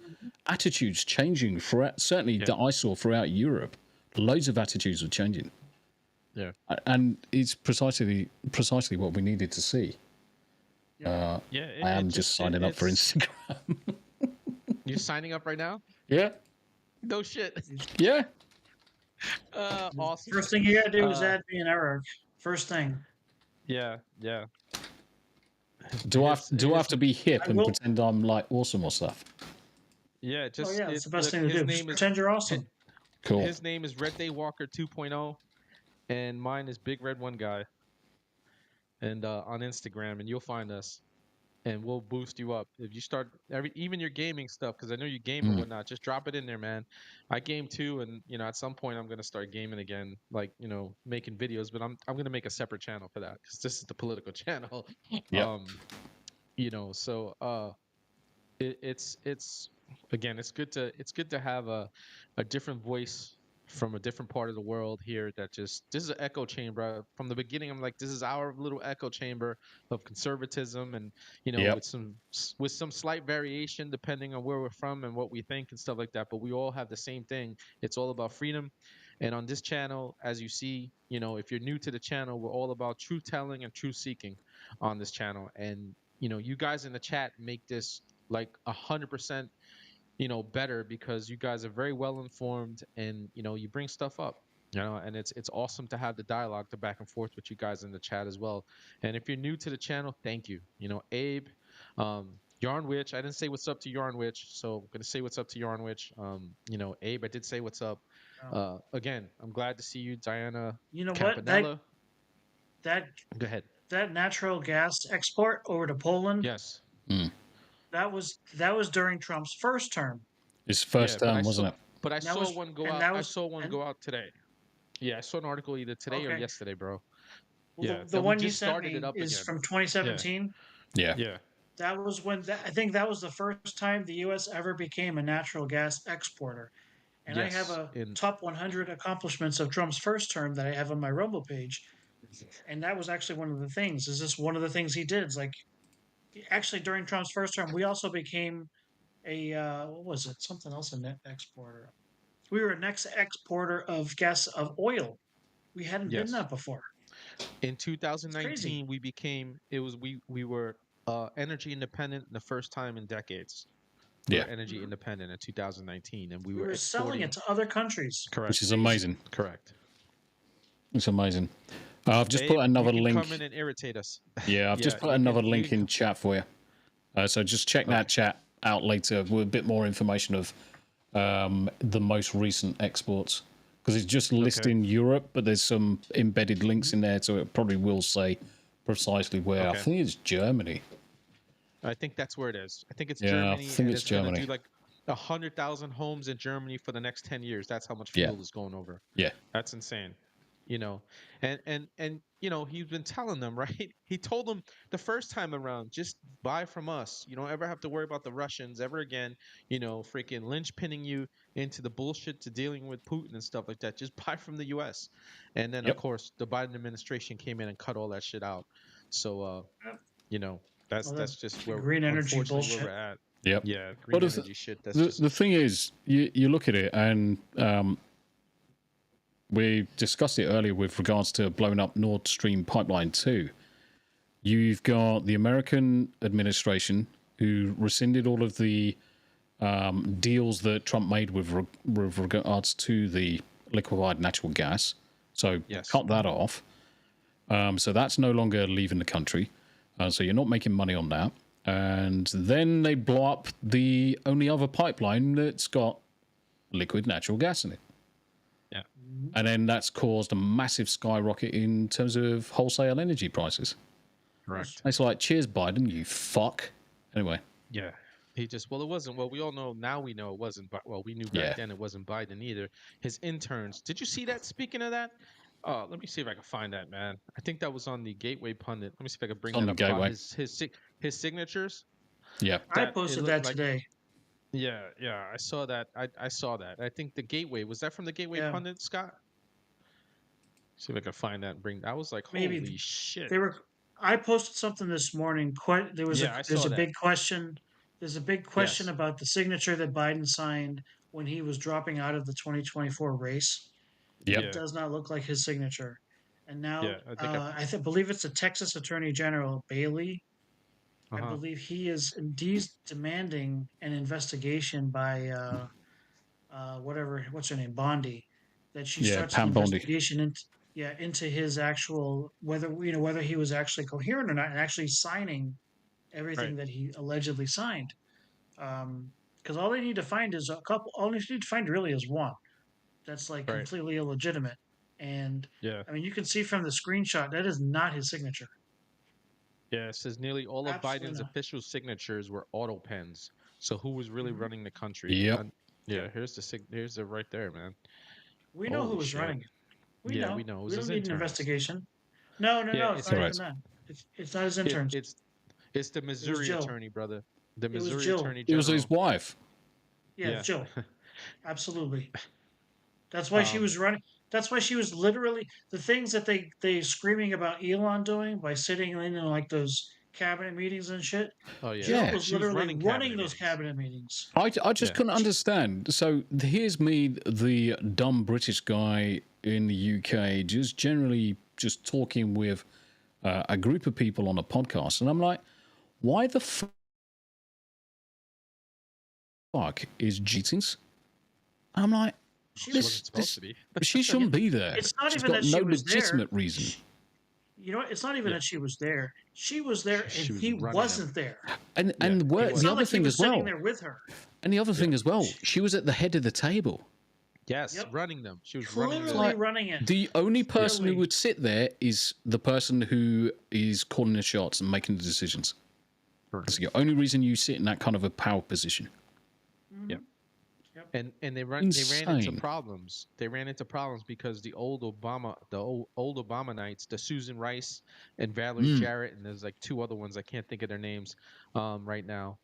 attitudes changing throughout, certainly that I saw throughout Europe. Loads of attitudes were changing. Yeah. And it's precisely what we needed to see. I am just signing up for Instagram. You're signing up right now? Yeah. No shit. Yeah. Awesome. First thing you gotta do is add me and Eric. First thing. Yeah. Do I have to be hip and pretend I'm like awesome or stuff? Yeah, just it's the best thing to do. Pretend you're awesome. Cool. His name is Reddaywalker 2.0, and mine is BigRedOneGuy. And on Instagram, and you'll find us, and we'll boost you up if you start even your gaming stuff, because I know you game and whatnot. Just drop it in there, man. I game too, and at some point I'm gonna start gaming again, like making videos. But I'm gonna make a separate channel for that, because this is the political channel. So it's again, it's good to have a different voice from a different part of the world here. This is an echo chamber. From the beginning, I'm like, this is our little echo chamber of conservatism, and with some slight variation depending on where we're from and what we think and stuff like that. But we all have the same thing. It's all about freedom. And on this channel, as you see, if you're new to the channel, we're all about truth telling and truth seeking on this channel. And you guys in the chat make this like 100%. Better, because you guys are very well informed, and you bring stuff up, and it's awesome to have the dialogue, the back and forth with you guys in the chat as well. And if you're new to the channel, thank you. Abe, Yarn Witch, I didn't say what's up to Yarn Witch, so I'm gonna say what's up to Yarn Witch. Abe, I did say what's up. Again, I'm glad to see you, Diana. You know what? Campanella. That Go ahead. that natural gas export over to Poland. Yes. That was during Trump's first term. His first term, wasn't it? But I saw one go out. I saw one go out today. Yeah, I saw an article either today or yesterday, bro. Well, yeah, the one you sent me is from 2017. Yeah. That was when I think that was the first time the U.S. ever became a natural gas exporter. And I have a top 100 accomplishments of Trump's first term that I have on my Rumble page. And that was actually one of the things. Is this one of the things he did? It's like, actually, during Trump's first term, we also became a, what was it? Something else, a net exporter. We were a next exporter of oil. We hadn't been that before. In 2019, we became, we were energy independent the first time in decades. Yeah. Energy independent in 2019, and we were selling it to other countries. Correct. Which is amazing. Correct. It's amazing. I've just put another link. Come in and irritate us. Yeah, I've just put another link in chat for you. So just check that chat out later with a bit more information of the most recent exports, because it's just listing Europe, but there's some embedded links in there, so it probably will say precisely where. I think it's Germany. I think that's where it is. I think it's Germany. Germany. I think it's Germany. Do like 100,000 homes in Germany for the next 10 years. That's how much fuel is going over. Yeah. That's insane. And he's been telling them, right? He told them the first time around, just buy from us. You don't ever have to worry about the Russians ever again, freaking linchpinning you into the bullshit to dealing with Putin and stuff like that. Just buy from the US. And then of course the Biden administration came in and cut all that shit out. So that's just where green energy bullshit. Where we're at. Yep. Yeah, green energy shit. That's the thing is, you look at it, and we discussed it earlier with regards to blowing up Nord Stream Pipeline 2. You've got the American administration who rescinded all of the deals that Trump made with regards to the liquefied natural gas. So cut that off. So that's no longer leaving the country. So you're not making money on that. And then they blow up the only other pipeline that's got liquid natural gas in it. Yeah. And then that's caused a massive skyrocket in terms of wholesale energy prices. Correct. It's like, cheers, Biden, you fuck. Anyway. Yeah. He just, it wasn't, we all know, now we know it wasn't, we knew back then it wasn't Biden either. His interns. Did you see that? Speaking of that, let me see if I can find that, man. I think that was on the Gateway Pundit. Let me see if I can bring that up. Gateway. His signatures. Yeah. I posted that today. Yeah, I saw that. I saw that. I think the Gateway, was that from the Gateway Pundit, Scott? See if I can find that and bring. I was like, holy shit. I posted something this morning. There's a big question. There's a big question about the signature that Biden signed when he was dropping out of the 2024 race. Yep. It does not look like his signature. And now I believe it's the Texas Attorney General, Bailey. I believe he is indeed demanding an investigation by what's her name, Bondi, that she starts an investigation into his actual whether he was actually coherent or not, and actually signing everything that he allegedly signed. Because all they need to find is all they need to find really is one that's completely illegitimate. And I mean, you can see from the screenshot that is not his signature. Yeah, it says nearly all of Biden's official signatures were auto pens. So who was really running the country? Yep. Here's the right there, man. We know who was running it. We know. We know. We don't need an investigation. No. It's not even that. It's not his interns. It's the Missouri attorney, brother. The Missouri attorney general. It was his wife. Yeah, it's Jill. Absolutely. That's why she was running. That's why she was literally the things that they screaming about Elon doing by sitting in like those cabinet meetings and shit. Oh yeah, Jill was literally running those cabinet meetings. I just couldn't understand. So here's me, the dumb British guy in the UK, just generally just talking with a group of people on a podcast, and I'm like, why the fuck is Jeetings? I'm like, she wasn't supposed to be. She shouldn't be there. It's not She's even got that she no was legitimate there. reason. You know what? It's not even that she was there. She was there, and She was he running wasn't there. And It's the not other like he thing was as well. sitting there with her. And the other thing as well, she was at the head of the table. Yes, Yep. running them. She was Literally running it. The only person Literally. who would sit there is the person who is calling the shots and making the decisions. That's the only reason you sit in that kind of a power position. Yep. And they ran into problems. They ran into problems because the old Obamanites, the Susan Rice and Valerie Jarrett, and there's like two other ones I can't think of their names right now,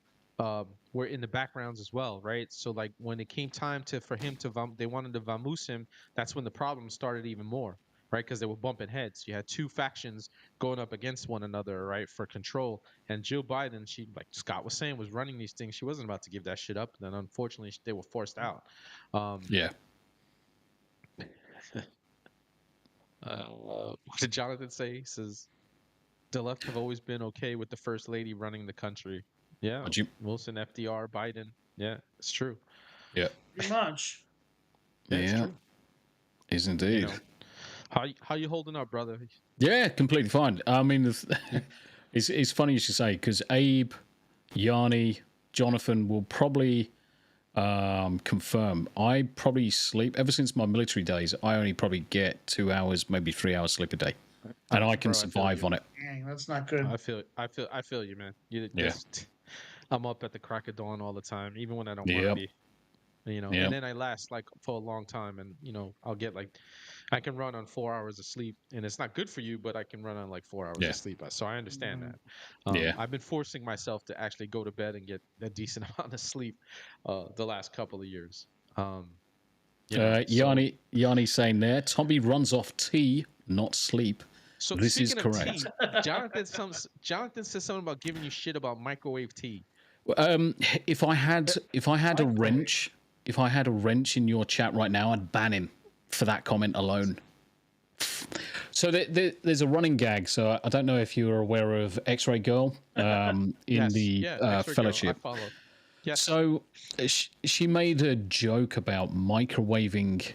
were in the backgrounds as well, right? So like when it came time for him to they wanted to vamoose him, that's when the problem started even more, right? Because they were bumping heads. You had two factions going up against one another, right, for control. And Jill Biden, she, like Scott was saying, was running these things. She wasn't about to give that shit up. And then unfortunately, they were forced out. Yeah. What did Jonathan say? He says, the left have always been okay with the first lady running the country. Yeah. Wilson, FDR, Biden. Yeah, it's true. Yeah. Pretty much. Yeah. Is indeed. You know, how you holding up, brother? Yeah, completely fine. I mean, it's funny you should say, because Abe, Yanni, Jonathan will probably confirm. I probably sleep, ever since my military days, I only probably get 2 hours, maybe 3 hours sleep a day. And I can survive on it. Dang, that's not good. I feel you, man. I'm up at the crack of dawn all the time, even when I don't want to be. You know, and then I last like for a long time, and you know, I'll get like, I can run on 4 hours of sleep, and it's not good for you, but I can run on like 4 hours of sleep. So I understand that. I've been forcing myself to actually go to bed and get a decent amount of sleep the last couple of years. Yanni saying there, Tommy runs off tea, not sleep. So this is correct. Tea, Jonathan said something about giving you shit about microwave tea. If I had a wrench in your chat right now, I'd ban him for that comment alone. So there's a running gag. So I don't know if you are aware of X-Ray Girl in the fellowship. Girl, I follow. Yes. So she made a joke about microwaving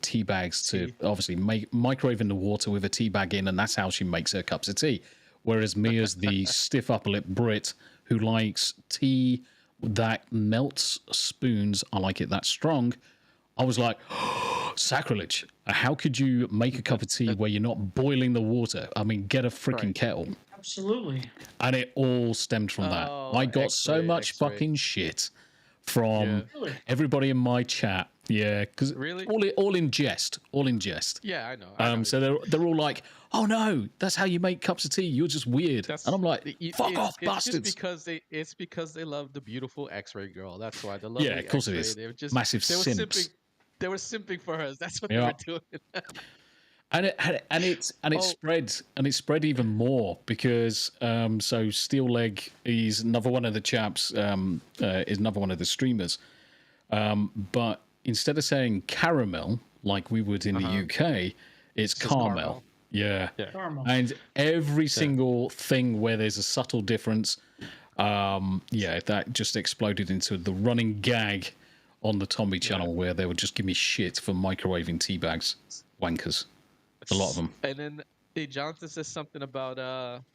tea bags to obviously microwaving the water with a tea bag in, and that's how she makes her cups of tea. Whereas me, as the stiff upper lip Brit who likes tea that melts spoons, I like it that strong, I was like, oh, sacrilege. How could you make a cup of tea where you're not boiling the water? I mean, get a freaking kettle. Absolutely. And it all stemmed from that. I got so much fucking shit from everybody in my chat. Yeah, because all in jest. Yeah, I know. So they're all like, "Oh no, that's how you make cups of tea. You're just weird." And I'm like, "Fuck off, bastards!" It's because they love the beautiful X-Ray Girl. That's why they love. Yeah, of course it is. Massive simps. They were simping for her. That's what they were doing. And it spread even more because so Steel Leg is another one of the chaps, is another one of the streamers, but instead of saying caramel like we would in the UK, it's caramel. Yeah. Caramel. And every single thing where there's a subtle difference, that just exploded into the running gag on the Tommy channel where they would just give me shit for microwaving tea bags. Wankers. A lot of them. And then Jonathan says something about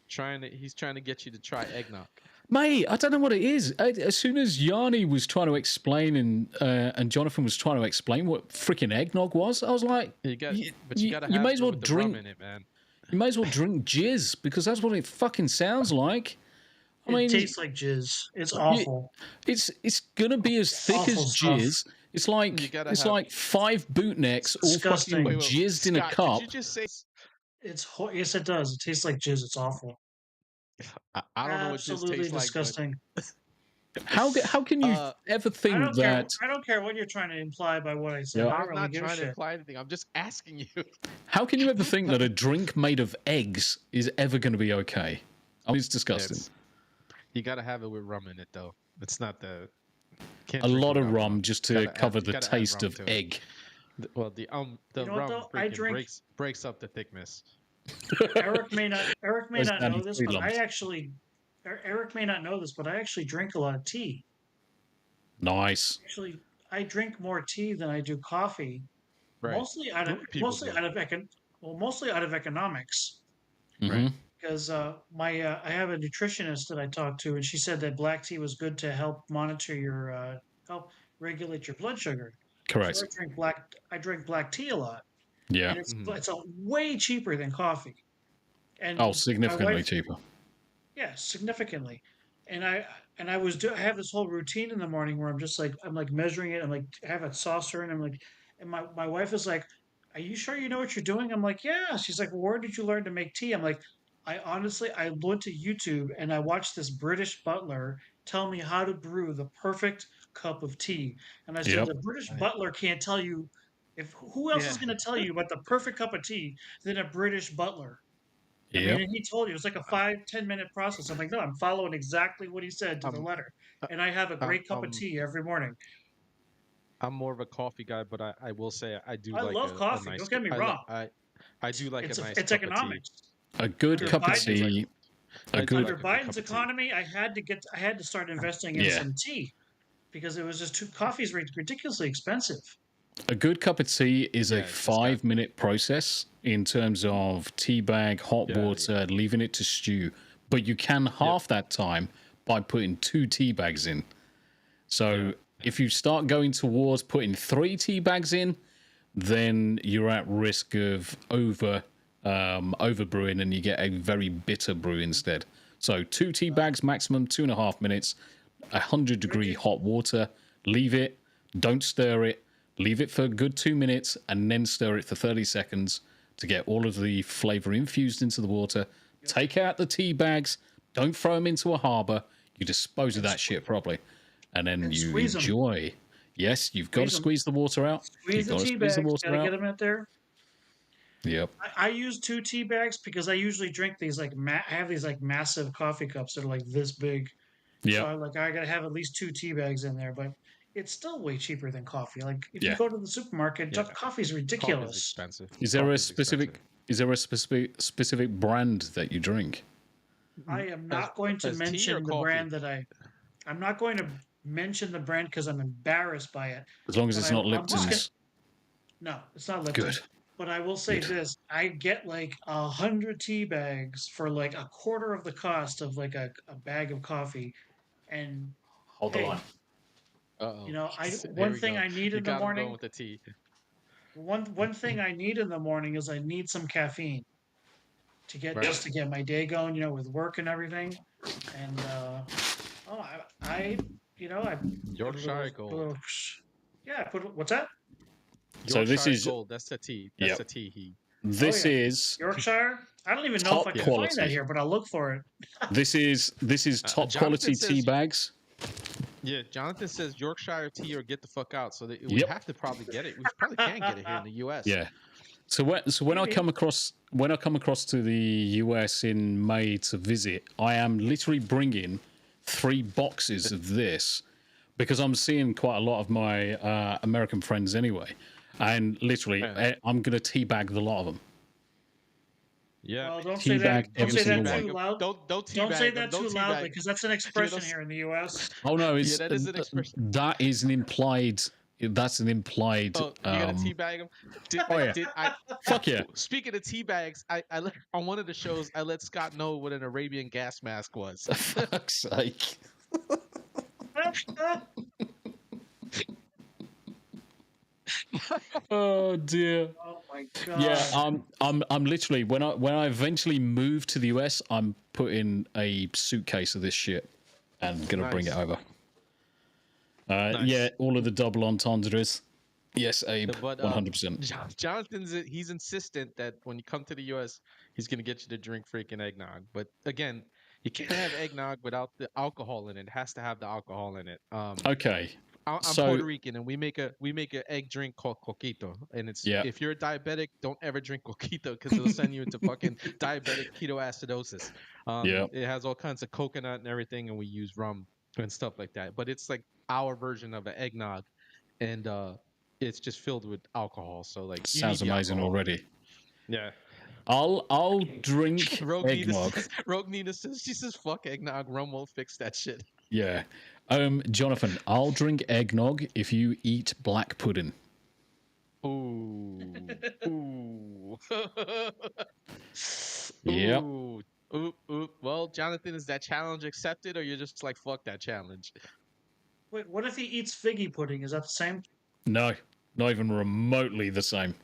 he's trying to get you to try eggnog. Mate, I don't know what it is. As soon as Yanni was trying to explain and Jonathan was trying to explain what freaking eggnog was, I was like, you may as well drink in it, man. You may as well drink jizz because that's what it fucking sounds like. I mean, it tastes like jizz. It's awful. It's gonna be as thick as jizz. It's like 5 bootnecks all fucking jizzed in a cup. Did you just say yes, it does. It tastes like jizz. It's awful. I don't know what jizz tastes disgusting. Like. How can you ever think that? I don't care what you're trying to imply by what I said. I'm not trying to imply anything. I'm just asking you. How can you ever think that a drink made of eggs is ever going to be okay? I mean, it's disgusting. You got to have it with rum in it, though. It's not the. A lot of rum just to cover the taste of egg. Well, the rum breaks up the thickness. Eric may not know this, but Eric may not know this, but I actually drink a lot of tea. Nice. Actually, I drink more tea than I do coffee. Right. Mostly out of economics. Right. Because I have a nutritionist that I talked to, and she said that black tea was good to help monitor your help regulate your blood sugar. So Correct. I drink black tea a lot, Yeah. and it's way cheaper than coffee. And Oh, my significantly wife, cheaper. yeah, significantly. And I have this whole routine in the morning where I'm like measuring it. I'm like I have a saucer, and I'm like, and my wife is like, "Are you sure you know what you're doing?" I'm like, "Yeah." She's like, well, "Where did you learn to make tea?" I'm like, I went to YouTube and I watched this British butler tell me how to brew the perfect cup of tea. And I said, Yep. the British butler can't tell you if who else is Yeah. going to tell you about the perfect cup of tea than a British butler? I mean, Yep. and he told you it was like a 5-10 minute process. I'm like, no, I'm following exactly what he said to the I'm letter, and I have a I'm great cup of I'm tea every morning. I'm more of a coffee guy, but I will say I do I like love a coffee. nice Don't get me wrong. I do like a nice It's cup of tea. economics. A good Under cup of Biden's tea. A I do good. under like a good Biden's cup of tea. economy, I had to start investing in Yeah. some tea because it was just too coffee's ridiculously expensive. A good cup of tea is Yeah, a it's just got 5-minute process in terms of tea bag, hot yeah, water, leaving it to stew. But you can half that time by putting 2 tea bags in. So if you start going towards putting 3 tea bags in, then you're at risk of over brewing, and you get a very bitter brew instead. So 2 tea bags maximum, 2.5 minutes, 100-degree hot water. Leave it, don't stir it. Leave it for a good 2 minutes, and then stir it for 30 seconds to get all of the flavor infused into the water. Take out the tea bags. Don't throw them into a harbor. You dispose of that shit properly, and then you squeeze 'em. enjoy. Yes, you've got to Squeeze 'em. squeeze the water out. Squeeze You've the got to tea squeeze the bags. water Gotta get out. them out there. Yep. I use 2 tea bags because I usually drink these I have these like massive coffee cups that are like this big. So Yep. I gotta have at least 2 tea bags in there, but it's still way cheaper than coffee. Like if you Yeah. go to the supermarket, yeah. coffee's Coffee's ridiculous. expensive. Is there a Coffee's expensive. specific brand that you drink? I am not going to as tea or mention the coffee? brand I'm not going to mention the brand because I'm embarrassed by it. As long as But it's not I'm just Lipton's. No, it's not Lipton. Good. But I will say Good. this: I get like 100 tea bags for like a quarter of the cost of like a bag of coffee. And Hold the hey, line. you know, Here one we thing go. I need You in the got him going morning. with the tea. One thing I need in the morning is I need some caffeine to get Right. just to get my day going. You know, with work and everything. And I you know I Yorkshire Gold. Yeah, what's that? So this Yorkshire is Gold. That's the tea. That's Yep. the tea. He. This yeah. is Yorkshire. I don't even know top if I can quality. find that here, but I'll look for it. This is top Jonathan quality says- tea bags. Yeah, Jonathan says Yorkshire tea or get the fuck out. So we Yep. have to probably get it. We probably can get it here in the U.S. Yeah. So when I come across to the US in May to visit, I am literally bringing 3 boxes of this because I'm seeing quite a lot of my American friends anyway, and literally I'm gonna teabag the lot of them. Yeah. Well, don't say that. Don't say that too loud. Don't say teabag that them. too Don't loudly teabag. because that's an expression here in the U.S. Oh no, Yeah, that is an expression. that is an implied. That's an implied. Oh, you gotta teabag them. Fuck yeah. Speaking of tea bags, I on one of the shows I let Scott know what an Arabian gas mask was. Fuck's sake. Oh dear. Oh my god. Yeah, I'm literally when I eventually move to the US, I'm putting a suitcase of this shit and gonna bring it over. Yeah, all of the double entendres. Yes, Abe, 100%. He's insistent that when you come to the US, he's gonna get you to drink freaking eggnog. But again, you can't have eggnog without the alcohol in it. It has to have the alcohol in it. Okay. I'm Puerto Rican, and we make a egg drink called coquito, and it's if you're a diabetic, don't ever drink coquito because it'll send you into fucking diabetic ketoacidosis. It has all kinds of coconut and everything, and we use rum and stuff like that. But it's like our version of an eggnog, and it's just filled with alcohol. So like, sounds amazing already. Yeah. I'll drink eggnog. Rogue Nina says, she says, "Fuck eggnog, rum won't fix that shit." Yeah. Jonathan, I'll drink eggnog if you eat black pudding. Ooh. Ooh. Yep. Ooh. Well, Jonathan, is that challenge accepted, or you're just like, fuck that challenge? Wait, what if he eats figgy pudding? Is that the same? No, not even remotely the same.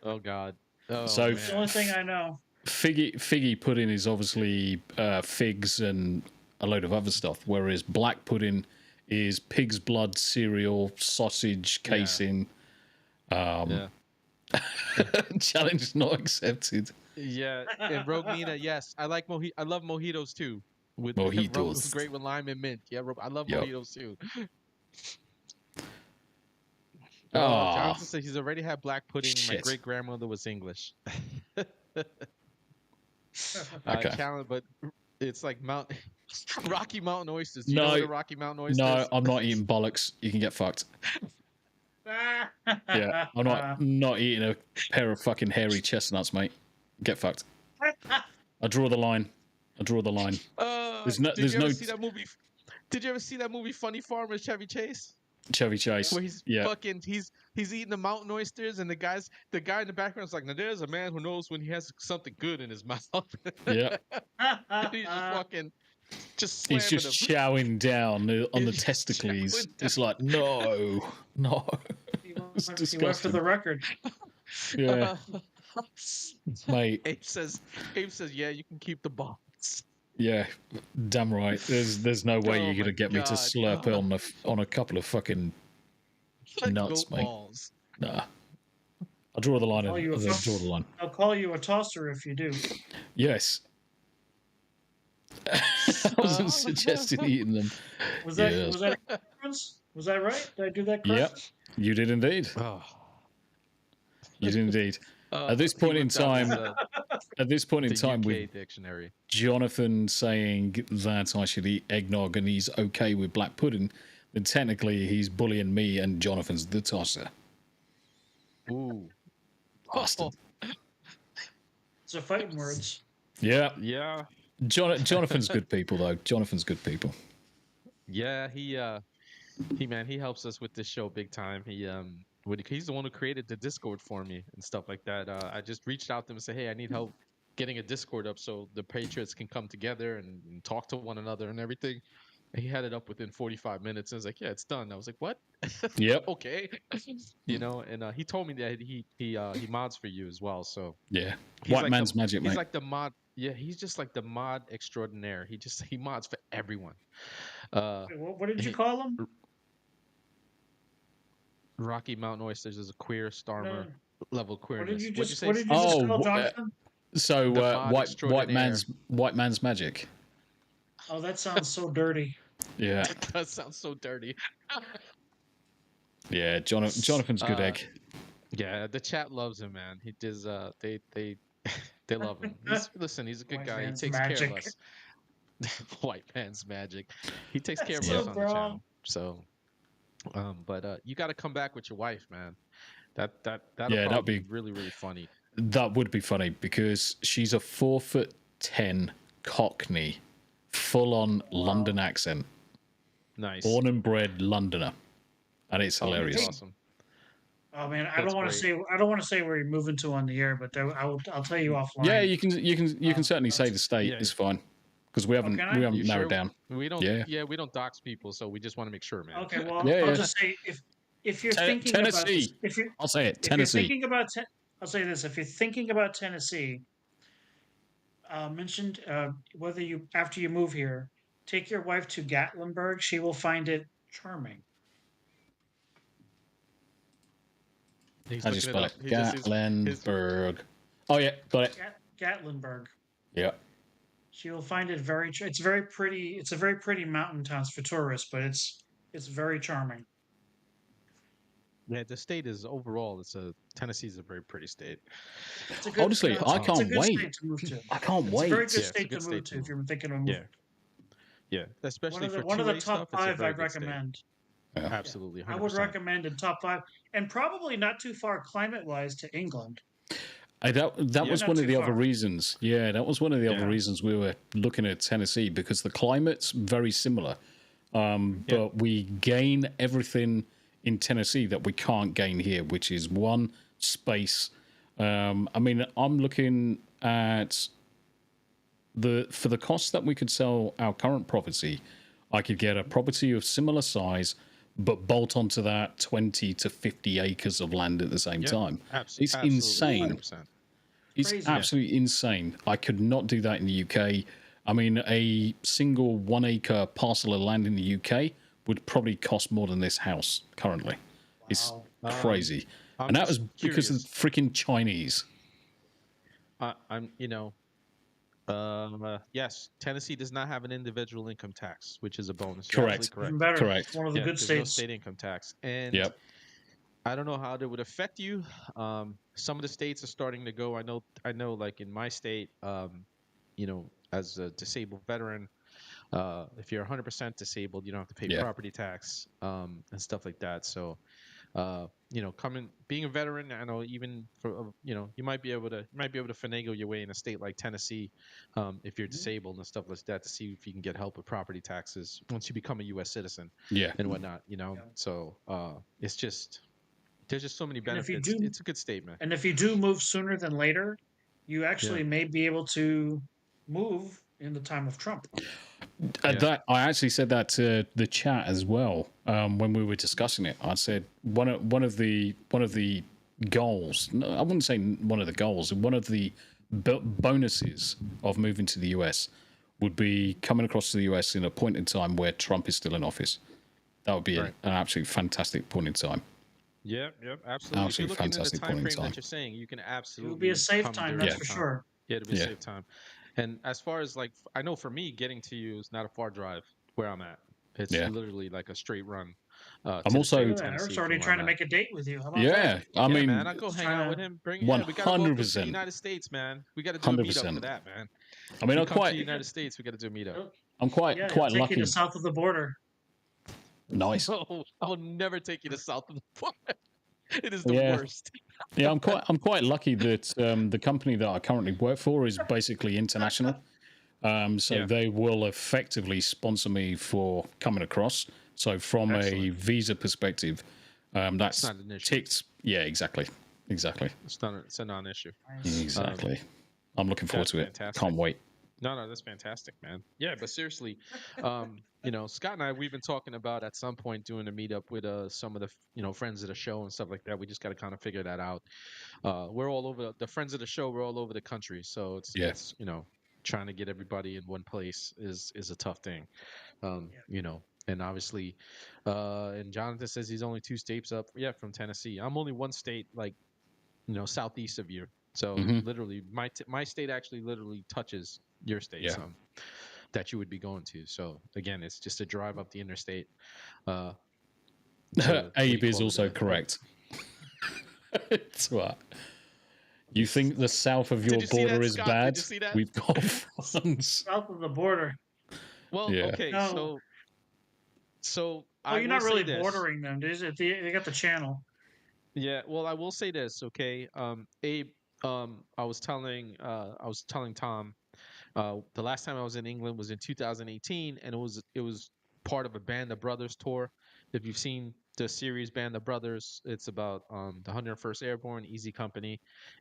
Oh God. Oh, So It's the only thing I know. figgy pudding is obviously figs and a load of other stuff, whereas black pudding is pig's blood cereal, sausage casing. Challenge not accepted. Yeah, and Rogue Nina, yes, I like I love mojitos too. With Mojitos. great with lime and mint. Yeah, I love Yep. mojitos too. Oh, Jonathan said he's already had black pudding. My shit. great grandmother was English. Okay. Challenge, but it's like Rocky Mountain oysters. Do you No, know what a Rocky Mountain oyster no, is? I'm not eating bollocks. You can get fucked. Yeah, I'm not eating a pair of fucking hairy chestnuts, mate. Get fucked. I draw the line. Did you ever see that movie? Did you ever see that movie Funny Farm with Chevy Chase? Chevy Chase. Where he's fucking he's eating the mountain oysters, and the guy in the background is like, now there's a man who knows when he has something good in his mouth. Yeah. He's just fucking He's just chowing down on the He's testicles. chowing It's like, no. He It's went for disgusting. the record. Yeah. Mate. Abe says, yeah, you can keep the balls. Yeah, damn right. There's no way you're gonna get me to slurp it on a couple of fucking nuts, Goat mate. balls. Nah. I'll draw the line. I'll Draw the line. I'll call you a tosser if you do. Yes. I wasn't suggesting eating them. Was that right? Did I do that correct? Yep, you did indeed. Oh. You did indeed. At this point in time, with dictionary. Jonathan saying that I should eat eggnog and he's okay with black pudding, then technically he's bullying me and Jonathan's the tosser. Ooh. Bastard. It's a fighting words. Yeah. Yeah. Jonathan's good people though. Jonathan's good people. Yeah, he helps us with this show big time. He's the one who created the Discord for me and stuff like that. I just reached out to him and said, hey, I need help getting a Discord up so the Patriots can come together and talk to one another and everything. And he had it up within 45 minutes. And I was like, yeah, it's done. I was like, what? Yep. Okay. And he told me that he mods for you as well. So yeah, white man's magic, mate. He's like the mod. Yeah, he's just like the mod extraordinaire. He mods for everyone. What did you call him? Rocky Mountain Oysters is a queer starmer level queerness. What did you just say? call Jonathan? So white man's magic. Oh, that sounds so dirty. Yeah, That does sound so dirty. Yeah, Jonathan's good egg. Yeah, the chat loves him, man. He does. They love him. He's a good guy. He takes care of us. White man's magic. He takes care of us on the channel. So, but you got to come back with your wife, man. That'd be really, really funny. That would be funny because she's a 4'10" Cockney, full-on London accent. Nice. Born and bred Londoner, and it's hilarious. Awesome. Oh man, I don't want to say where you're moving to on the air, but I'll tell you offline. Yeah, you can certainly say the state. It's fine because we haven't narrowed down. We don't. Yeah, we don't dox people, so we just want to make sure, man. Okay, well, I'll just say if you're thinking Tennessee, about I'll say it. Tennessee. I'll say this: if you're thinking about Tennessee, mentioned whether you after you move here, take your wife to Gatlinburg. She will find it charming. How do you spell it? Gatlinburg. Oh yeah, got it. Gatlinburg. Yeah. She will find it it's very pretty. It's a very pretty mountain town for tourists, but it's very charming. Yeah, the state is overall. Tennessee's a very pretty state. Honestly, I can't wait. I can't wait. It's a very good state to move to if you're thinking of moving. Yeah, especially one of the top 5 I'd recommend. Yeah. Absolutely, 100%. I would recommend in top 5, and probably not too far climate-wise to England. That was one of the other reasons. Yeah, that was one of the other reasons we were looking at Tennessee because the climate's very similar, but we gain everything in Tennessee that we can't gain here, which is one, space. I mean, I'm looking at for the cost that we could sell our current property, I could get a property of similar size, but bolt onto that 20 to 50 acres of land at the same time. It's insane. 100%. It's absolutely insane. I could not do that in the UK. I mean, a single 1 acre parcel of land in the UK would probably cost more than this house currently. Wow. It's crazy. And that was because of the freaking Chinese. Yes, Tennessee does not have an individual income tax, which is a bonus. Correct. Correct. One of the good states. No state income tax. And I don't know how that would affect you. Some of the states are starting to go. I know like in my state, as a disabled veteran, if you're 100% disabled, you don't have to pay property tax and stuff like that. So, being a veteran, I know even for you might be able to finagle your way in a state like Tennessee if you're disabled and stuff like that to see if you can get help with property taxes once you become a U.S. citizen and whatnot. So it's just there's just so many benefits. It's a good statement. And if you do move sooner than later, you actually may be able to move in the time of Trump. That I actually said that to the chat as well when we were discussing it. I said one of the goals. No, I wouldn't say one of the goals. One of the bonuses of moving to the US would be coming across to the US in a point in time where Trump is still in office. That would be an absolutely fantastic point in time. Yep, absolutely. If you're looking at the time frame that you're saying, you can absolutely. It would be a safe time, that's for sure. Yeah, it'll be a safe time. And as far as like, I know for me, getting to you is not a far drive where I'm at. It's literally like a straight run. I'm also Eric's already trying to make a date with you. How about that? I mean, man, I'll go hang out with him. Bring 100%. We got to go to the United States, man. We got to do a meetup for that, man. I mean, I'm quite. To the United States, we got to do a meetup. I'm quite lucky. Take you to south of the border. Nice. I'll never take you to south of the border. It is the worst. Yeah, I'm quite lucky that the company that I currently work for is basically international. So they will effectively sponsor me for coming across. So from a visa perspective, that's not an issue. ticked. Yeah, exactly. It's a non-issue. Exactly. I'm looking forward to it. Fantastic. Can't wait. No, that's fantastic, man. Yeah, but seriously, Scott and I, we've been talking about at some point doing a meetup with some of the friends of the show and stuff like that. We just got to kind of figure that out. We're all over the friends of the show. We're all over the country, so it's trying to get everybody in one place is a tough thing, And obviously, and Jonathan says he's only 2 states up. Yeah, from Tennessee. I'm only 1 state, southeast of you. So literally, my state actually literally touches your state, that you would be going to. So again, it's just a drive up the interstate. Abe is also correct. It's what? You think the south of your border is bad? Did you see that? We've got France. South of the border. Well, okay, so you're not really bordering them, is it? They got the channel. Yeah, well, I will say this, okay? Abe, I was telling Tom, the last time I was in England was in 2018, and it was part of a Band of Brothers tour. If you've seen the series Band of Brothers, it's about the 101st Airborne, Easy Company,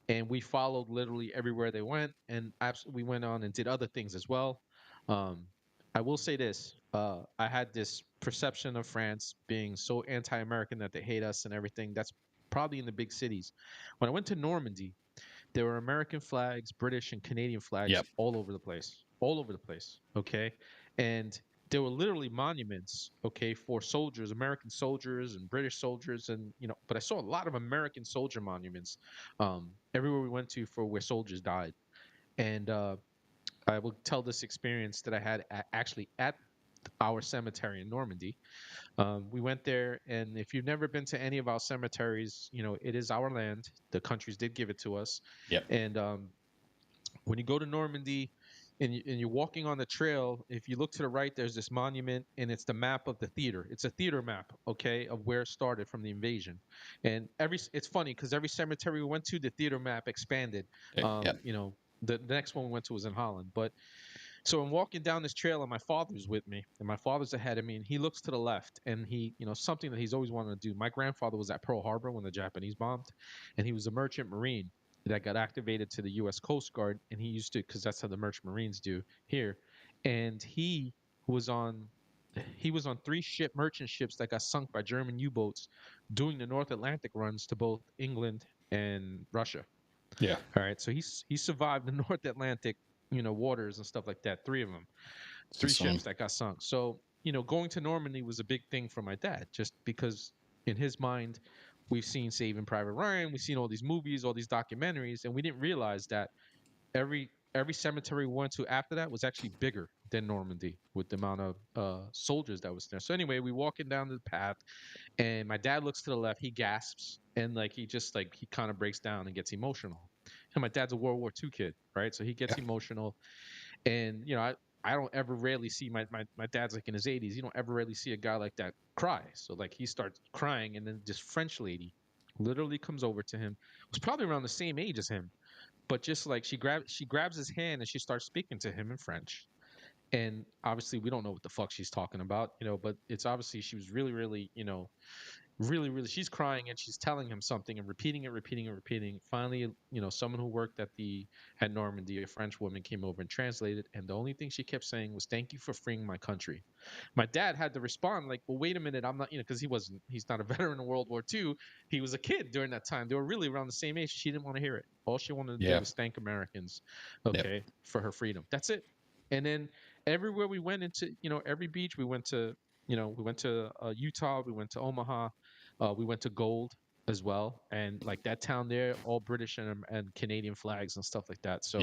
and we followed literally everywhere they went, and we went on and did other things as well. I will say this: I had this perception of France being so anti-American that they hate us and everything. That's probably in the big cities. When I went to Normandy, there were American flags, British and Canadian flags all over the place. Okay. And there were literally monuments, for soldiers, American soldiers and British soldiers. And, but I saw a lot of American soldier monuments everywhere we went to for where soldiers died. And I will tell this experience that I had actually at our cemetery in Normandy. We went there, and if you've never been to any of our cemeteries, it is our land. The countries did give it to us. Yep. And when you go to Normandy and you're walking on the trail, if you look to the right, there's this monument, and it's the map of the theater. It's a theater map, of where it started from the invasion. And it's funny because every cemetery we went to, the theater map expanded. The next one we went to was in Holland, but. So I'm walking down this trail, and my father's with me, and my father's ahead of me, and he looks to the left, and he, something that he's always wanted to do. My grandfather was at Pearl Harbor when the Japanese bombed, and he was a merchant marine. that got activated to the U.S. Coast Guard, and he used to, because that's how the Merchant Marines do here, and he was on 3 merchant ships that got sunk by German U-boats doing the North Atlantic runs to both England and Russia. Yeah. All right. So he survived the North Atlantic, waters and stuff like that. 3 of them, 3 ships that got sunk. So, going to Normandy was a big thing for my dad, just because in his mind, we've seen Saving Private Ryan, we've seen all these movies, all these documentaries, and we didn't realize that every cemetery we went to after that was actually bigger than Normandy with the amount of soldiers that was there. So anyway, we walking down the path, and my dad looks to the left, he gasps, and he kind of breaks down and gets emotional. And my dad's a World War II kid, right? So he gets emotional, and I don't ever rarely see my dad's in his 80s. You don't ever rarely see a guy like that cry. So he starts crying, and then this French lady literally comes over to him. Was probably around the same age as him, but just she grabs his hand and she starts speaking to him in French. And obviously we don't know what the fuck she's talking about, but it's obviously she was really, really, really, she's crying and she's telling him something and repeating it. Finally, someone who worked at Normandy, a French woman, came over and translated, and the only thing she kept saying was, "Thank you for freeing my country." My dad had to respond well, wait a minute, I'm not, because he's not a veteran of World War II. He was a kid during that time. They were really around the same age. She didn't want to hear it. All she wanted to do was thank Americans, for her freedom. That's it. And then everywhere we went into, every beach we went to, we went to Utah, we went to Omaha, we went to Gold as well, and that town there, all British and Canadian flags and stuff like that. So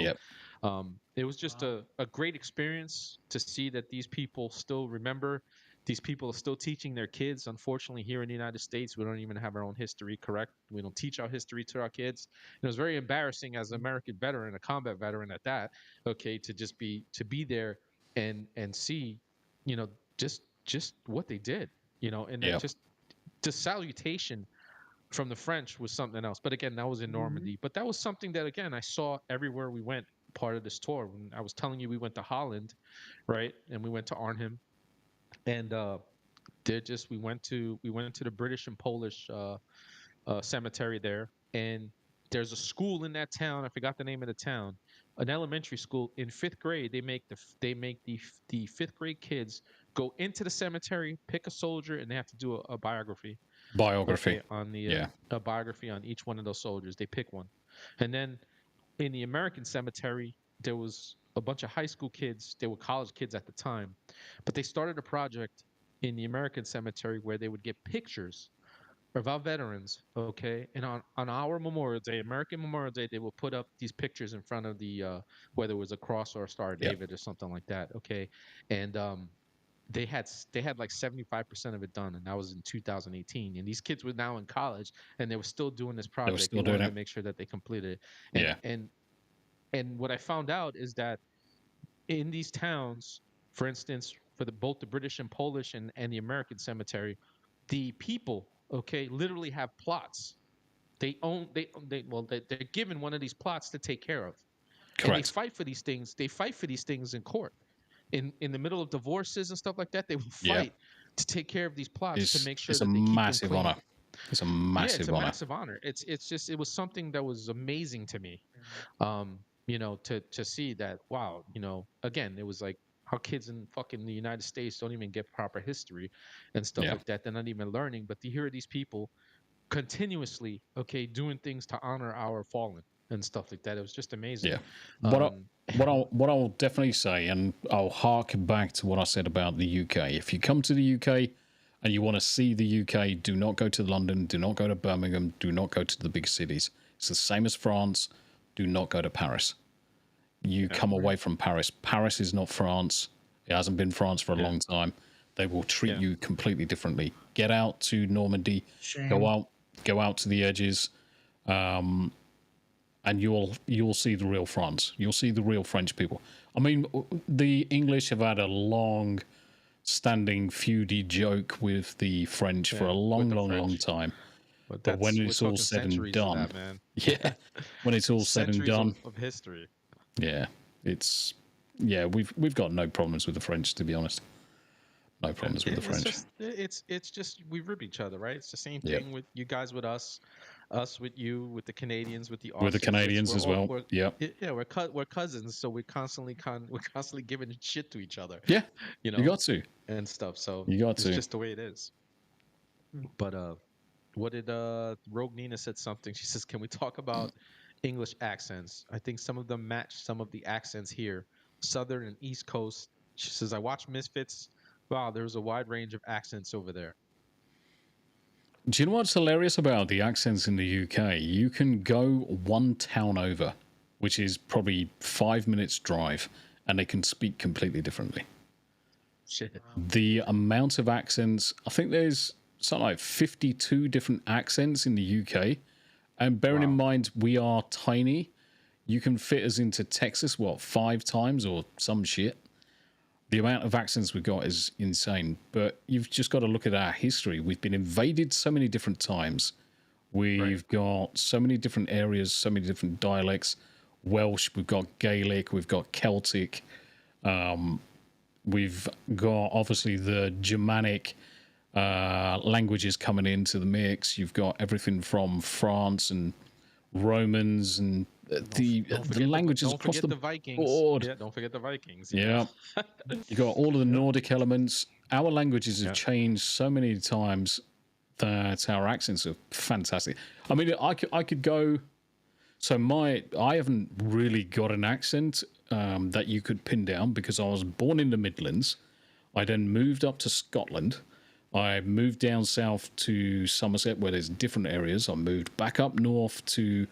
it was just a great experience to see that these people still remember. These people are still teaching their kids. Unfortunately, here in the United States, we don't even have our own history correct. We don't teach our history to our kids. And it was very embarrassing as an American veteran, a combat veteran at that, to be there and see, just what they did, and then just the salutation from the French was something else. But again, that was in Normandy. But that was something that, again, I saw everywhere we went part of this tour. When I was telling you we went to Holland, right? And we went to Arnhem. And we went to the British and Polish cemetery there. And there's a school in that town. I forgot the name of the town. An elementary school. In 5th grade, they make the 5th grade kids go into the cemetery, pick a soldier, and they have to do a biography. On the a biography on each one of those soldiers. They pick one, and then in the American cemetery, there was a bunch of high school kids. They were college kids at the time, but they started a project in the American cemetery where they would get pictures of our veterans, and on our Memorial Day, American Memorial Day, they will put up these pictures in front of the whether it was a cross or a Star of David or something like that, and they had like 75% of it done, and that was in 2018. And these kids were now in college, and they were still doing this project. They wanted to make sure that they completed it. And what I found out is that in these towns, for instance, for both the British and Polish and the American cemetery, the people, literally have plots. They're given one of these plots to take care of. Correct. And they fight for these things. They fight for these things in court. In the middle of divorces and stuff like that, they will fight to take care of these plots to make sure that they keep them clean. It's a massive honor. It's a massive honor. Massive honor. It's just, it was something that was amazing to me. To see that, wow, again, it was like how kids in fucking the United States don't even get proper history and stuff like that. They're not even learning, but to hear these people continuously, doing things to honor our fallen and stuff like that, it was just amazing. Yeah. What I'll definitely say, and I'll harken back to what I said about the UK. If you come to the UK and you want to see the UK, do not go to London, do not go to Birmingham, do not go to the big cities. It's the same as France. Do not go to Paris. You come away from Paris. Paris is not France. It hasn't been France for a long time. They will treat you completely differently. Get out to Normandy. Shame. Go out to the edges, and you'll see the real France. You'll see the real French people. I mean, the English have had a long-standing feudy joke with the French for a long time. But when it's all said and done, when it's all said and done, of history, we've got no problems with the French, to be honest. No problems with the French. It's just we rib each other, right? It's the same thing with you guys with us with you, with the Canadians, with the Aussies. With the Canadians as well. Yeah, we're cousins, so we're constantly giving shit to each other. Yeah, you know, you got to and stuff. So it's just the way it is. But what did Rogue Nina said something? She says, "Can we talk about English accents? I think some of them match some of the accents here, Southern and East Coast." She says, "I watched Misfits. Wow, there's a wide range of accents over there." Do you know what's hilarious about the accents in the UK? You can go one town over, which is probably 5 minutes drive, and they can speak completely differently. Shit. The amount of accents, I think there's something like 52 different accents in the UK. And bearing in mind, we are tiny. You can fit us into Texas, 5 times or some shit. The amount of accents we've got is insane. But you've just got to look at our history. We've been invaded so many different times. We've got so many different areas, so many different dialects. Welsh, we've got Gaelic, we've got Celtic. We've got, obviously, the Germanic languages coming into the mix. You've got everything from France and Romans and the languages across the board. Yeah, don't forget the Vikings. Yeah. You got all of the Nordic elements. Our languages have changed so many times that our accents are fantastic. I mean, I could go. So I haven't really got an accent that you could pin down because I was born in the Midlands. I then moved up to Scotland. I moved down south to Somerset, where there's different areas. I moved back up north to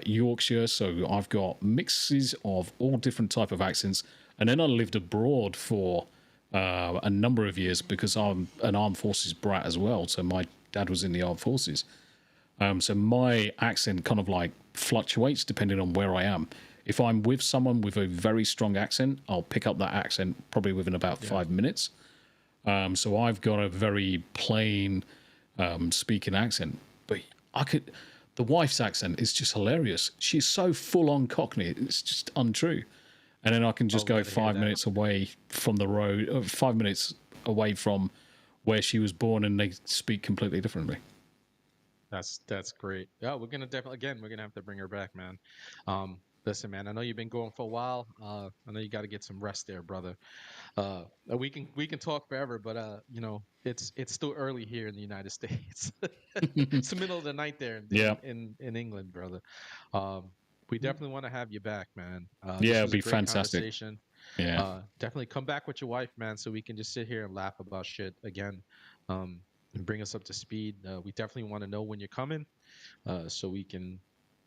Yorkshire, so I've got mixes of all different type of accents. And then I lived abroad for a number of years because I'm an armed forces brat as well. So my dad was in the armed forces. So my accent kind of like fluctuates depending on where I am. If I'm with someone with a very strong accent, I'll pick up that accent probably within about 5 minutes. So I've got a very plain speaking accent. But the wife's accent is just hilarious. She's so full on Cockney, it's just untrue. And then I can just go 5 minutes away from the road, 5 minutes away from where she was born, and they speak completely differently. That's great. Yeah, we're gonna have to bring her back, man. Listen, man, I know you've been going for a while. I know you got to get some rest there, brother. We can talk forever, but it's still early here in the United States. It's the middle of the night there in England, brother. We definitely want to have you back, man. It'd be fantastic. Yeah, definitely come back with your wife, man, so we can just sit here and laugh about shit again, and bring us up to speed. We definitely want to know when you're coming, so we can.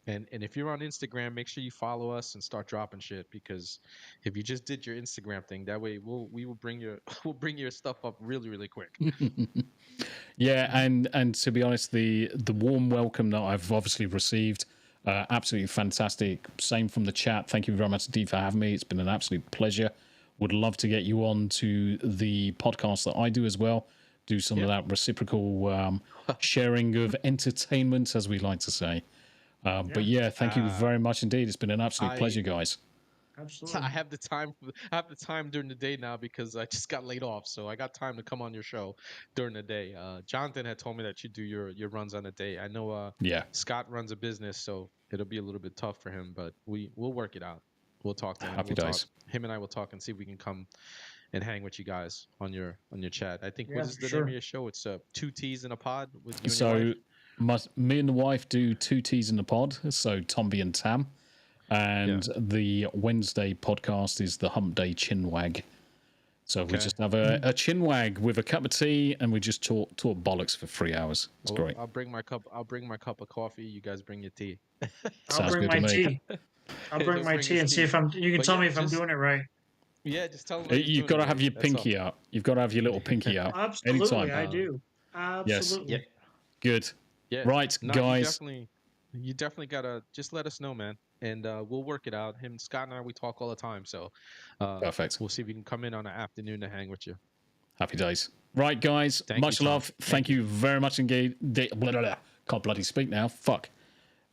And if you're on Instagram, make sure you follow us and start dropping shit, because if you just did your Instagram thing, that way we will bring your stuff up really, really quick. Yeah, and to be honest, the warm welcome that I've obviously received, absolutely fantastic. Same from the chat. Thank you very much, Dee, for having me. It's been an absolute pleasure. Would love to get you on to the podcast that I do as well. Do some of that reciprocal sharing of entertainment, as we like to say. But thank you very much indeed. It's been an absolute pleasure, guys. Absolutely. I have the time during the day now because I just got laid off, so I got time to come on your show during the day. Jonathan had told me that you do your runs on the day. I know Scott runs a business, so it'll be a little bit tough for him, but we'll work it out. We'll talk to him. Happy days. Him and I will talk and see if we can come and hang with you guys on your chat. I think what is the name of your show? It's 2 T's in a Pod with you and your wife. Me and the wife do 2 T's in the pod, so Tomby and Tam. And the Wednesday podcast is the Hump Day Chinwag. So we just have a chinwag with a cup of tea, and we just talk bollocks for 3 hours. It's great. I'll bring my cup of coffee. You guys bring your tea. I'll bring my tea. I'll bring my tea and see if you can tell me if I'm doing it right. Yeah, just tell them. You've got to have your pinky out. You've got to have your little pinky out. Absolutely, anytime. I do. Absolutely. Yes. Good. Yeah. Right, guys. You definitely gotta just let us know, man, and we'll work it out. Scott and I, we talk all the time, so perfect. We'll see if we can come in on an afternoon to hang with you. Happy days. Right, guys. Much love. Thank you very much indeed. Can't bloody speak now. Fuck.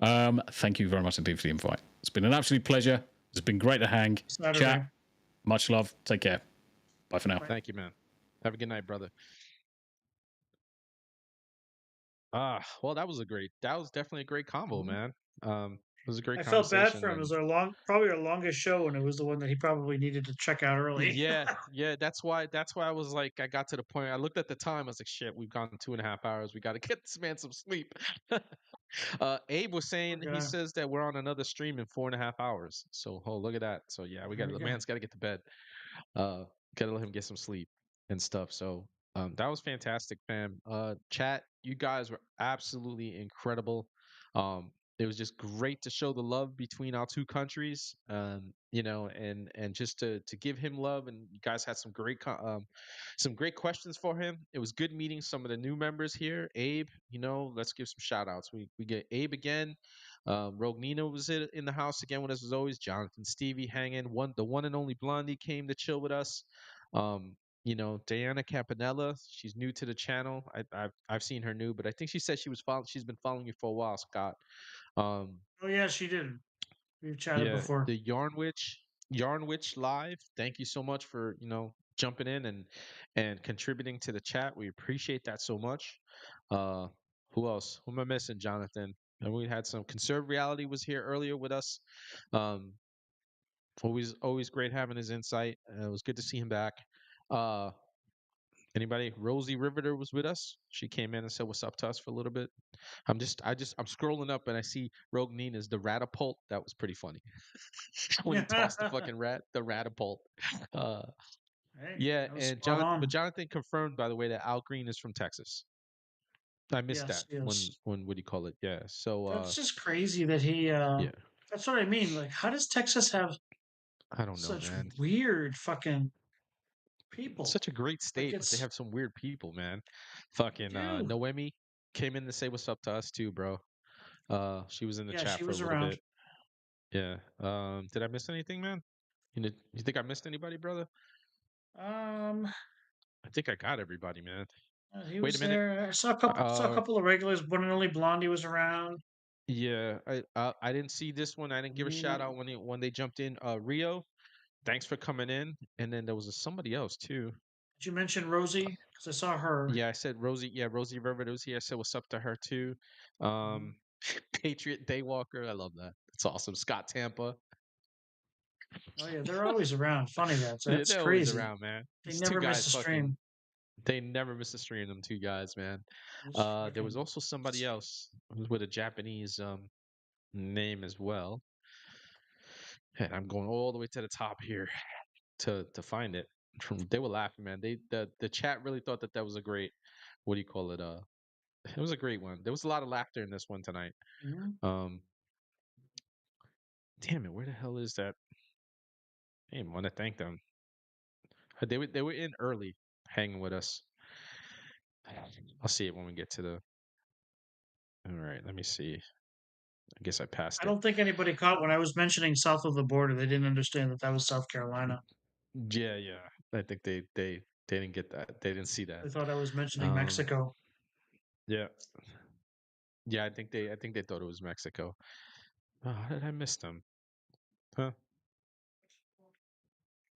Thank you very much indeed for the invite. It's been an absolute pleasure. It's been great to hang. Chat. Much love. Take care. Bye for now. Thank you, man. Have a good night, brother. Well, that was definitely a great convo, man. It was a great I felt bad conversation, for him. It and was probably our longest show, and it was the one that he probably needed to check out early. yeah, that's why I was like, I got to the point. I looked at the time. I was like, shit, we've gone 2.5 hours. We got to get this man some sleep. Abe was saying he Okay. says that we're on another stream in 4.5 hours. So, oh, look at that. So yeah, the man's got to get to bed. Gotta let him get some sleep and stuff. So that was fantastic, fam. Chat, you guys were absolutely incredible. It was just great to show the love between our two countries. And just to give him love, and you guys had some great questions for him. It was good meeting some of the new members here. Abe, let's give some shout outs. We get Abe again. Rogue Nina was in the house again with us as always. Jonathan Stevie hanging. The one and only Blondie came to chill with us. Diana Campanella, she's new to the channel. I've seen her new, but I think she said she's been following you for a while, Scott. Oh yeah, she did. We've chatted Yeah, before. the Yarn Witch live. Thank you so much for jumping in and contributing to the chat. We appreciate that so much. Who else? Who am I missing, Jonathan? And we had some Conserve Reality was here earlier with us. Um, always great having his insight. It was good to see him back. Anybody? Rosie Riveter was with us. She came in and said what's up to us for a little bit. I'm scrolling up and I see Rogue Nina's the Ratapult. That was pretty funny. When he tossed the fucking the Ratapult. Hey, Yeah, that was and spot on. Jonathan confirmed, by the way, that Al Green is from Texas. I missed Yes, that when what do you call it? Yeah. So that's just crazy that he. yeah, That's what I mean. Like, how does Texas have I don't know, such man. weird fucking people? Such a great state, but they have some weird people, man. Fucking Noemi came in to say what's up to us too, bro. She was in the chat she for a was little around. bit. Yeah. Did I miss anything, man? You think I missed anybody, brother? I think I got everybody, man. He Wait was a minute. there. I saw a couple of regulars. One and only Blondie was around. Yeah, I didn't see this one. I didn't give a shout out when they jumped in. Rio, thanks for coming in. And then there was somebody else too. Did you mention Rosie? Because I saw her. Yeah, I said Rosie. Yeah, Rosie River was here. I said what's up to her too. Patriot Daywalker. I love that. It's awesome. Scott Tampa. Oh yeah, they're always around. Funny Yeah, that's they're always crazy. around, man. They These two never miss guys a stream. they never miss a stream, them two guys, man. There was also somebody else with a Japanese name as well. And I'm going all the way to the top here to find it. They were laughing, man. The chat really thought that was a great, what do you call it? It was a great one. There was a lot of laughter in this one tonight. Damn it, where the hell is that? I didn't want to thank them. They were in early, hanging with us. I'll see it when we get to the. All right, let me see. I guess I passed I it. don't think anybody caught when I was mentioning south of the border. They didn't understand that was South Carolina. Yeah. I think they didn't get that. They didn't see that. They thought I was mentioning Mexico. Yeah. Yeah, I think they thought it was Mexico. Oh, how did I miss them? Huh?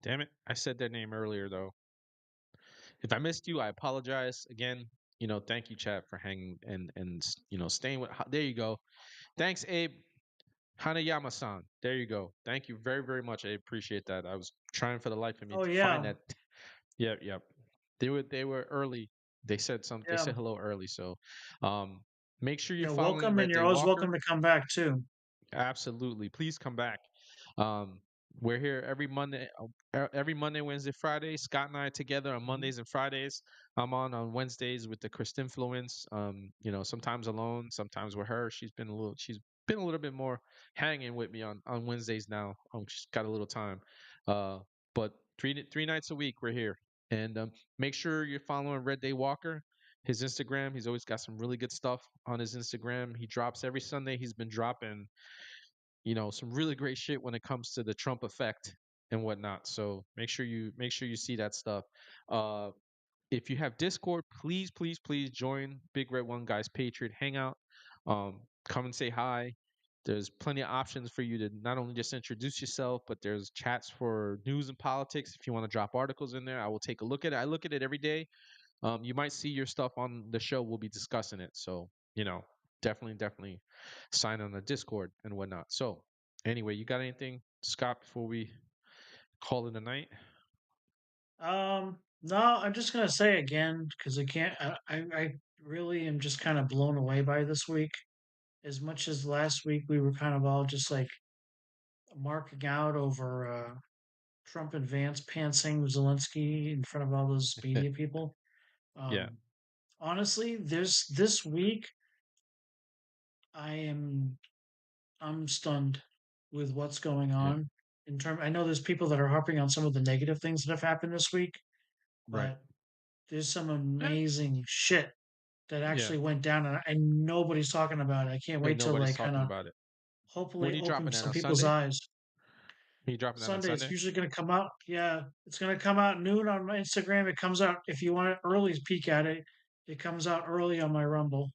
Damn it. I said their name earlier though. If I missed you, I apologize. Again, thank you, chat, for hanging and staying with. There you go. Thanks, Abe. Hanayama-san. There you go. Thank you very, very much. I appreciate that. I was trying for the life of me to find that. Yep. They were early. They said something. They said hello early. So, make sure you're following welcome, and you're always welcome to come back too. Absolutely, please come back. We're here every Monday, Wednesday, Friday. Scott and I are together on Mondays and Fridays. I'm on Wednesdays with the Christ Influence. Sometimes alone, sometimes with her. She's been a little bit more hanging with me on Wednesdays now. She's got a little time. But three nights a week we're here. And make sure you're following Reddaywalker, his Instagram. He's always got some really good stuff on his Instagram. He drops every Sunday. He's been dropping some really great shit when it comes to the Trump effect and whatnot. So make sure you see that stuff. If you have Discord, please join Big Red One Guy's Patriot Hangout. Come and say hi. There's plenty of options for you to not only just introduce yourself, but there's chats for news and politics. If you want to drop articles in there, I will take a look at it. I look at it every day. You might see your stuff on the show. We'll be discussing it. So, definitely sign on the Discord and whatnot. So, anyway, you got anything, Scott, before we call it a night? No, I'm just gonna say again because I really am just kind of blown away by this week. As much as last week we were kind of all just like marking out over Trump and Vance pantsing Zelensky in front of all those media people. Yeah. Honestly, this week I'm stunned with what's going Yeah. on. I know there's people that are harping on some of the negative things that have happened this week, Right. but there's some amazing shit that actually went down, and nobody's talking about it. I can't wait till Nobody's like kind talking of about it. When are hopefully you open dropping that some on people's Sunday? eyes. Are you dropping that on Sunday, it's Sunday? usually going to come out. Yeah, it's going to come out noon on my Instagram. It comes out if you want an early peek at it. It comes out early on my Rumble.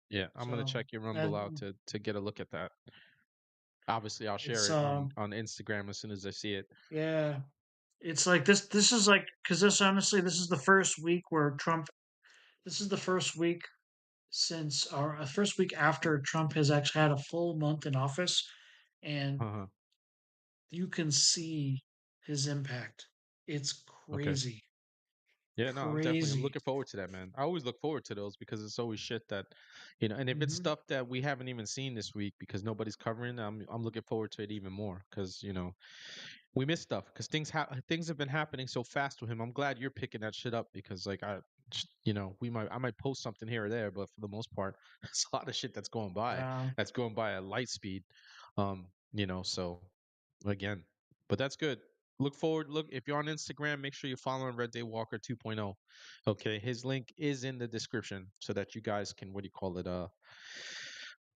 Yeah, I'm gonna So check your that Rumble out to get a look at that. Obviously, I'll share it's it on Instagram as soon as I see it. yeah, it's like this. This is like because this honestly, this is the first week where Trump. This is the first week since our first week after Trump has actually had a full month in office, and Uh-huh. you can see his impact. It's Okay. crazy. Yeah, no, I'm Crazy. looking forward to that, man. I always look forward to those because it's always shit that, and if it's Mhm. stuff that we haven't even seen this week because nobody's covering, I'm looking forward to it even more because we miss stuff because things have been happening so fast with him. I'm glad you're picking that shit up because like I might post something here or there, but for the most part, it's a lot of shit that's going by at light speed. So again, but that's good. Look if you're on Instagram, make sure you're following Reddaywalker 2.0. Okay, his link is in the description so that you guys can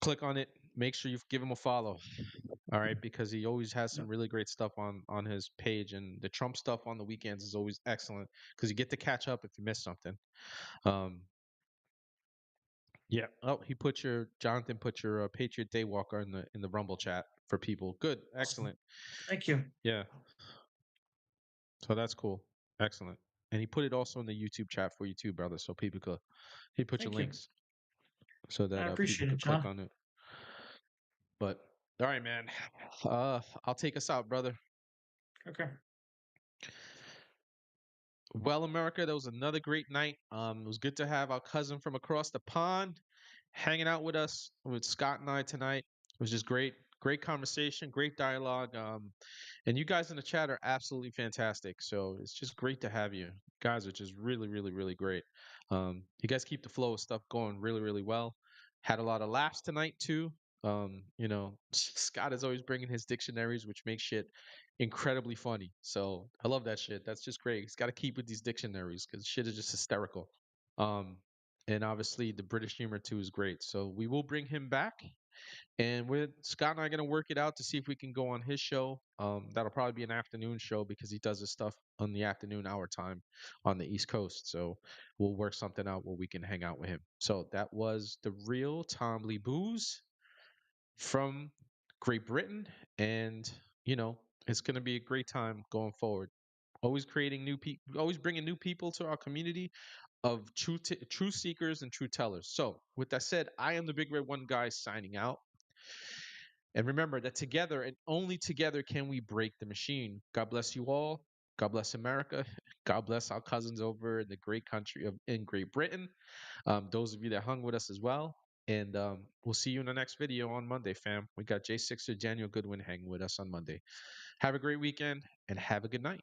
click on it. Make sure you give him a follow. All right, because he always has some really great stuff on his page, and the Trump stuff on the weekends is always excellent because you get to catch up if you miss something. Yeah. Oh, Jonathan put your Patriot Daywalker in the Rumble chat for people. Good, excellent. Thank you. Yeah. So that's cool. Excellent. And he put it also in the YouTube chat for you too, brother. So he put your Thank you. links so I that people appreciate it, could click John. on it. But all right, man. I'll take us out, brother. Okay. Well, America, that was another great night. It was good to have our cousin from across the pond hanging out with us, with Scott and I tonight. It was just great. Great conversation, great dialogue. And you guys in the chat are absolutely fantastic. So it's just great to have you. Guys are just really, really, really great. You guys keep the flow of stuff going really, really well. Had a lot of laughs tonight too. Scott is always bringing his dictionaries, which makes shit incredibly funny. So I love that shit. That's just great. He's got to keep with these dictionaries because shit is just hysterical. And obviously the British humor too is great. So we will bring him back. And Scott and I are gonna work it out to see if we can go on his show. That'll probably be an afternoon show because he does his stuff on the afternoon hour time on the East Coast. So we'll work something out where we can hang out with him. So that was the real Tombliboos from Great Britain, and it's gonna be a great time going forward. Always creating new people, always bringing new people to our community of true seekers and true tellers. So with that said, I am the Big Red One Guy signing out. And remember that together and only together can we break the machine. God bless you all. God bless America. God bless our cousins over in the great country in Great Britain. Those of you that hung with us as well. And we'll see you in the next video on Monday, fam. We got J6er Daniel Goodwin hanging with us on Monday. Have a great weekend and have a good night.